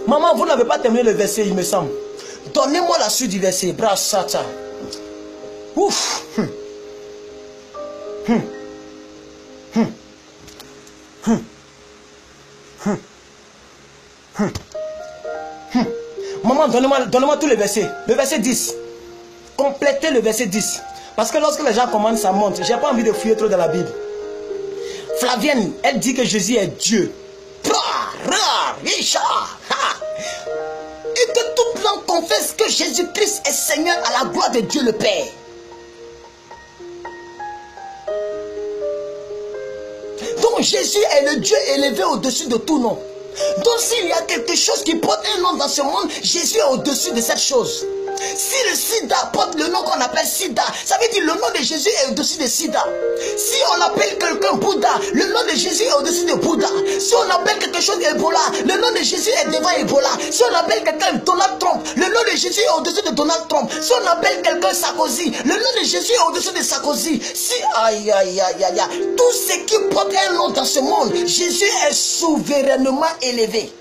Maman, vous n'avez pas terminé le verset, il me semble. Donnez-moi la suite du verset. Brassata. Ouf. Maman, donnez-moi tous les versets. Le verset 10. Complétez le verset 10. Parce que lorsque les gens commencent à monter, j'ai pas envie de fouiller trop dans la Bible. Flavienne, elle dit que Jésus est Dieu. Et que toute langue confesse que Jésus-Christ est Seigneur à la gloire de Dieu le Père. Donc Jésus est le Dieu élevé au-dessus de tout nom. Donc s'il y a quelque chose qui porte un nom dans ce monde, Jésus est au-dessus de cette chose. Si le sida porte le nom qu'on appelle sida, ça veut dire le nom de Jésus est au-dessus de sida. Si on appelle quelqu'un Bouddha, le nom de Jésus est au-dessus de Bouddha. Si on appelle quelque chose Ebola, le nom de Jésus est devant Ebola. Si on appelle quelqu'un Donald Trump, le nom de Jésus est au-dessus de Donald Trump. Si on appelle quelqu'un Sarkozy, le nom de Jésus est au-dessus de Sarkozy. Si, tout ce qui porte un nom dans ce monde, Jésus est souverainement élevé.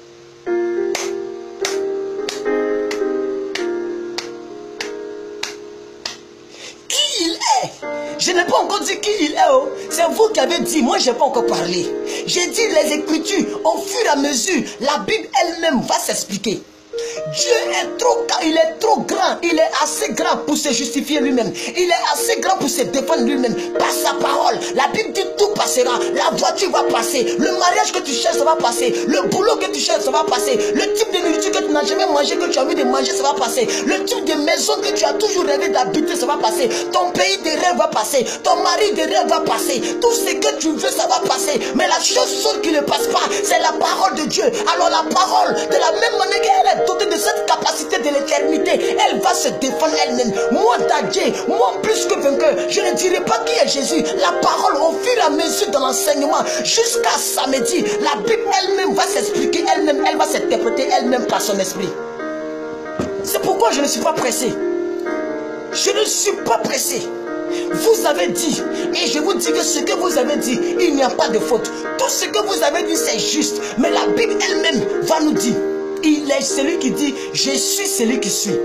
Je n'ai pas encore dit qui il est. Oh. C'est vous qui avez dit. Moi, je n'ai pas encore parlé. J'ai dit les Écritures. Au fur et à mesure, la Bible elle-même va s'expliquer. Dieu est trop grand. Il est assez grand pour se justifier lui-même. Il est assez grand pour se défendre lui-même. Par sa parole, la Bible dit tout passera. La voiture va passer. Le mariage que tu cherches, ça va passer. Le boulot que tu cherches, ça va passer. Le type de nourriture que tu n'as jamais mangé, que tu as envie de manger, ça va passer. Le type de maison que tu as toujours rêvé d'habiter, ça va passer. Ton pays de rêve va passer. Ton mari de rêve va passer. Tout ce que tu veux, ça va passer. Mais la chose seule qui ne passe pas, c'est la parole de Dieu. Alors la parole, de la même manière qu'elle est dotée de cette capacité de l'éternité, elle va se défendre elle-même. Moi Dadje, moi plus que vainqueur, je ne dirai pas qui est Jésus. La parole au fur et à mesure de l'enseignement, jusqu'à samedi, la Bible elle-même va s'expliquer elle-même, elle va s'interpréter elle-même par son esprit. C'est pourquoi je ne suis pas pressé. Je ne suis pas pressé. Vous avez dit, et je vous dis que ce que vous avez dit, il n'y a pas de faute. Tout ce que vous avez dit, c'est juste. Mais la Bible elle-même va nous dire, il est celui qui dit, je suis celui qui suis.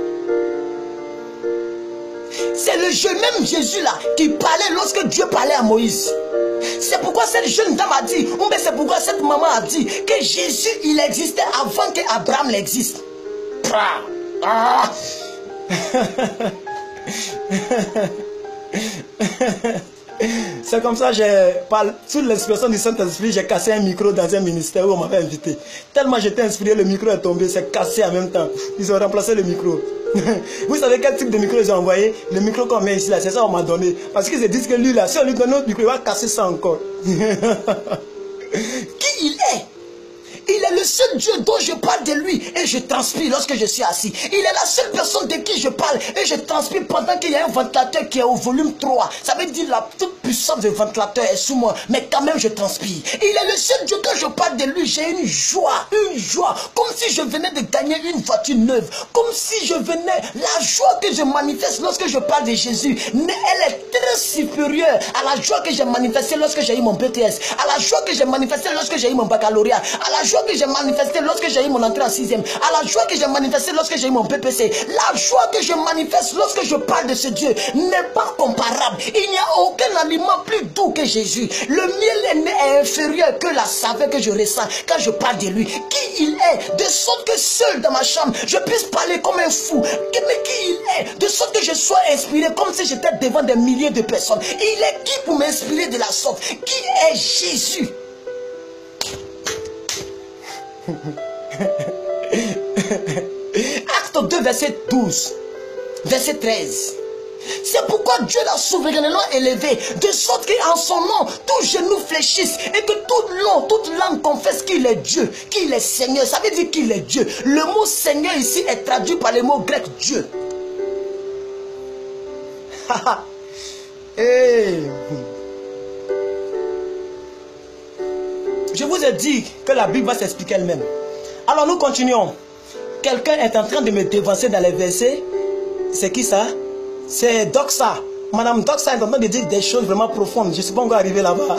C'est le jeu même Jésus là qui parlait lorsque Dieu parlait à Moïse. C'est pourquoi cette jeune dame a dit, ou bien c'est pourquoi cette maman a dit que Jésus il existait avant qu'Abraham l'existe. Ah. C'est comme ça, sous l'expression du Saint-Esprit, j'ai cassé un micro dans un ministère où on m'avait invité. Tellement j'étais inspiré, le micro est tombé, c'est cassé en même temps. Ils ont remplacé le micro. Vous savez quel type de micro ils ont envoyé? Le micro qu'on met ici, là, c'est ça qu'on m'a donné. Parce qu'ils se disent que lui, là, si on lui donne notre micro, il va casser ça encore. Qui il est? Il est le seul Dieu dont je parle de lui et je transpire lorsque je suis assis. Il est la seule personne de qui je parle et je transpire pendant qu'il y a un ventilateur qui est au volume 3. Ça veut dire la toute puissance du ventilateur est sous moi, mais quand même je transpire. Il est le seul Dieu quand je parle de lui, j'ai une joie, comme si je venais de gagner une voiture neuve, comme si je venais, la joie que je manifeste lorsque je parle de Jésus, mais elle est très supérieure à la joie que j'ai manifestée lorsque j'ai eu mon BTS, à la joie que j'ai manifestée lorsque j'ai eu mon baccalauréat, à la joie que j'ai manifesté lorsque j'ai eu mon entrée en 6e, à la joie que j'ai manifesté lorsque j'ai eu mon PPC. La joie que je manifeste lorsque je parle de ce Dieu n'est pas comparable. Il n'y a aucun aliment plus doux que Jésus. Le miel est inférieur que la saveur que je ressens quand je parle de lui. Qui il est, de sorte que seul dans ma chambre, je puisse parler comme un fou. Mais qui il est, de sorte que je sois inspiré comme si j'étais devant des milliers de personnes. Il est qui pour m'inspirer de la sorte? Qui est Jésus? Acte 2, verset 12, verset 13. C'est pourquoi Dieu l'a souverainement élevé, de sorte qu'en son nom, tout genou fléchisse et que toute langue confesse qu'il est Dieu, qu'il est Seigneur. Ça veut dire qu'il est Dieu. Le mot Seigneur ici est traduit par le mot grec Dieu. Hey. Je vous ai dit que la Bible va s'expliquer elle-même. Alors nous continuons. Quelqu'un est en train de me dévancer dans les versets. C'est qui ça? C'est Doxa. Madame Doxa est en train de dire des choses vraiment profondes. Je ne sais pas encore arrivé là-bas.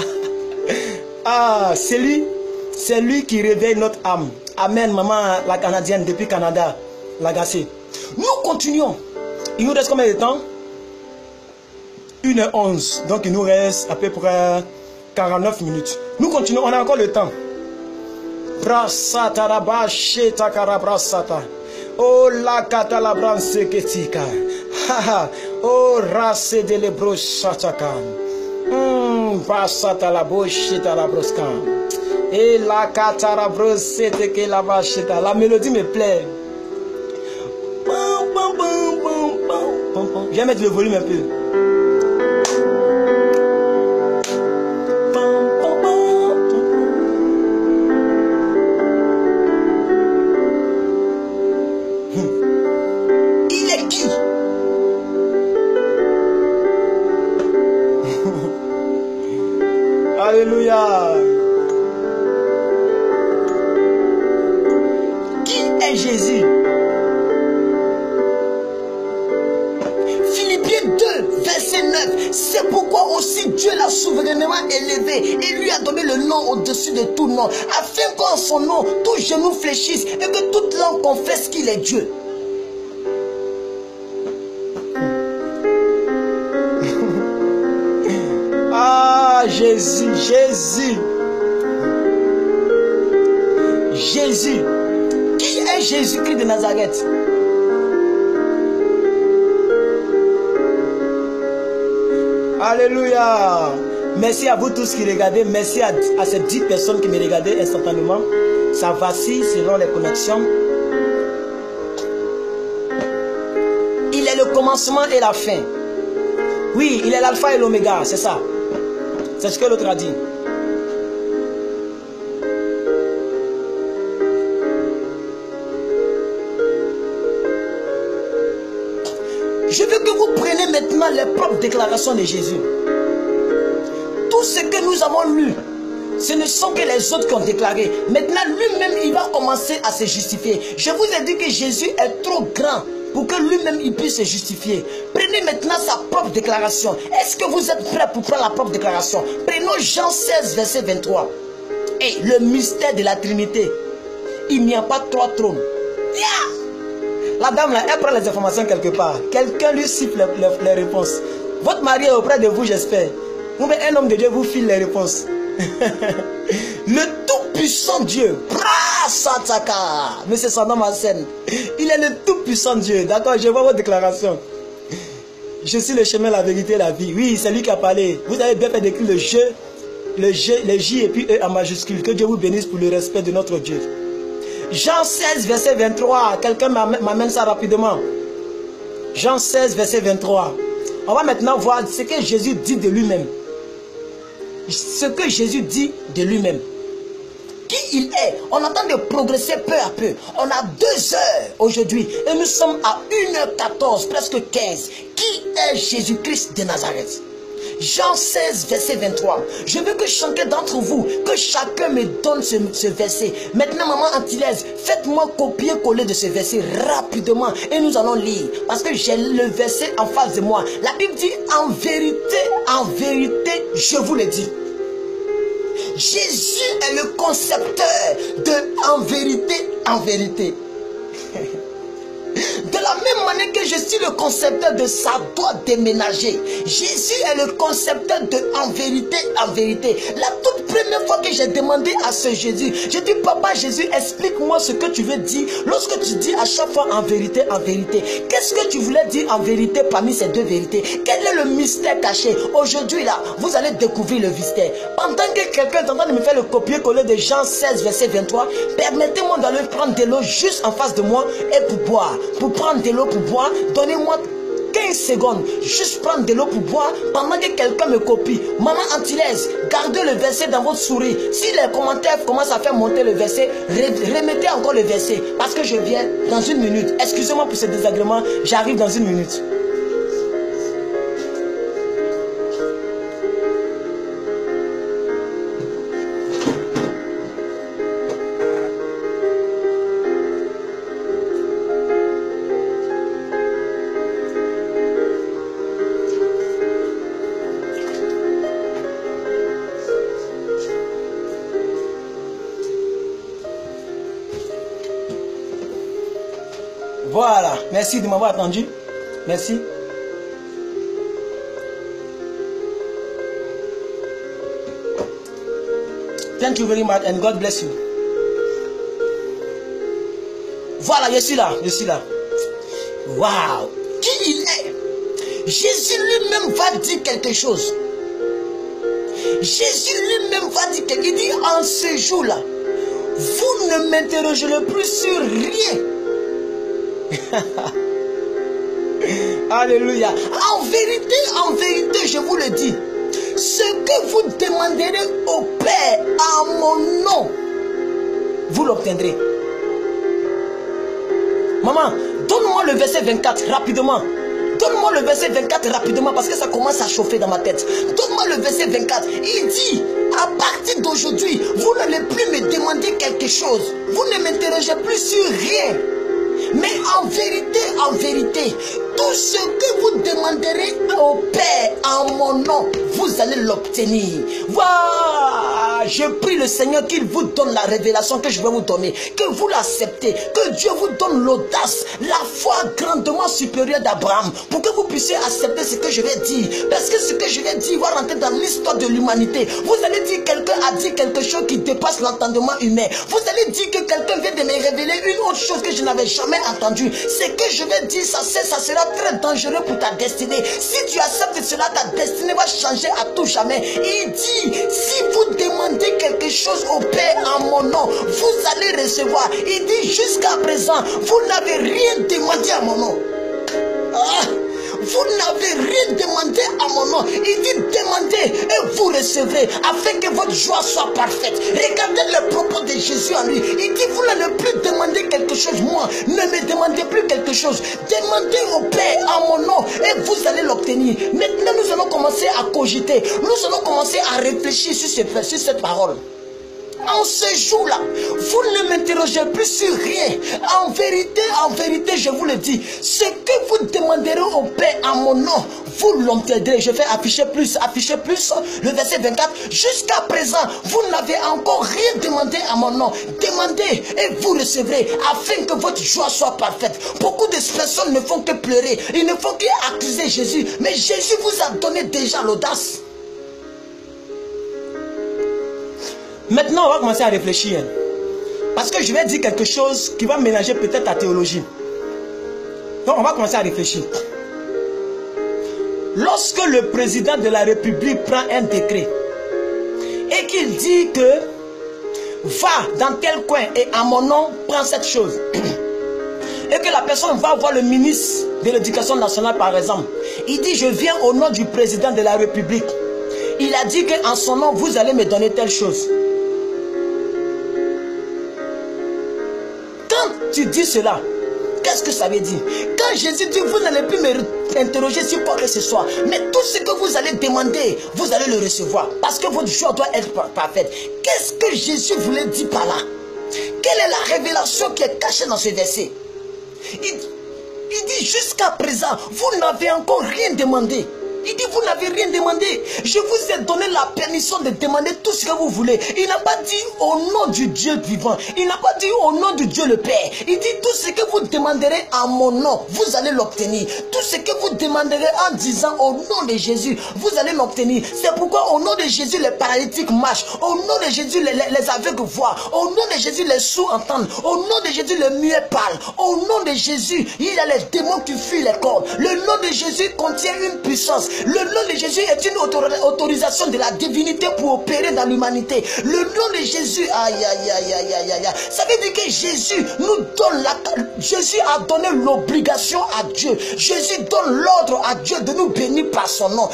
Ah, c'est lui qui réveille notre âme. Amen, maman la Canadienne depuis Canada, Lagacé. Nous continuons. Il nous reste combien de temps? 1h11. Donc il nous reste à peu près 49 minutes. Nous continuons, on a encore le temps. Brasata rabache takarabrasata. Oh la katalabranse ketika. Oh race de lebrosataka. Brasata la boche talabroska. Et la katarabrose teke la vacheta. La mélodie me plaît. Je vais mettre le volume un peu. Alléluia. Qui est Jésus? Philippiens 2, verset 9. C'est pourquoi aussi Dieu l'a souverainement élevé et lui a donné le nom au-dessus de tout nom, afin qu'en son nom, tout genou fléchisse et que toute langue confesse qu'il est Dieu. Jésus, Jésus. Jésus. Qui est Jésus-Christ de Nazareth? Alléluia. Merci à vous tous qui regardez. Merci à ces 10 personnes qui me regardaient instantanément. Ça vacille selon les connexions. Il est le commencement et la fin. Oui, il est l'alpha et l'oméga, c'est ça. C'est ce que l'autre a dit. Je veux que vous preniez maintenant les propres déclarations de Jésus. Tout ce que nous avons lu, ce ne sont que les autres qui ont déclaré. Maintenant, lui-même, il va commencer à se justifier. Je vous ai dit que Jésus est trop grand pour que lui-même il puisse se justifier. Prenez maintenant sa propre déclaration. Est-ce que vous êtes prêts pour prendre la propre déclaration? Prenons Jean 16, verset 23. Et le mystère de la Trinité. Il n'y a pas trois trônes. La dame là, elle prend les informations quelque part. Quelqu'un lui siffle les réponses. Votre mari est auprès de vous, j'espère. Ou bien un homme de Dieu vous file les réponses. Le tout-puissant Dieu. Monsieur Sandam Hassan. Il est le tout-puissant Dieu. D'accord, je vois votre déclaration. Je suis le chemin, la vérité, la vie. Oui, c'est lui qui a parlé. Vous avez bien fait d'écrire le J et puis E en majuscule. Que Dieu vous bénisse pour le respect de notre Dieu. Jean 16, verset 23. Quelqu'un m'amène ça rapidement. Jean 16, verset 23. On va maintenant voir ce que Jésus dit de lui-même. Ce que Jésus dit de lui-même. Qui il est. On attend de progresser peu à peu. On a 2 heures aujourd'hui. Et nous sommes à 1h14, presque 15. Qui est Jésus-Christ de Nazareth? Jean 16, verset 23. Je veux que chacun d'entre vous, que chacun me donne ce verset. Maintenant, maman Antillaise, faites-moi copier-coller de ce verset rapidement. Et nous allons lire. Parce que j'ai le verset en face de moi. La Bible dit, en vérité, je vous le dis. Jésus est le concepteur de en vérité. De la même manière que je suis le concepteur de ça doit déménager. Jésus est le concepteur de en vérité. La toute première fois que j'ai demandé à ce Jésus, j'ai dit, papa Jésus, explique-moi ce que tu veux dire lorsque tu dis à chaque fois en vérité. Qu'est-ce que tu voulais dire en vérité parmi ces 2 vérités? Quel est le mystère caché? Aujourd'hui là, vous allez découvrir le mystère. Pendant que quelqu'un est en train de me faire le copier-coller de Jean 16, verset 23, permettez-moi d'aller prendre de l'eau juste en face de moi et pour boire. Pour prendre de l'eau pour boire, donnez-moi 15 secondes. Juste prendre de l'eau pour boire pendant que quelqu'un me copie. Maman Antillaise, gardez le verset dans votre souris. Si les commentaires commencent à faire monter le verset, remettez encore le verset. Parce que je viens dans 1 minute. Excusez-moi pour ce désagrément, j'arrive dans 1 minute. Voilà, merci de m'avoir attendu. Merci. Thank you very much and God bless you. Voilà, je suis là. Waouh, qui il est? Jésus lui-même va dire quelque chose. Jésus lui-même va dire quelque chose. Il dit en ce jour-là, vous ne m'interrogerez plus sur rien. Alléluia. En vérité, je vous le dis. Ce que vous demanderez au Père en mon nom, vous l'obtiendrez. Maman, donne-moi le verset 24 rapidement. Donne-moi le verset 24 rapidement parce que ça commence à chauffer dans ma tête. Donne-moi le verset 24. Il dit, à partir d'aujourd'hui, vous n'allez plus me demander quelque chose. Vous ne m'interrogez plus sur rien. Mais en vérité, tout ce que vous demanderez au Père en mon nom, vous allez l'obtenir. Voilà, je prie le Seigneur qu'il vous donne la révélation que je vais vous donner, que vous l'acceptez, que Dieu vous donne l'audace, la foi grandement supérieure d'Abraham, pour que vous puissiez accepter ce que je vais dire. Parce que ce que je vais dire va rentrer dans l'histoire de l'humanité. Vous allez dire quelqu'un a dit quelque chose qui dépasse l'entendement humain. Vous allez dire que quelqu'un vient de me révéler une autre chose que je n'avais jamais entendue. Ce que je vais dire, ça sera très dangereux pour ta destinée. Si tu acceptes cela, ta destinée va changer à tout jamais. Il dit, si vous demandez quelque chose au Père en mon nom, vous allez recevoir. Il dit, jusqu'à présent, vous n'avez rien demandé à mon nom. Vous n'avez rien demandé à mon nom. Il dit, demandez et vous recevrez, afin que votre joie soit parfaite. Regardez le propos de Jésus en lui. Il dit, vous n'allez plus demander quelque chose. Moi, ne me demandez plus quelque chose. Demandez au Père en mon nom et vous allez l'obtenir. Maintenant, nous allons commencer à cogiter. Nous allons commencer à réfléchir sur cette parole. En ce jour-là, vous ne m'interrogez plus sur rien. En vérité, je vous le dis, ce que vous demanderez au Père en mon nom, vous l'obtiendrez. Je vais afficher plus, le verset 24. Jusqu'à présent, vous n'avez encore rien demandé à mon nom. Demandez et vous recevrez, afin que votre joie soit parfaite. Beaucoup de personnes ne font que pleurer, ils ne font qu'accuser Jésus, mais Jésus vous a donné déjà l'audace. Maintenant, on va commencer à réfléchir. Parce que je vais dire quelque chose qui va mélanger peut-être la théologie. Donc, on va commencer à réfléchir. Lorsque le président de la République prend un décret et qu'il dit que va dans tel coin et à mon nom, prends cette chose. Et que la personne va voir le ministre de l'Éducation nationale, par exemple. Il dit, je viens au nom du président de la République. Il a dit qu'en son nom, vous allez me donner telle chose. Quand tu dis cela, qu'est-ce que ça veut dire? Quand Jésus dit, vous n'allez plus m'interroger sur quoi que ce soit, mais tout ce que vous allez demander, vous allez le recevoir. Parce que votre joie doit être parfaite. Qu'est-ce que Jésus voulait dire par là? Quelle est la révélation qui est cachée dans ce verset? Il dit, jusqu'à présent, vous n'avez encore rien demandé. Il dit, vous n'avez rien demandé. Je vous ai donné la permission de demander tout ce que vous voulez. Il n'a pas dit au nom du Dieu vivant. Il n'a pas dit au nom de Dieu le Père. Il dit, tout ce que vous demanderez en mon nom, vous allez l'obtenir. Tout ce que vous demanderez en disant au nom de Jésus, vous allez l'obtenir. C'est pourquoi au nom de Jésus, les paralytiques marchent. Au nom de Jésus, les aveugles voient. Au nom de Jésus, les sourds entendent. Au nom de Jésus, les muets parlent. Au nom de Jésus, il y a les démons qui fuient les corps. Le nom de Jésus contient une puissance. Le nom de Jésus est une autorisation de la divinité pour opérer dans l'humanité. Le nom de Jésus, aïe, aïe, aïe, aïe, aïe, aïe. Ça veut dire que Jésus nous donne Jésus a donné l'obligation à Dieu. Jésus donne l'ordre à Dieu de nous bénir par son nom.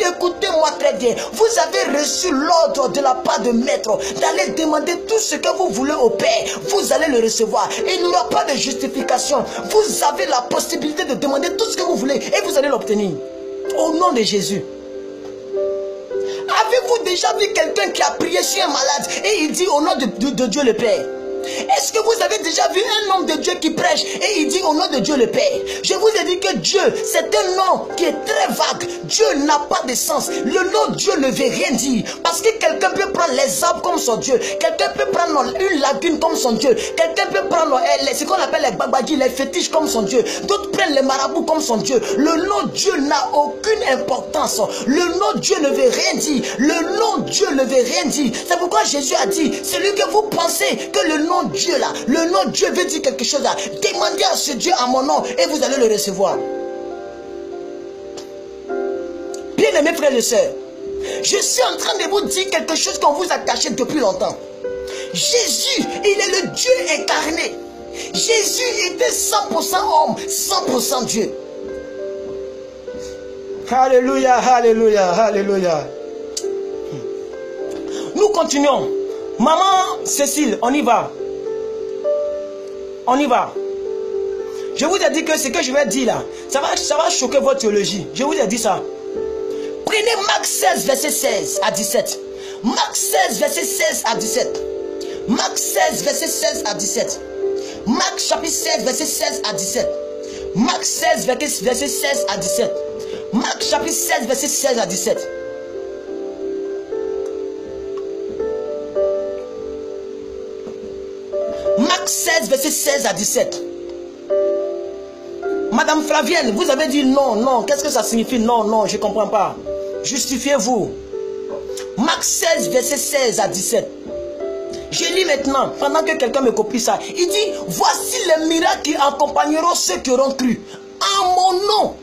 Écoutez-moi très bien. Vous avez reçu l'ordre de la part de Maître d'aller demander tout ce que vous voulez au Père. Vous allez le recevoir. Il n'y aura pas de justification. Vous avez la possibilité de demander tout ce que vous voulez et vous allez l'obtenir. Au nom de Jésus. Avez-vous déjà vu quelqu'un qui a prié sur un malade et il dit au nom de Dieu le Père? Est-ce que vous avez déjà vu un homme de Dieu qui prêche et il dit au nom de Dieu le Père? Je vous ai dit que Dieu, c'est un nom qui est très vague. Dieu n'a pas de sens. Le nom Dieu ne veut rien dire. Parce que quelqu'un peut prendre les arbres comme son Dieu. Quelqu'un peut prendre une lagune comme son Dieu. Quelqu'un peut prendre ce qu'on appelle les babadis, les fétiches comme son Dieu. D'autres prennent les marabouts comme son Dieu. Le nom Dieu n'a aucune importance. Le nom Dieu ne veut rien dire. Le nom Dieu ne veut rien dire. C'est pourquoi Jésus a dit, celui que vous pensez que le nom Dieu là, le nom Dieu veut dire quelque chose là, demandez à ce Dieu à mon nom et vous allez le recevoir. Bien aimés frères et sœurs, je suis en train de vous dire quelque chose qu'on vous a caché depuis longtemps. Jésus, il est le Dieu incarné. Jésus était 100% homme, 100% Dieu. Alléluia, alléluia, alléluia. Nous continuons. Maman Cécile, on y va. On y va. Je vous ai dit que ce que je vais dire là, ça va choquer votre théologie. Je vous ai dit ça. Prenez Marc 16, verset 16 à 17. Marc 16, verset 16 à 17. Marc 16, verset 16 à 17. Marc chapitre 16, verset 16 à 17. Marc 16, verset 16 à 17. Marc chapitre 16, verset 16 à 17. Marc 16, verset 16 à 17. Madame Flavienne, vous avez dit non, non. Qu'est-ce que ça signifie? Non, non, je ne comprends pas. Justifiez-vous. Marc 16, verset 16 à 17. Je lis maintenant, pendant que quelqu'un me copie ça. Il dit, voici les miracles qui accompagneront ceux qui auront cru. En mon nom.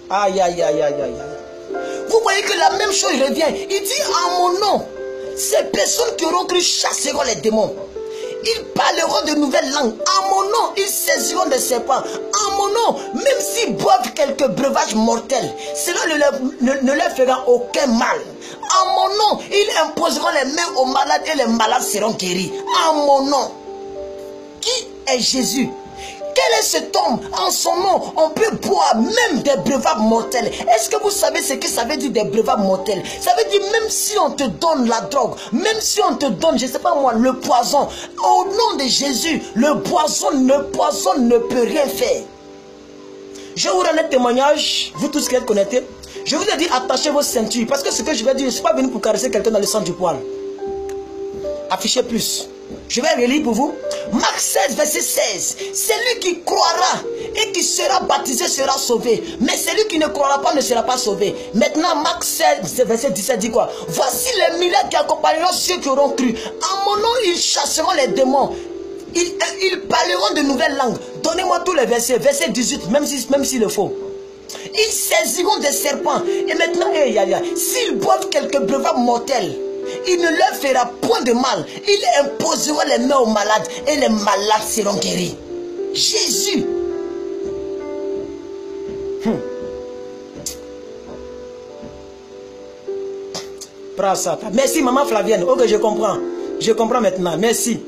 Aïe, aïe, aïe, aïe, aïe. Vous voyez que la même chose revient. Il dit, en mon nom. Ces personnes qui auront cru chasseront les démons. Ils parleront de nouvelles langues. En mon nom, ils saisiront des serpents. En mon nom, même s'ils boivent quelques breuvages mortels, cela ne leur fera aucun mal. En mon nom, ils imposeront les mains aux malades et les malades seront guéris. En mon nom. Qui est Jésus? Quel Quel est cet homme? En son nom, on peut boire même des breuvages mortels. Est-ce que vous savez ce que ça veut dire des breuvages mortels? Ça veut dire même si on te donne la drogue, même si on te donne, je ne sais pas moi, le poison, au nom de Jésus, le poison ne peut rien faire. Je vous rends un témoignage, vous tous qui êtes connectés. Je vous ai dit attachez vos ceintures, parce que ce que je vais dire, je ne suis pas venu pour caresser quelqu'un dans le centre du poil. Affichez plus. Je vais relire pour vous. Marc 16, verset 16. Celui qui croira et qui sera baptisé sera sauvé. Mais celui qui ne croira pas ne sera pas sauvé. Maintenant, Marc 16, verset 17 dit quoi? Voici les miracles qui accompagneront ceux qui auront cru. En mon nom, ils chasseront les démons. Ils parleront de nouvelles langues. Donnez-moi tous les versets. Verset 18, même s'il le faut. Ils saisiront des serpents. Et maintenant, s'ils boivent quelques breuvages mortels, il ne leur fera point de mal. Ils imposeront les mains aux malades et les malades seront guéris. Jésus. Merci maman Flavienne. Ok, je comprends. Je comprends maintenant. Merci.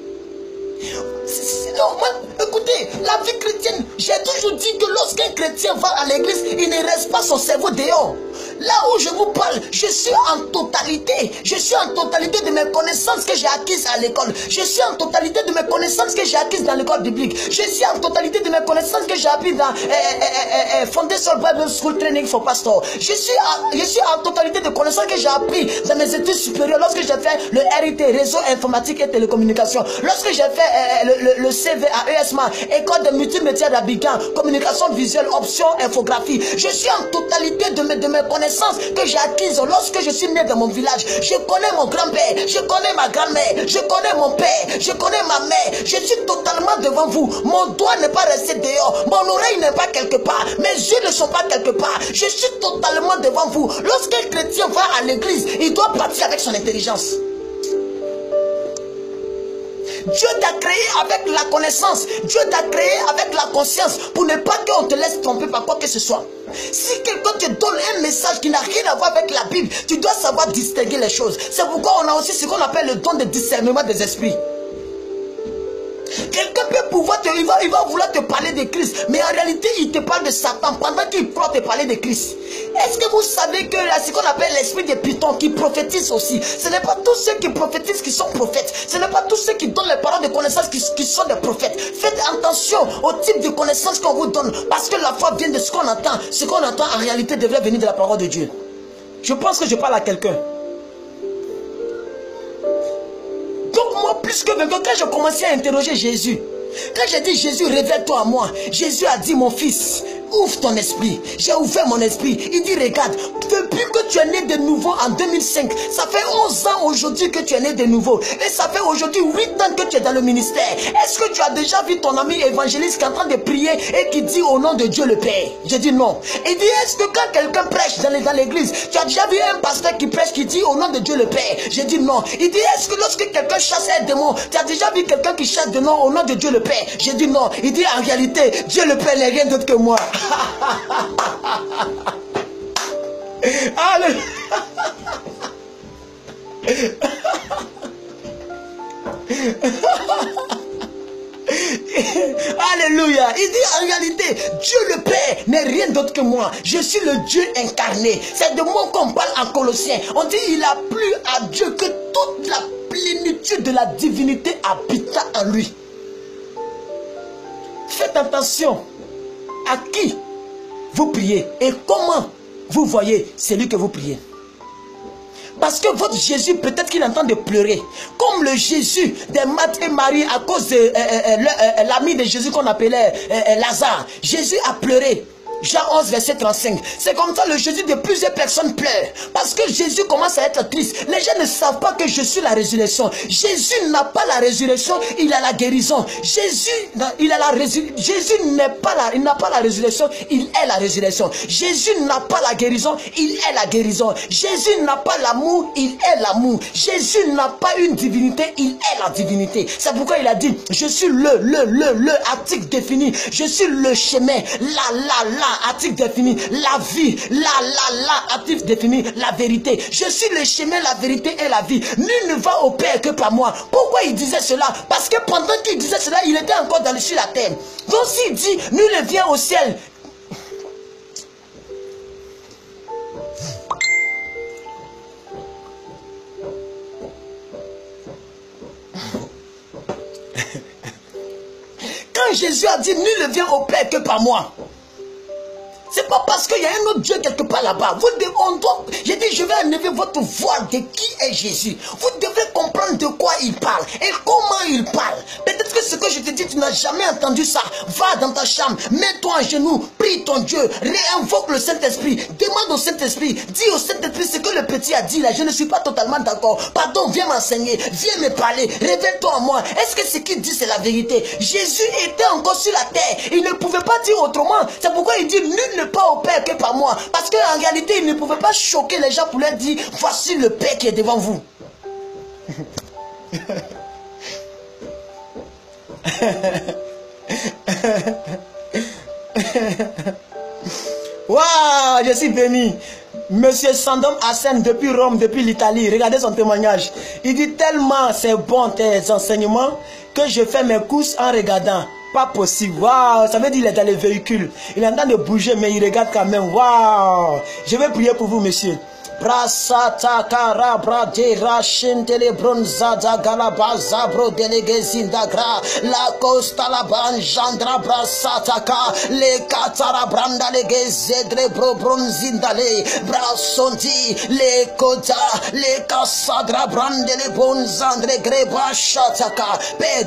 Non, écoutez, la vie chrétienne, j'ai toujours dit que lorsqu'un chrétien va à l'église, il ne reste pas son cerveau dehors. Là où je vous parle, je suis en totalité. Je suis en totalité de mes connaissances que j'ai acquises à l'école. Je suis en totalité de mes connaissances que j'ai acquises dans l'école biblique. Je suis en totalité de mes connaissances que j'ai apprises dans Foundation Bible School Training for Pastor. Je suis en totalité de connaissances que j'ai apprises dans mes études supérieures. Lorsque j'ai fait le RIT, Réseau Informatique et Télécommunications. Lorsque j'ai fait le CV à ESMA, École de multimédia d'Abidjan, Communication visuelle, option, infographie. Je suis en totalité de mes connaissances que j'ai acquises lorsque je suis né dans mon village. Je connais mon grand-père, je connais ma grand-mère, je connais mon père, je connais ma mère. Je suis totalement devant vous. Mon doigt n'est pas resté dehors, mon oreille n'est pas quelque part, mes yeux ne sont pas quelque part. Je suis totalement devant vous. Lorsqu'un chrétien va à l'église, il doit partir avec son intelligence. Dieu t'a créé avec la connaissance. Dieu t'a créé avec la conscience pour ne pas qu'on te laisse tromper par quoi que ce soit. Si quelqu'un te donne un message qui n'a rien à voir avec la Bible, tu dois savoir distinguer les choses. C'est pourquoi on a aussi ce qu'on appelle le don de discernement des esprits. Quelqu'un peut pouvoir il va vouloir te parler de Christ, mais en réalité il te parle de Satan pendant qu'il croit te parler de Christ. Est-ce que vous savez que ce qu'on appelle l'esprit de Python qui prophétise aussi, ce n'est pas tous ceux qui prophétisent qui sont prophètes, ce n'est pas tous ceux qui donnent les paroles de connaissance qui sont des prophètes. Faites attention au type de connaissance qu'on vous donne, parce que la foi vient de ce qu'on entend. Ce qu'on entend en réalité devrait venir de la parole de Dieu. Je pense que je parle à quelqu'un. Donc moi, plus que vainqueur, quand je commençais à interroger Jésus, quand j'ai dit Jésus, révèle-toi à moi, Jésus a dit mon fils, ouvre ton esprit. J'ai ouvert mon esprit. Il dit regarde, depuis que tu es né de nouveau en 2005, ça fait 11 ans aujourd'hui que tu es né de nouveau. Et ça fait aujourd'hui 8 ans que tu es dans le ministère. Est-ce que tu as déjà vu ton ami évangéliste qui est en train de prier et qui dit au nom de Dieu le Père? J'ai dit non. Il dit est-ce que quand quelqu'un prêche dans l'église, tu as déjà vu un pasteur qui prêche qui dit au nom de Dieu le Père? J'ai dit non. Il dit est-ce que lorsque quelqu'un chasse un démon, tu as déjà vu quelqu'un qui chasse des démons au nom de Dieu le Père? J'ai dit non. Il dit en réalité, Dieu le Père n'est rien d'autre que moi. Alléluia. Alléluia. Il dit en réalité, Dieu le Père n'est rien d'autre que moi. Je suis le Dieu incarné. C'est de moi qu'on parle en Colossiens. On dit il a plu à Dieu que toute la plénitude de la divinité habita en lui. Faites attention à qui vous priez et comment vous voyez celui que vous priez. Parce que votre Jésus, peut-être qu'il est en train de pleurer. Comme le Jésus de Marthe et Marie à cause de l'ami de Jésus qu'on appelait Lazare. Jésus a pleuré. Jean 11, verset 35. C'est comme ça le Jésus de plusieurs personnes pleure. Parce que Jésus commence à être triste. Les gens ne savent pas que je suis la résurrection. Jésus n'a pas la résurrection, il a la guérison. Jésus n'a pas la résurrection, il est la résurrection. Jésus n'a pas la guérison, il est la guérison. Jésus n'a pas l'amour, il est l'amour. Jésus n'a pas une divinité, il est la divinité. C'est pourquoi il a dit, je suis le article défini. Je suis le chemin, la a-t-il défini la vie. La a-t-il défini la vérité. Je suis le chemin, la vérité et la vie. Nul ne va au Père que par moi. Pourquoi il disait cela? Parce que pendant qu'il disait cela, il était encore sur la terre. Donc s'il dit, nul ne vient au ciel. Quand Jésus a dit, nul ne vient au Père que par moi. C'est pas parce qu'il y a un autre Dieu quelque part là-bas. J'ai dit, je vais enlever votre voile de qui est Jésus. Vous devez comprendre de quoi il parle et comment il parle. Peut-être que ce que je te dis, tu n'as jamais entendu ça. Va dans ta chambre, mets-toi à genoux, prie ton Dieu, réinvoque le Saint-Esprit, demande au Saint-Esprit, dis au Saint-Esprit ce que le petit a dit là. Je ne suis pas totalement d'accord. Pardon, viens m'enseigner, viens me parler, révèle-toi en moi. Est-ce que ce qu'il dit c'est la vérité? Jésus était encore sur la terre. Il ne pouvait pas dire autrement. C'est pourquoi il dit, nul ne pas au Père que par moi. Parce qu'en réalité, il ne pouvait pas choquer les gens pour leur dire, voici le Père qui est devant vous. Waouh, je suis béni. Monsieur Sandom Hassan depuis Rome, depuis l'Italie, regardez son témoignage. Il dit tellement c'est bon tes enseignements que je fais mes courses en regardant. Pas possible. Waouh, ça veut dire qu'il est dans les véhicules. Il est en train de bouger mais il regarde quand même. Waouh. Je vais prier pour vous monsieur. Brasata kara bradera shintele bronzada galabaza bro delegezindagra la costa la banjandra brasata ka le katara branda legezedre bro bronzindale brasondi le kota le kasadra brande le bonzandre greba shataka. Père,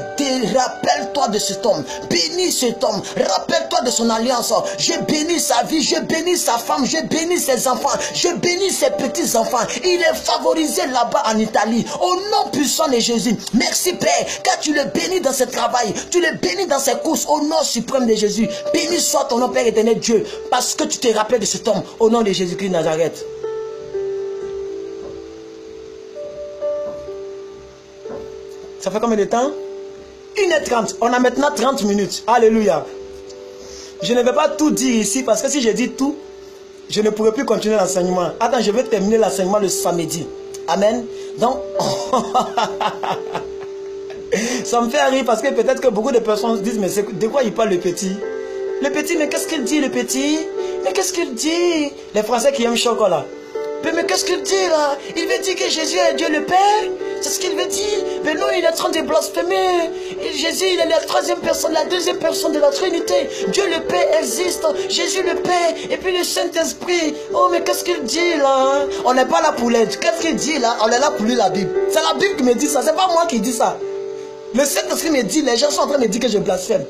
rappelle-toi de cet homme, bénis cet homme, rappelle-toi de son alliance. Je bénis sa vie, je bénis sa femme, je bénis ses enfants, je bénis ses petits enfants. Il est favorisé là-bas en Italie. Au nom puissant de Jésus. Merci Père, car tu le bénis dans ce travail. Tu le bénis dans ses courses. Au nom suprême de Jésus. Béni soit ton nom Père éternel Dieu. Parce que tu te rappelles de cet homme. Au nom de Jésus-Christ de Nazareth. Ça fait combien de temps? 1h30. On a maintenant 30 minutes. Alléluia. Je ne vais pas tout dire ici parce que si je dis tout, je ne pourrai plus continuer l'enseignement. Attends, je vais terminer l'enseignement le samedi. Amen. Donc, ça me fait rire parce que peut-être que beaucoup de personnes se disent, mais de quoi il parle le petit? Le petit, mais qu'est-ce qu'il dit le petit? Mais qu'est-ce qu'il dit? Les Français qui aiment le chocolat. Mais qu'est-ce qu'il dit là? Il veut dire que Jésus est Dieu le Père? C'est ce qu'il veut dire? Mais non, il est en train de blasphémer. Jésus, il est la troisième personne, la deuxième personne de la Trinité. Dieu le Père existe, Jésus le Père, et puis le Saint-Esprit. Oh, mais qu'est-ce qu'il dit là? On n'est pas là pour l'aide. Qu'est-ce qu'il dit là? On est là pour lire la Bible. C'est la Bible qui me dit ça, c'est pas moi qui dis ça. Le Saint-Esprit me dit, les gens sont en train de me dire que je blasphème.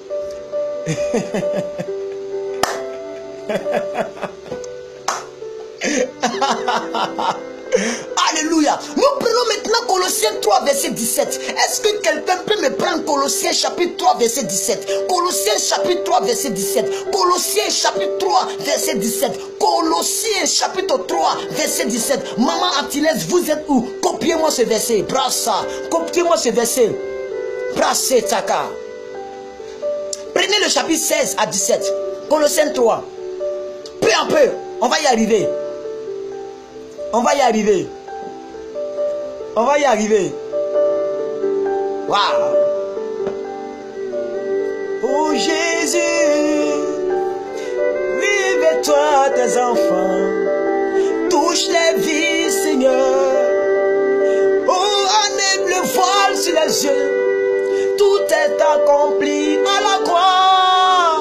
Alléluia. Nous prenons maintenant Colossiens 3 verset 17. Est-ce que quelqu'un peut me prendre Colossiens chapitre 3 verset 17? Colossiens chapitre 3 verset 17. Colossiens chapitre 3 verset 17. Colossiens chapitre 3 verset 17. Maman Antilès, vous êtes où? Copiez-moi ce verset. Brassa. Copiez-moi ce verset. Brassé Taka. Prenez le chapitre 16 à 17. Colossiens 3. Peu à peu, on va y arriver. On va y arriver. On va y arriver. Waouh. Oh Jésus, réveille-toi tes enfants. Touche les vies, Seigneur. Oh, enlève le voile sur les yeux. Tout est accompli à la croix.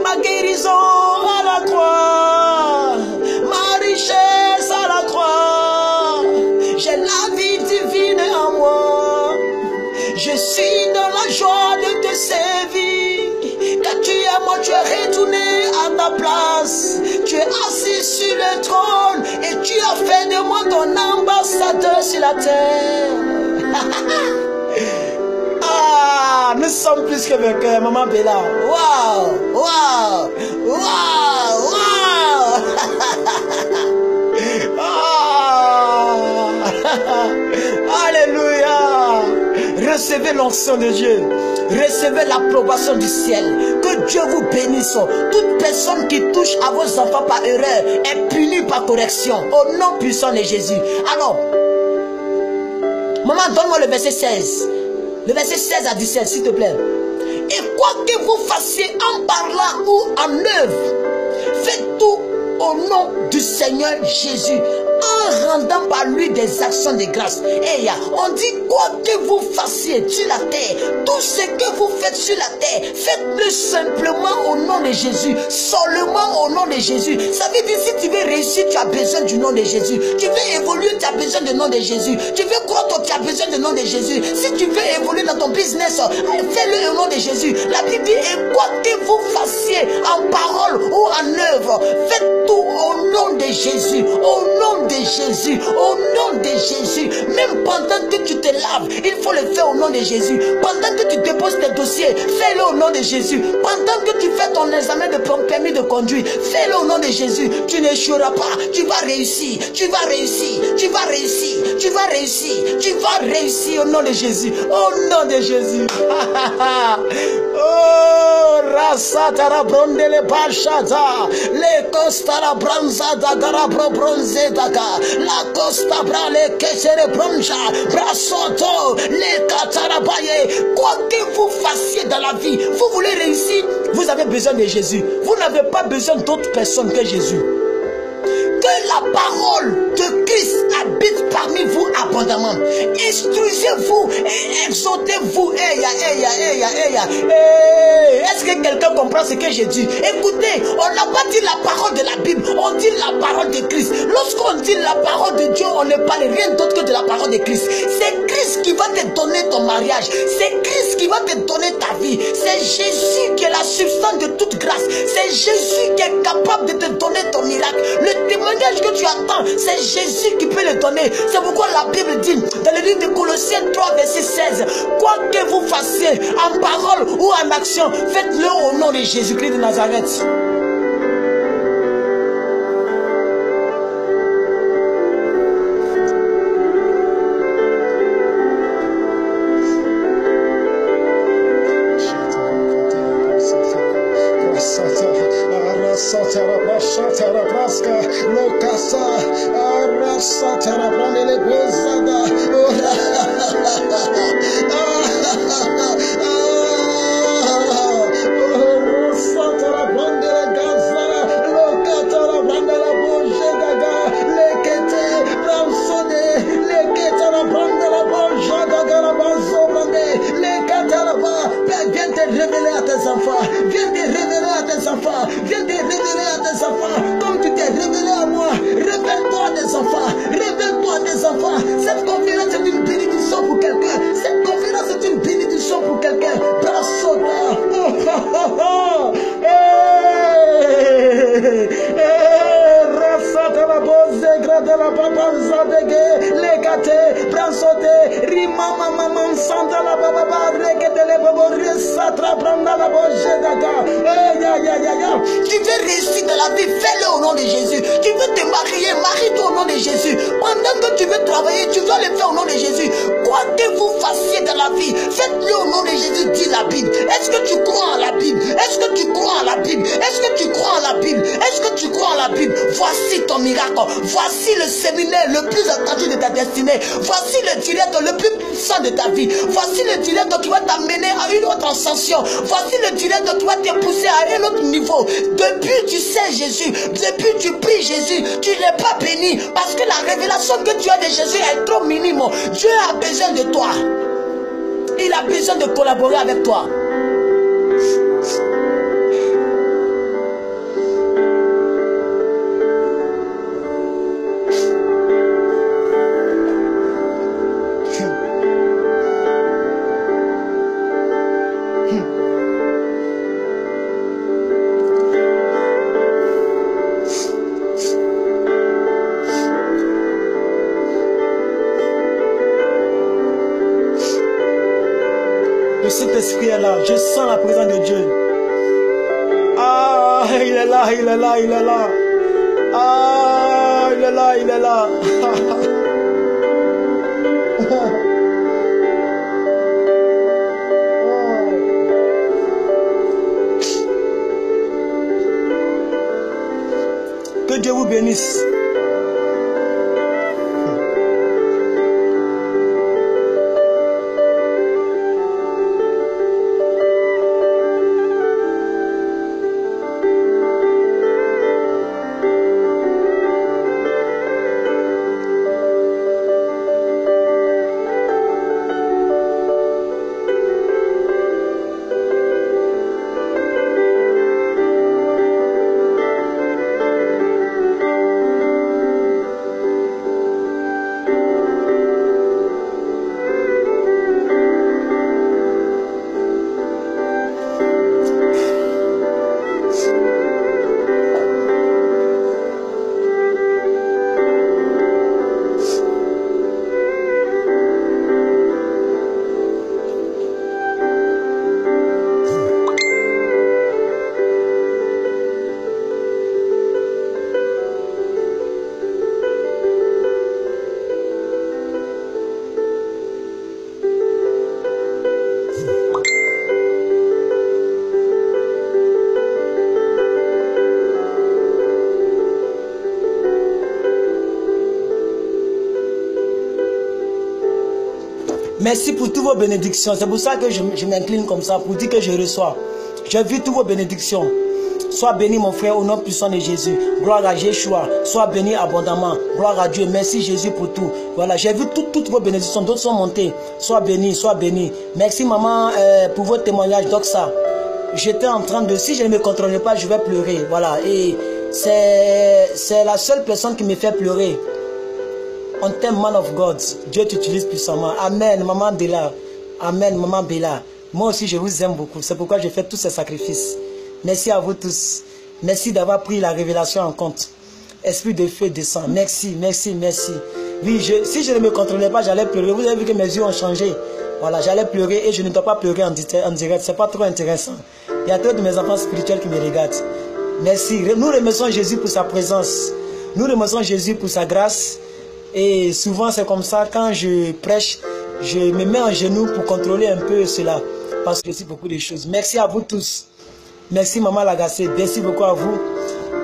Ma guérison à la croix. Ma richesse à la croix. J'ai la vie divine en moi. Je suis dans la joie de te servir. Car tu es moi, tu es retourné à ta place. Tu es assis sur le trône. Et tu as fait de moi ton ambassadeur sur la terre. Ah, nous sommes plus que vainqueurs, maman Bella. Waouh, waouh, waouh, waouh. Ah, alléluia. Recevez l'onction de Dieu. Recevez l'approbation du ciel. Que Dieu vous bénisse. Toute personne qui touche à vos enfants par erreur est punie par correction. Au nom puissant de Jésus. Alors, maman, donne-moi le verset 16. Le verset 16 à 17, s'il te plaît. Et quoi que vous fassiez en parlant ou en œuvre, faites tout au nom du Seigneur Jésus, en rendant par lui des actions de grâce. Et on dit quoi que vous fassiez sur la terre, tout ce que vous faites sur la terre, faites-le simplement au nom de Jésus, seulement au nom de Jésus. Ça veut dire, si tu veux réussir, tu as besoin du nom de Jésus. Tu veux évoluer, tu as besoin du nom de Jésus. Tu veux croître, tu as besoin du nom de Jésus. Si tu veux évoluer dans ton business, fais-le au nom de Jésus. La Bible dit, et quoi que vous fassiez en parole ou en œuvre, faites tout au nom de Jésus, au nom de Jésus, au nom de Jésus. Même pendant que tu te laves, il faut le faire au nom de Jésus. Pendant que tu déposes tes dossiers, fais-le au nom de Jésus. Pendant que tu fais ton examen de permis de conduire, fais-le au nom de Jésus. Tu n'échoueras pas, tu vas réussir, tu vas réussir, tu vas réussir, tu vas réussir, tu vas réussir au nom de Jésus, au nom de Jésus. Oh, Rasatara Brondele Bachata, le Costara Branzada Garabro Bronzedaka, la Costa Brale Kesere Bronja, Brasoto, le Katarabaye. Quoi que vous fassiez dans la vie, vous voulez réussir, vous avez besoin de Jésus. Vous n'avez pas besoin d'autre personne que Jésus. Que la parole de Christ habite parmi vous abondamment. Instruisez-vous et exhortez-vous. Est-ce que quelqu'un comprend ce que j'ai dit? Écoutez, on n'a pas dit la parole de la Bible, on dit la parole de Christ. Lorsqu'on dit la parole de Dieu, on ne parle rien d'autre que de la parole de Christ. C'est Christ qui va te donner ton mariage. C'est Christ qui va te donner ta vie. C'est Jésus qui est la substance de toute grâce. C'est Jésus qui est capable de te donner ton miracle. Le témoignage que tu attends, c'est Jésus qui peut le donner. C'est pourquoi la Bible dit dans le livre de Colossiens 3 verset 16, quoi que vous fassiez en parole ou en action, faites-le au nom de Jésus-Christ de Nazareth. Tu veux réussir dans la vie, fais-le au nom de Jésus. Tu veux te marier, marie-toi au nom de Jésus. Pendant que tu veux travailler, tu dois le faire au nom de Jésus. Quoi que vous fassiez dans la vie, faites-le au nom de Jésus, dit la Bible. Est-ce que tu crois en la Bible? Est-ce que tu crois en la Bible? Est-ce que tu crois en la Bible? Est-ce que tu crois en la Bible? Voici ton miracle. Voici le séminaire le plus attendu de ta destinée. Voici le direct le plus puissant de ta vie. Voici le direct qui va t'amener à une autre ascension. Voici le direct qui va te pousser à un autre niveau. Depuis tu sais Jésus, depuis tu pries Jésus, tu n'es pas béni parce que la révélation que tu as de Jésus est trop minime. Dieu a besoin de toi. Il a besoin de collaborer avec toi. Saint-Esprit est là, je sens la présence de Dieu. Ah, il est là, il est là, il est là. Ah, il est là, il est là. Oh. bénisse. Merci pour toutes vos bénédictions. C'est pour ça que je m'incline comme ça, pour dire que je reçois. J'ai vu toutes vos bénédictions. Sois béni mon frère au nom puissant de Jésus. Gloire à Yeshua. Sois béni abondamment. Gloire à Dieu. Merci Jésus pour tout. Voilà, j'ai vu toutes vos bénédictions. D'autres sont montées. Sois béni, sois béni. Merci maman pour votre témoignage d'Oxa. J'étais en train de, si je ne me contrôlais pas, je vais pleurer. Voilà, et c'est la seule personne qui me fait pleurer. On t'aime, man of God. Dieu t'utilise puissamment. Amen, maman Bella. Amen, maman Bella. Moi aussi, je vous aime beaucoup. C'est pourquoi je fais tous ces sacrifices. Merci à vous tous. Merci d'avoir pris la révélation en compte. Esprit de feu descend. Merci, merci, merci. Oui, si je ne me contrôlais pas, j'allais pleurer. Vous avez vu que mes yeux ont changé. Voilà, j'allais pleurer et je ne dois pas pleurer en direct. C'est pas trop intéressant. Il y a trop de mes enfants spirituels qui me regardent. Merci. Nous remercions Jésus pour sa présence. Nous remercions Jésus pour sa grâce. Et souvent c'est comme ça, quand je prêche, je me mets en genoux pour contrôler un peu cela. Parce que je sais beaucoup de choses. Merci à vous tous. Merci maman Lagacé. Merci beaucoup à vous.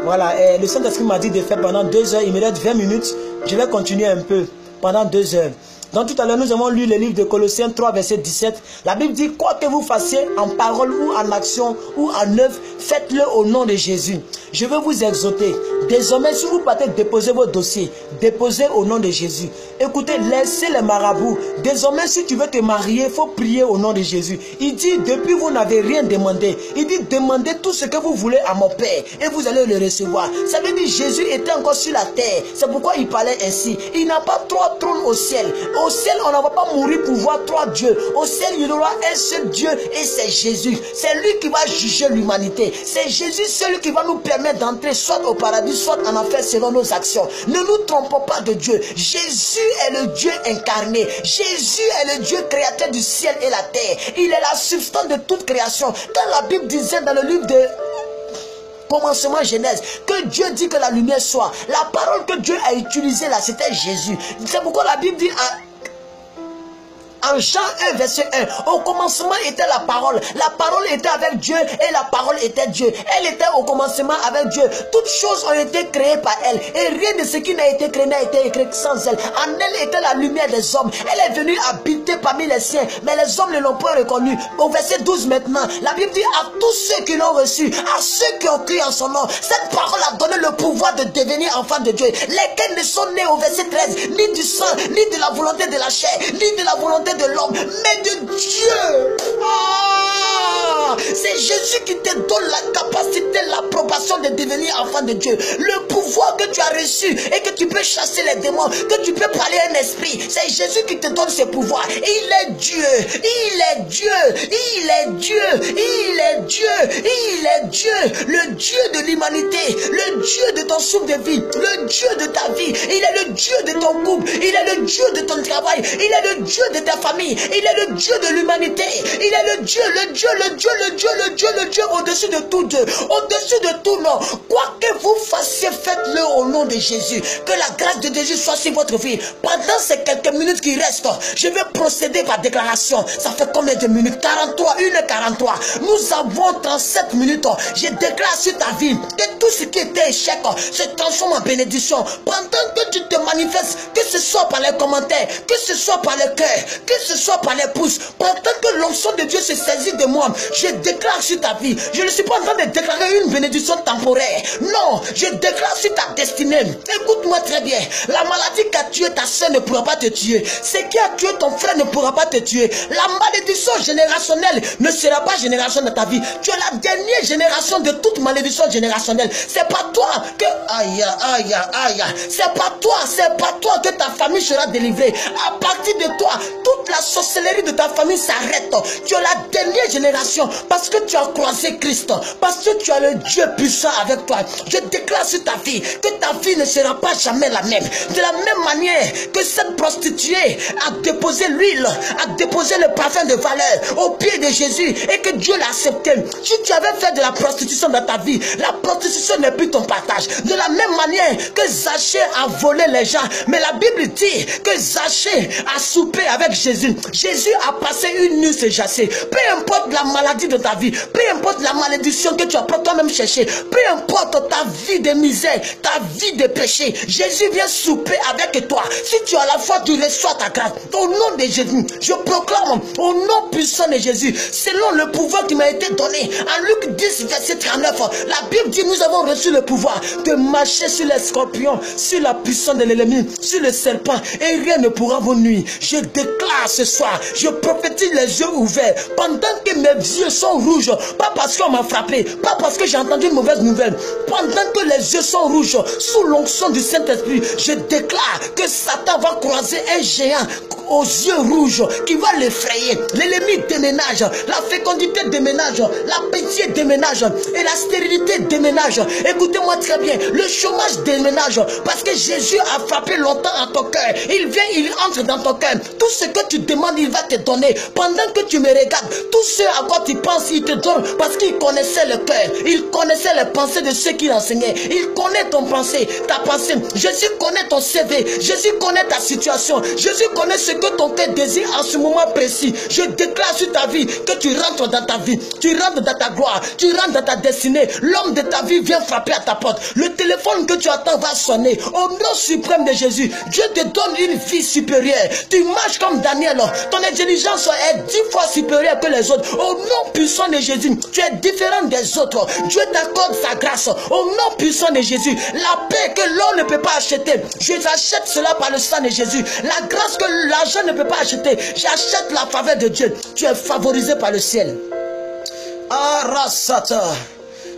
Voilà, le Saint-Esprit m'a dit de faire pendant 2 heures. Il me reste 20 minutes. Je vais continuer un peu pendant 2 heures. Donc tout à l'heure, nous avons lu le livre de Colossiens 3, verset 17. La Bible dit, quoi que vous fassiez en parole ou en action ou en œuvre, faites-le au nom de Jésus. Je veux vous exhorter. Désormais, si vous partez déposer vos dossiers, déposez au nom de Jésus. Écoutez, laissez les marabouts. Désormais, si tu veux te marier, il faut prier au nom de Jésus. Il dit, depuis vous n'avez rien demandé. Il dit, demandez tout ce que vous voulez à mon Père et vous allez le recevoir. Ça veut dire Jésus était encore sur la terre. C'est pourquoi il parlait ainsi. Il n'a pas 3 trônes au ciel. Au ciel, on ne va pas mourir pour voir 3 dieux. Au ciel, il y aura un seul Dieu et c'est Jésus. C'est lui qui va juger l'humanité. C'est Jésus seul qui va nous permettre d'entrer soit au paradis, soit en enfer selon nos actions. Ne nous trompons pas de Dieu. Jésus est le Dieu incarné. Jésus est le Dieu créateur du ciel et la terre. Il est la substance de toute création. Quand la Bible disait dans le livre de Commencement Genèse, que Dieu dit que la lumière soit, la parole que Dieu a utilisée là, c'était Jésus. C'est pourquoi la Bible dit en Jean 1, verset 1, au commencement était la parole était avec Dieu et la parole était Dieu. Elle était au commencement avec Dieu. Toutes choses ont été créées par elle et rien de ce qui n'a été créé n'a été écrit sans elle. En elle était la lumière des hommes. Elle est venue habiter parmi les siens, mais les hommes ne l'ont pas reconnue. Au verset 12 maintenant, la Bible dit à tous ceux qui l'ont reçu, à ceux qui ont cru en son nom, cette parole a donné le pouvoir de devenir enfants de Dieu, lesquels ne sont nés au verset 13, ni du sang, ni de la volonté de la chair, ni de la volonté de l'homme, mais de Dieu. C'est Jésus qui te donne la capacité, l'approbation de devenir enfant de Dieu. Le pouvoir que tu as reçu et que tu peux chasser les démons, que tu peux parler à un esprit. C'est Jésus qui te donne ce pouvoir. Il est Dieu. Il est Dieu. Il est Dieu. Il est Dieu. Il est Dieu. Le Dieu de l'humanité. Le Dieu de ton souffle de vie. Le Dieu de ta vie. Il est le Dieu de ton couple. Il est le Dieu de ton travail. Il est le Dieu de ta famille. Il est le Dieu de l'humanité. Il est le Dieu, le Dieu, le Dieu, le Dieu au-dessus de tout Dieu, au-dessus de tout nom. Quoi que vous fassiez, faites-le au nom de Jésus. Que la grâce de Jésus soit sur votre vie. Pendant ces quelques minutes qui restent, je vais procéder par déclaration. Ça fait combien de minutes? 43, 1h43. Nous avons 37 minutes. Je déclare sur ta vie que tout ce qui était échec se transforme en bénédiction. Pendant que tu te manifestes, que ce soit par les commentaires, que ce soit par le cœur, que ce soit par les pouces, pendant que l'onction de Dieu se saisit de moi, je déclare sur ta vie. Je ne suis pas en train de déclarer une bénédiction temporaire. Non, je déclare sur ta destinée. Écoute-moi très bien. La maladie qui a tué ta soeur ne pourra pas te tuer. Ce qui a tué ton frère ne pourra pas te tuer. La malédiction générationnelle ne sera pas générationnelle dans ta vie. Tu es la dernière génération de toute malédiction générationnelle. C'est pas toi que... Aïe, aïe, aïe. C'est pas toi que ta famille sera délivrée. À partir de toi, toute la sorcellerie de ta famille s'arrête. Tu es la dernière génération parce que tu as croisé Christ. Parce que tu as le Dieu puissant avec toi. Je déclare sur ta vie que ta vie ne sera pas jamais la même. De la même manière que cette prostituée a déposé l'huile, a déposé le parfum de valeur au pied de Jésus et que Dieu l'a accepté. Si tu avais fait de la prostitution dans ta vie, la prostitution n'est plus ton partage. De la même manière que Zachée a volé les gens, mais la Bible dit que Zachée a soupé avec Jésus. Jésus a passé une nuit se chasser. Peu importe la maladie de ta vie, peu importe la malédiction que tu as toi-même cherché, peu importe ta vie de misère, ta vie de péché, Jésus vient souper avec toi. Si tu as la foi, tu reçois ta grâce. Au nom de Jésus, je proclame au nom puissant de Jésus, selon le pouvoir qui m'a été donné. En Luc 10, verset 39, la Bible dit nous avons reçu le pouvoir de marcher sur les scorpions, sur la puissance de l'ennemi, sur le serpent, et rien ne pourra vous nuire. Je déclare ce soir, je prophétise les yeux ouverts, pendant que mes yeux sont rouges, pas parce qu'on m'a frappé, pas parce que j'ai entendu une mauvaise nouvelle, pendant que les yeux sont rouges, sous l'onction du Saint-Esprit, je déclare que Satan va croiser un géant aux yeux rouges qui va l'effrayer. L'ennemi déménage, la fécondité déménage, la pitié déménage et la stérilité déménage. Écoutez-moi très bien, le chômage déménage parce que Jésus a frappé longtemps à ton cœur. Il vient, il entre dans ton cœur. Tout ce que tu demandes, il va te donner. Pendant que tu me regardes, tout ce à quoi tu penses, il te donne parce qu'il connaissait le cœur. Il connaissait les pensées de ceux qui l'enseignaient. Il connaît ton pensée, ta pensée. Jésus connaît ton CV. Jésus connaît ta situation. Jésus connaît ce que ton cœur désire en ce moment précis. Je déclare sur ta vie que tu rentres dans ta vie. Tu rentres dans ta gloire. Tu rentres dans ta destinée. L'homme de ta vie vient frapper à ta porte. Le téléphone que tu attends va sonner. Au nom suprême de Jésus, Dieu te donne une vie supérieure. Tu marches comme Daniel. Ton intelligence est 10 fois supérieure que les autres. Au nom puissant de Jésus, tu es différent des autres. Dieu t'accorde sa grâce. Au nom puissant de Jésus, la paix que l'on ne peut pas acheter, je t'achète cela par le sang de Jésus. La grâce que l'argent ne peut pas acheter, j'achète la faveur de Dieu. Tu es favorisé par le ciel. Arasata,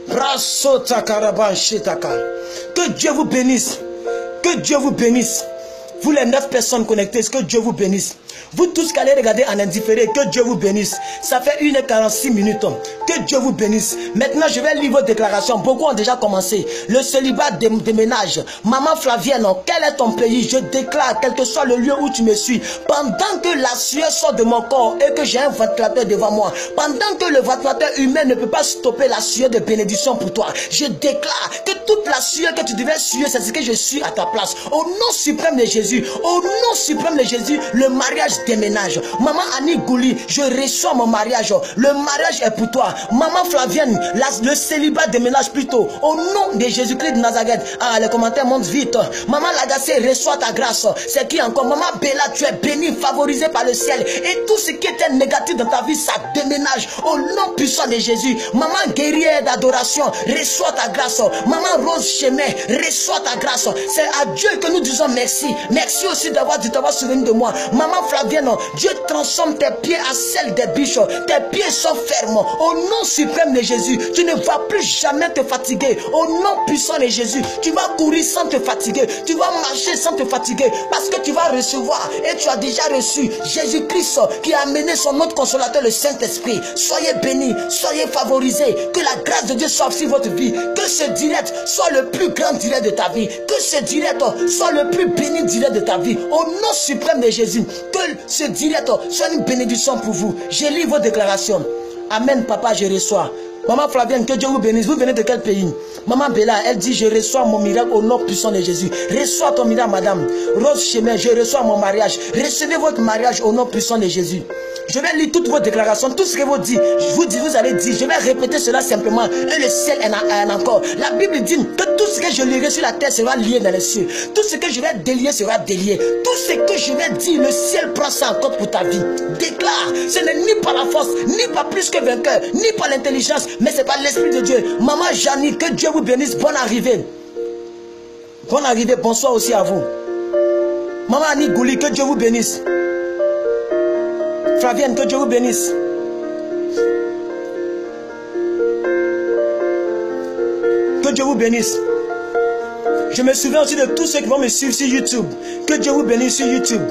Brasota Karabanchitaka. Que Dieu vous bénisse. Que Dieu vous bénisse. Vous les 9 personnes connectées, que Dieu vous bénisse. Vous tous qui allez regarder en indifféré, que Dieu vous bénisse. Ça fait 1h46 minutes. Que Dieu vous bénisse. Maintenant, je vais lire vos déclarations. Beaucoup ont déjà commencé. Le célibat déménage. Maman Flavienne, quel est ton pays? Je déclare, quel que soit le lieu où tu me suis, pendant que la sueur sort de mon corps et que j'ai un ventilateur devant moi, pendant que le ventilateur humain ne peut pas stopper la sueur de bénédiction pour toi, je déclare que toute la sueur que tu devais suer, c'est ce que je suis à ta place. Au nom suprême de Jésus, au nom suprême de Jésus, le mariage déménage. Maman Annie Gouli, je reçois mon mariage. Le mariage est pour toi. Maman Flavienne, le célibat déménage plutôt. Au nom de Jésus-Christ de Nazareth. Ah, les commentaires montent vite. Maman Lagacé, reçois ta grâce. C'est qui encore? Maman Bella, tu es bénie, favorisée par le ciel. Et tout ce qui était négatif dans ta vie, ça déménage. Au nom puissant de Jésus. Maman guerrière d'adoration, reçois ta grâce. Maman Rose Chemin, reçois ta grâce. C'est à Dieu que nous disons merci. Merci aussi d'avoir souvenu de moi. Maman Flavienne, Dieu transforme tes pieds à celle des biches. Tes pieds sont fermes. Au nom suprême de Jésus, tu ne vas plus jamais te fatiguer. Au nom puissant de Jésus, tu vas courir sans te fatiguer. Tu vas marcher sans te fatiguer. Parce que tu vas recevoir. Et tu as déjà reçu Jésus-Christ qui a amené son autre consolateur, le Saint-Esprit. Soyez bénis, soyez favorisés. Que la grâce de Dieu soit sur votre vie. Que ce direct soit le plus grand direct de ta vie. Que ce direct soit le plus béni direct de ta vie. Au nom suprême de Jésus, que ce direct soit une bénédiction pour vous. Je lis vos déclarations. Amen, papa, je reçois. Maman Flavienne, que Dieu vous bénisse. Vous venez de quel pays? Maman Bella, elle dit, je reçois mon miracle au nom puissant de Jésus. Reçois ton miracle, madame. Rose Chemin, je reçois mon mariage. Recevez votre mariage au nom puissant de Jésus. Je vais lire toutes vos déclarations, tout ce que vous dites. Vous allez dire, je vais répéter cela simplement. Et le ciel en encore. La Bible dit que tout ce que je lirai sur la terre sera lié dans les cieux. Tout ce que je vais délier sera délié. Tout ce que je vais dire, le ciel prend ça en compte pour ta vie. Déclare, ce n'est ni par la force, ni par plus que vainqueur, ni par l'intelligence, mais c'est par l'Esprit de Dieu. Maman Janie, que Dieu vous bénisse. Bonne arrivée. Bonne arrivée, bonsoir aussi à vous. Maman Annie Gouli, que Dieu vous bénisse. Flavienne, que Dieu vous bénisse. Que Dieu vous bénisse. Je me souviens aussi de tous ceux qui vont me suivre sur YouTube. Que Dieu vous bénisse sur YouTube.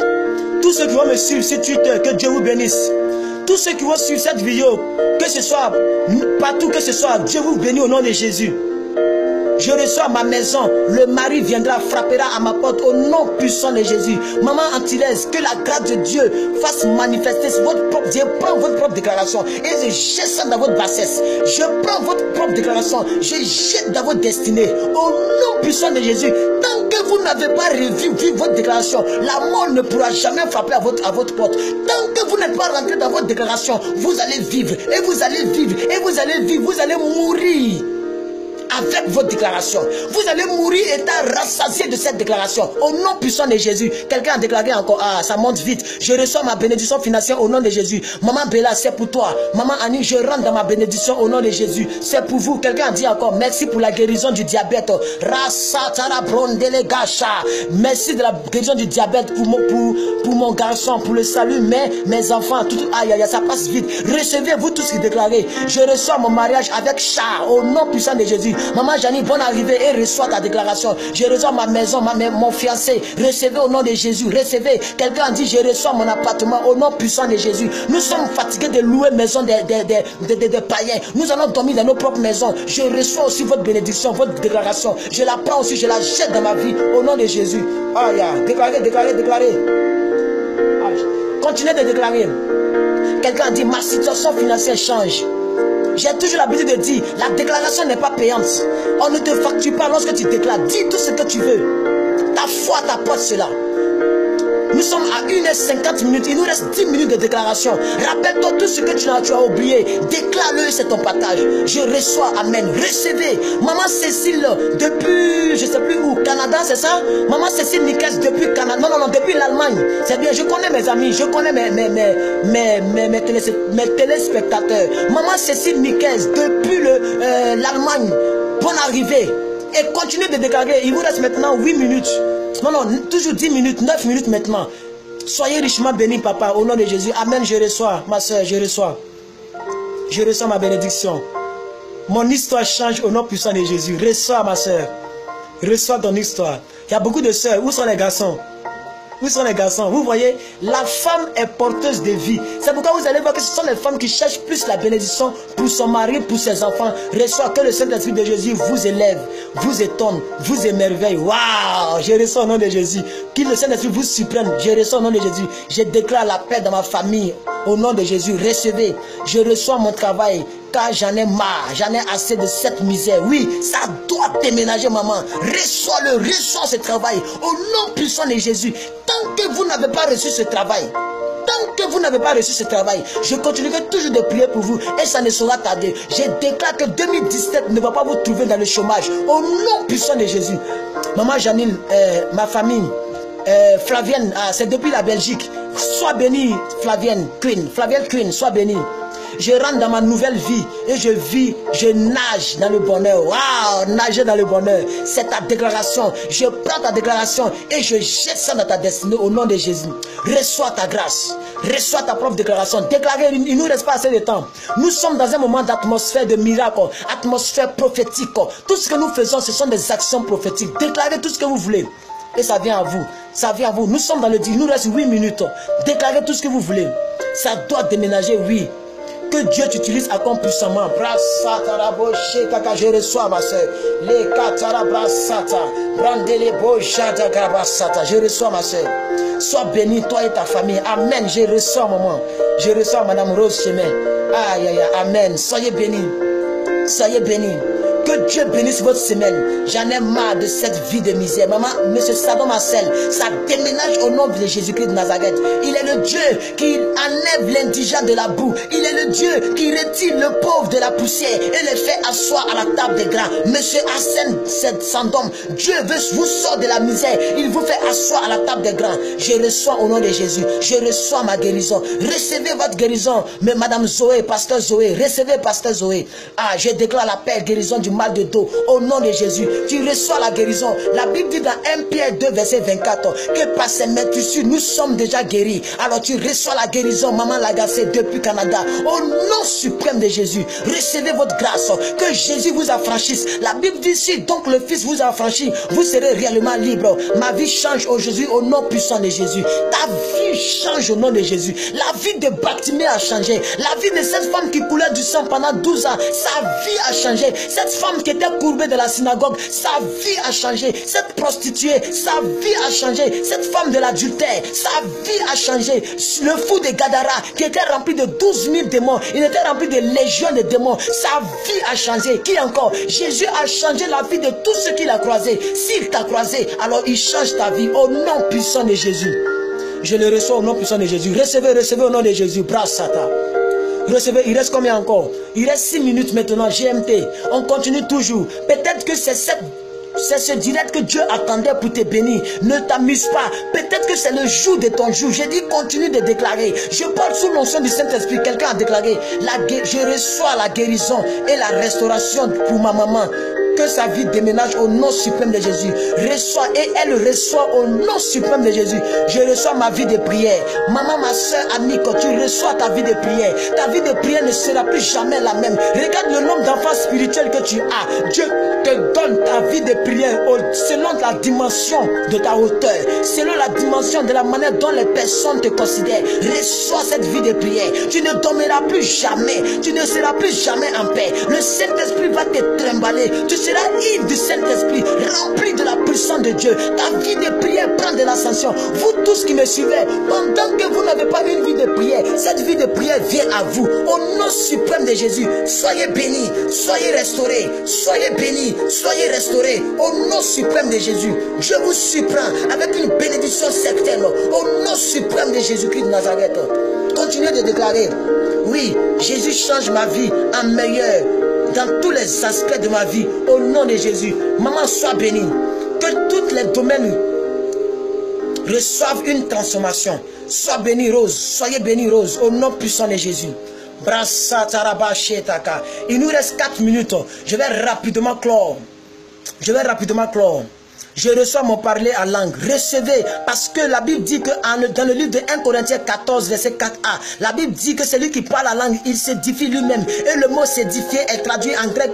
Tous ceux qui vont me suivre sur Twitter, que Dieu vous bénisse. Tous ceux qui vont suivre cette vidéo, que ce soit partout, que ce soit, Dieu vous bénisse au nom de Jésus. Je reçois ma maison, le mari viendra, frappera à ma porte au nom puissant de Jésus. Maman Antillaise, que la grâce de Dieu fasse manifester votre propre Dieu. Prends votre propre déclaration et je jette ça dans votre bassesse. Je prends votre propre déclaration, je jette dans votre destinée au nom puissant de Jésus. Tant que vous n'avez pas revu votre déclaration, la mort ne pourra jamais frapper à votre porte. Tant que vous n'êtes pas rentré dans votre déclaration, vous allez vivre et vous allez vivre et vous allez vivre, vous allez mourir. Avec votre déclaration, vous allez mourir étant rassasié de cette déclaration au nom puissant de Jésus. Quelqu'un a déclaré encore, ah, ça monte vite. Je reçois ma bénédiction financière au nom de Jésus. Maman Bella, c'est pour toi. Maman Annie, je rentre dans ma bénédiction au nom de Jésus. C'est pour vous. Quelqu'un a dit encore, merci pour la guérison du diabète. Merci de la guérison du diabète pour mon garçon, pour le salut, mes enfants. Tout, aïe, aïe, ça passe vite. Recevez-vous tout ce qui est déclaré. Je reçois mon mariage avec Char au nom puissant de Jésus. Maman Janie, bonne arrivée et reçois ta déclaration. Je reçois ma maison, mon fiancé. Recevez au nom de Jésus. Recevez. Quelqu'un a dit, je reçois mon appartement au nom puissant de Jésus. Nous sommes fatigués de louer maison des païens. Nous allons dormir dans nos propres maisons. Je reçois aussi votre bénédiction, votre déclaration. Je la prends aussi, je la jette dans ma vie au nom de Jésus. Ah, yeah. Déclarez, déclarez, déclarez. Continuez de déclarer. Quelqu'un a dit, ma situation financière change. J'ai toujours l'habitude de dire, la déclaration n'est pas payante. On ne te facture pas lorsque tu déclares. Dis tout ce que tu veux. Ta foi t'apporte cela. Nous sommes à 1h50 minutes. Il nous reste 10 minutes de déclaration. Rappelle-toi tout ce que tu as oublié. Déclare-le, c'est ton partage. Je reçois, amen. Recevez. Maman Cécile, depuis, je ne sais plus où, Canada, c'est ça? Maman Cécile Nicaise, depuis Canada. Non, depuis l'Allemagne. C'est bien, je connais mes amis, je connais mes téléspectateurs. Maman Cécile Nicaise, depuis l'Allemagne. Bonne arrivée. Et continuez de déclarer. Il vous reste maintenant 8 minutes. Non, toujours 10 minutes, 9 minutes maintenant. Soyez richement bénis, papa, au nom de Jésus. Amen, je reçois, ma soeur, je reçois. Je reçois ma bénédiction. Mon histoire change au nom puissant de Jésus. Reçois, ma soeur. Reçois ton histoire. Il y a beaucoup de soeurs. Où sont les garçons? Où sont les garçons? Vous voyez, la femme est porteuse de vie. C'est pourquoi vous allez voir que ce sont les femmes qui cherchent plus la bénédiction pour son mari, pour ses enfants. Reçois que le Saint-Esprit de Jésus vous élève, vous étonne, vous émerveille. Waouh! Je reçois au nom de Jésus. Qu'il le Saint-Esprit vous supprime. Je reçois au nom de Jésus. Je déclare la paix dans ma famille. Au nom de Jésus, recevez. Je reçois mon travail. Car j'en ai marre, j'en ai assez de cette misère. Oui, ça doit déménager, maman. Reçois-le, reçois ce travail. Au nom puissant de Jésus. Tant que vous n'avez pas reçu ce travail, je continuerai toujours de prier pour vous et ça ne sera tardé. Je déclare que 2017 ne va pas vous trouver dans le chômage. Au nom puissant de Jésus. Maman Janine, ma famille, Flavienne, c'est depuis la Belgique. Sois bénie, Flavienne Queen, sois bénie. Je rentre dans ma nouvelle vie et je vis, je nage dans le bonheur. Waouh, nager dans le bonheur. C'est ta déclaration. Je prends ta déclaration et je jette ça dans ta destinée au nom de Jésus. Reçois ta grâce. Reçois ta propre déclaration. Déclarer, il ne nous reste pas assez de temps. Nous sommes dans un moment d'atmosphère de miracle, atmosphère prophétique. Tout ce que nous faisons, ce sont des actions prophétiques. Déclarez tout ce que vous voulez. Et ça vient à vous. Ça vient à vous. Nous sommes dans le 10. Il nous reste 8 minutes. Déclarez tout ce que vous voulez. Ça doit déménager, oui. Que Dieu t'utilise encore puissamment. Je reçois ma soeur. Je reçois ma soeur. Sois béni, toi et ta famille. Amen. Je reçois, maman. Je reçois Madame Rose Chemin. Aïe, aïe, aïe. Amen. Soyez bénis. Soyez bénis. Que Dieu bénisse votre semaine. J'en ai marre de cette vie de misère. Maman, Monsieur Sadon Marcel, ça déménage au nom de Jésus-Christ de Nazareth. Il est le Dieu qui enlève l'indigent de la boue. Il est le Dieu qui retire le pauvre de la poussière et le fait asseoir à la table des grands. Monsieur Arsène Sandom, Dieu vous sort de la misère. Il vous fait asseoir à la table des grands. Je reçois au nom de Jésus. Je reçois ma guérison. Recevez votre guérison. Mais Madame Zoé, Pasteur Zoé, recevez Pasteur Zoé. Ah, je déclare la paix, guérison du mal de dos au nom de Jésus. Tu reçois la guérison. La Bible dit dans 1 Pierre 2 verset 24 que par ses meurtrissures nous sommes déjà guéris. Alors tu reçois la guérison, Maman Lagacé depuis Canada, au nom suprême de Jésus. Recevez votre grâce, que Jésus vous affranchisse. La Bible dit si donc le Fils vous affranchit, vous serez réellement libre. Ma vie change aujourd'hui au nom puissant de Jésus. Ta vie change au nom de Jésus. La vie de Bartimée a changé. La vie de cette femme qui coulait du sang pendant 12 ans, sa vie a changé. Cette femme qui était courbée de la synagogue, sa vie a changé. Cette prostituée, sa vie a changé. Cette femme de l'adultère, sa vie a changé. Le fou de Gadara qui était rempli de 12 000 démons, il était rempli de légions de démons, sa vie a changé. Qui encore? Jésus a changé la vie de tous ceux qu'il a croisés. S'il t'a croisé, alors il change ta vie au nom puissant de Jésus. Je le reçois au nom puissant de Jésus. Recevez, recevez au nom de Jésus. Brassata. Recevez, il reste combien encore? Il reste 6 minutes maintenant, GMT. On continue toujours. Peut-être que c'est ce direct que Dieu attendait pour te bénir. Ne t'amuse pas. Peut-être que c'est le jour de ton jour. J'ai dit continue de déclarer. Je parle sous l'onction du Saint-Esprit. Quelqu'un a déclaré, je reçois la guérison et la restauration pour ma maman. Que sa vie déménage au nom suprême de Jésus. Reçois et elle reçoit au nom suprême de Jésus. Je reçois ma vie de prière. Maman, ma soeur, amie, quand tu reçois ta vie de prière, ta vie de prière ne sera plus jamais la même. Regarde le nombre d'enfants spirituels que tu as. Dieu te donne ta vie de prière selon la dimension de ta hauteur, selon la dimension de la manière dont les personnes te considèrent. Reçois cette vie de prière. Tu ne dormiras plus jamais. Tu ne seras plus jamais en paix. Le Saint-Esprit va te trimballer. Tu seras ivre du Saint-Esprit, rempli de la puissance de Dieu. Ta vie de prière prend de l'ascension. Vous tous qui me suivez, pendant que vous n'avez pas une vie de prière, cette vie de prière vient à vous. Au nom suprême de Jésus, soyez bénis, soyez restaurés, soyez bénis, soyez restaurés. Au nom suprême de Jésus, je vous surprends avec une bénédiction certaine. Au nom suprême de Jésus-Christ de Nazareth. Continuez de déclarer, oui, Jésus change ma vie en meilleur. Dans tous les aspects de ma vie, au nom de Jésus. Maman, sois bénie. Que tous les domaines reçoivent une transformation. Sois bénie, Rose. Soyez bénie, Rose, au nom puissant de Jésus. Il nous reste 4 minutes. Je vais rapidement clore. Je reçois mon parler en langue. Recevez, parce que la Bible dit que dans le livre de 1 Corinthiens 14, verset 4a, la Bible dit que celui qui parle la langue, il s'édifie lui-même. Et le mot s'édifier est traduit en grec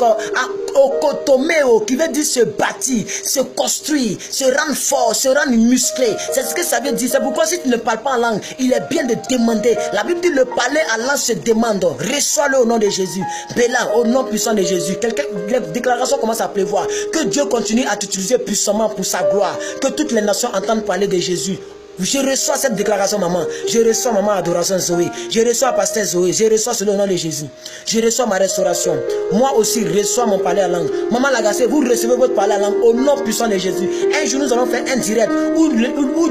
okotomeo, qui veut dire se bâtir, se construire, se rendre fort, se rendre musclé. C'est ce que ça veut dire. C'est pourquoi si tu ne parles pas en langue, il est bien de demander. La Bible dit le parler en langue se demande. Reçois-le au nom de Jésus. Béla, au nom puissant de Jésus. Les déclarations commencent à pleuvoir. Que Dieu continue à t'utiliser puissamment pour sa gloire. Que toutes les nations entendent parler de Jésus. Je reçois cette déclaration, maman. Je reçois maman adoration Zoé. Je reçois pasteur Zoé. Je reçois cela au nom de Jésus. Je reçois ma restauration. Moi aussi, reçois mon parler en langue. Maman Lagacé, vous recevez votre parler en langue au nom puissant de Jésus. Un jour, nous allons faire un direct où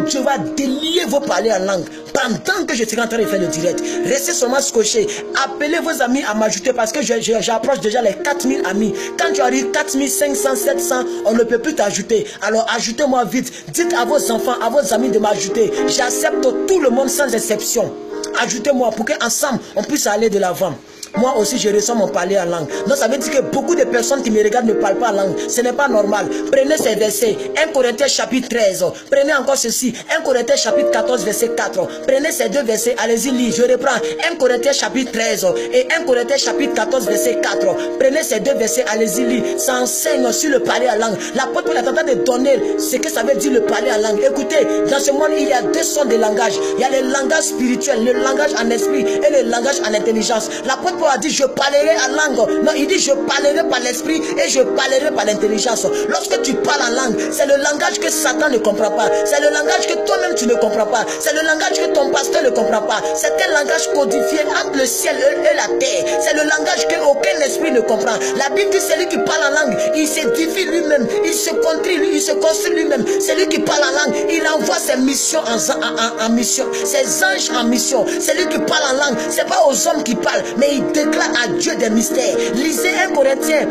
Dieu va délier vos parler en langue. Pendant que je serai en train de faire le direct, restez seulement scotché. Appelez vos amis à m'ajouter parce que j'approche déjà les 4000 amis. Quand tu arrives 4500, 700, on ne peut plus t'ajouter. Alors ajoutez-moi vite. Dites à vos enfants, à vos amis de m'ajouter. J'accepte tout le monde sans exception. Ajoutez-moi pour qu'ensemble on puisse aller de l'avant. moi aussi je ressens mon parler en langue. Donc ça veut dire que beaucoup de personnes qui me regardent ne parlent pas en langue. Ce n'est pas normal. Prenez ces versets. 1 Corinthiens chapitre 13. Prenez encore ceci. 1 Corinthiens chapitre 14 verset 4. Prenez ces deux versets. Allez-y lire. Je reprends. 1 Corinthiens chapitre 13 et 1 Corinthiens chapitre 14 verset 4. Prenez ces deux versets. Allez-y lire. Ça enseigne sur le parler en langue. L'apôtre Paul est en train de donner ce que ça veut dire le parler en langue. Écoutez, dans ce monde il y a deux sortes de langage. Il y a le langage spirituel, le langage en esprit et le langage en intelligence. L'apôtre Paul a dit je parlerai en langue. Non, il dit je parlerai par l'esprit et je parlerai par l'intelligence. Lorsque tu parles en langue, c'est le langage que Satan ne comprend pas. C'est le langage que toi-même tu ne comprends pas. C'est le langage que ton pasteur ne comprend pas. C'est un langage codifié entre le ciel et la terre. C'est le langage que aucun esprit ne comprend. La Bible dit celui qui parle en langue, il s'édifie lui-même, il se construit lui-même. Celui qui parle en langue, il envoie ses missions en mission, ses anges en mission. Celui qui parle en langue, c'est pas aux hommes qui parlent, mais il déclare à Dieu des mystères. Lisez 1 Corinthiens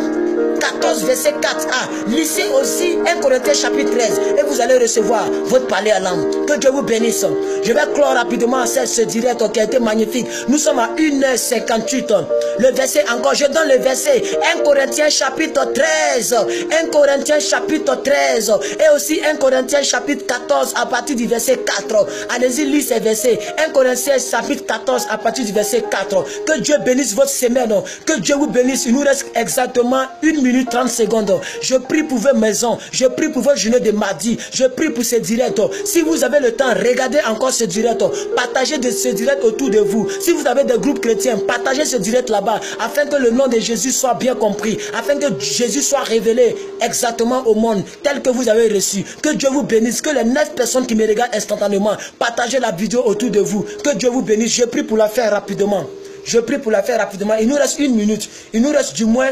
14 verset 4a. Lisez aussi 1 Corinthiens chapitre 13 et vous allez recevoir votre parler en langue. Que Dieu vous bénisse. Je vais clore rapidement ce direct qui a été magnifique. Nous sommes à 1h58. Le verset encore, je donne le verset 1 Corinthiens chapitre 13. 1 Corinthiens chapitre 13 et aussi 1 Corinthiens chapitre 14 à partir du verset 4. Allez-y lire ces versets. 1 Corinthiens chapitre 14 à partir du verset 4. Que Dieu bénisse votre semaine. Que Dieu vous bénisse. Il nous reste exactement 1 minute 30 secondes. Je prie pour vos maisons. Je prie pour votre journée de mardi. Je prie pour ce direct. Si vous avez le temps, regardez encore ce direct. Partagez ce direct autour de vous. Si vous avez des groupes chrétiens, partagez ce direct là-bas afin que le nom de Jésus soit bien compris. Afin que Jésus soit révélé exactement au monde tel que vous avez reçu. Que Dieu vous bénisse. Que les 9 personnes qui me regardent instantanément, partagez la vidéo autour de vous. Que Dieu vous bénisse. Je prie pour la faire rapidement. Je prie pour la faire rapidement. Il nous reste 1 minute. Il nous reste du moins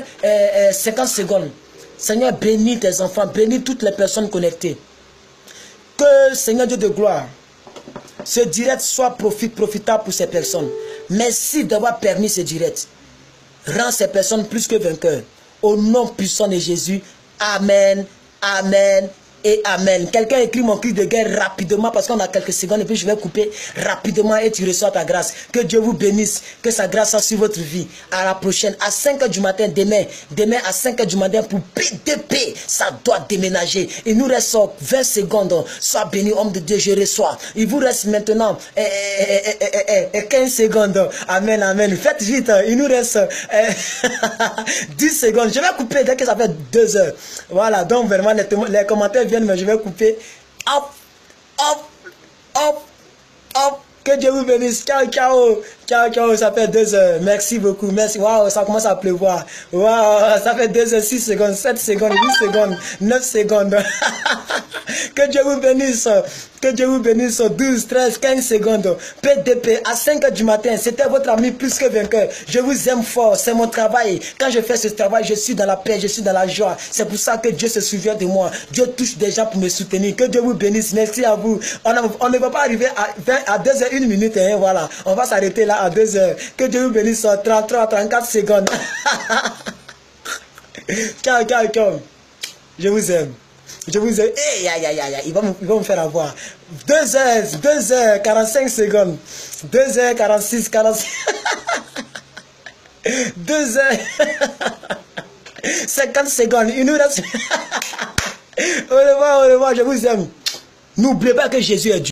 50 secondes. Seigneur, bénis tes enfants. Bénis toutes les personnes connectées. Que, Seigneur Dieu de gloire, ce direct soit profitable pour ces personnes. Merci d'avoir permis ce direct. Rends ces personnes plus que vainqueurs. Au nom puissant de Jésus. Amen. Amen. Et amen. Quelqu'un écrit mon cri de guerre rapidement parce qu'on a quelques secondes et puis je vais couper rapidement et tu reçois ta grâce. Que Dieu vous bénisse. Que sa grâce soit sur votre vie. À la prochaine. À 5 h du matin, demain à 5 h du matin pour PDP. Ça doit déménager. Il nous reste 20 secondes. Sois béni, homme de Dieu, je reçois. Il vous reste maintenant 15 secondes. Amen, amen. Faites vite. Il nous reste 10 secondes. Je vais couper dès que ça fait 2 heures. Voilà. Donc vraiment les commentaires mais je vais couper. Hop, hop, hop, hop. Que Dieu vous bénisse. Ciao, ciao. Ciao, ciao. Ça fait 2 heures. Merci beaucoup. Merci. Waouh, ça commence à pleuvoir. Waouh, ça fait 2 heures, 6 secondes, 7 secondes, 8 secondes, 9 secondes. Que Dieu vous bénisse. Que Dieu vous bénisse. 12, 13, 15 secondes. PDP à 5 h du matin. C'était votre ami plus que vainqueur. Je vous aime fort. C'est mon travail. Quand je fais ce travail, je suis dans la paix, je suis dans la joie. C'est pour ça que Dieu se souvient de moi. Dieu touche des gens pour me soutenir. Que Dieu vous bénisse. Merci à vous. On ne va pas arriver à 2 h 1 minute. Hein, voilà. On va s'arrêter là à 2 heures. Que Dieu vous bénisse. 33, 34 secondes. Ciao, ciao, ciao. Je vous aime. Je vous ai... Hey, il va me faire avoir. 2 heures, 45 secondes. 2 h 46, 46. 2 heures. 50 secondes. Il nous reste... Au revoir, je vous aime. N'oubliez pas que Jésus est Dieu.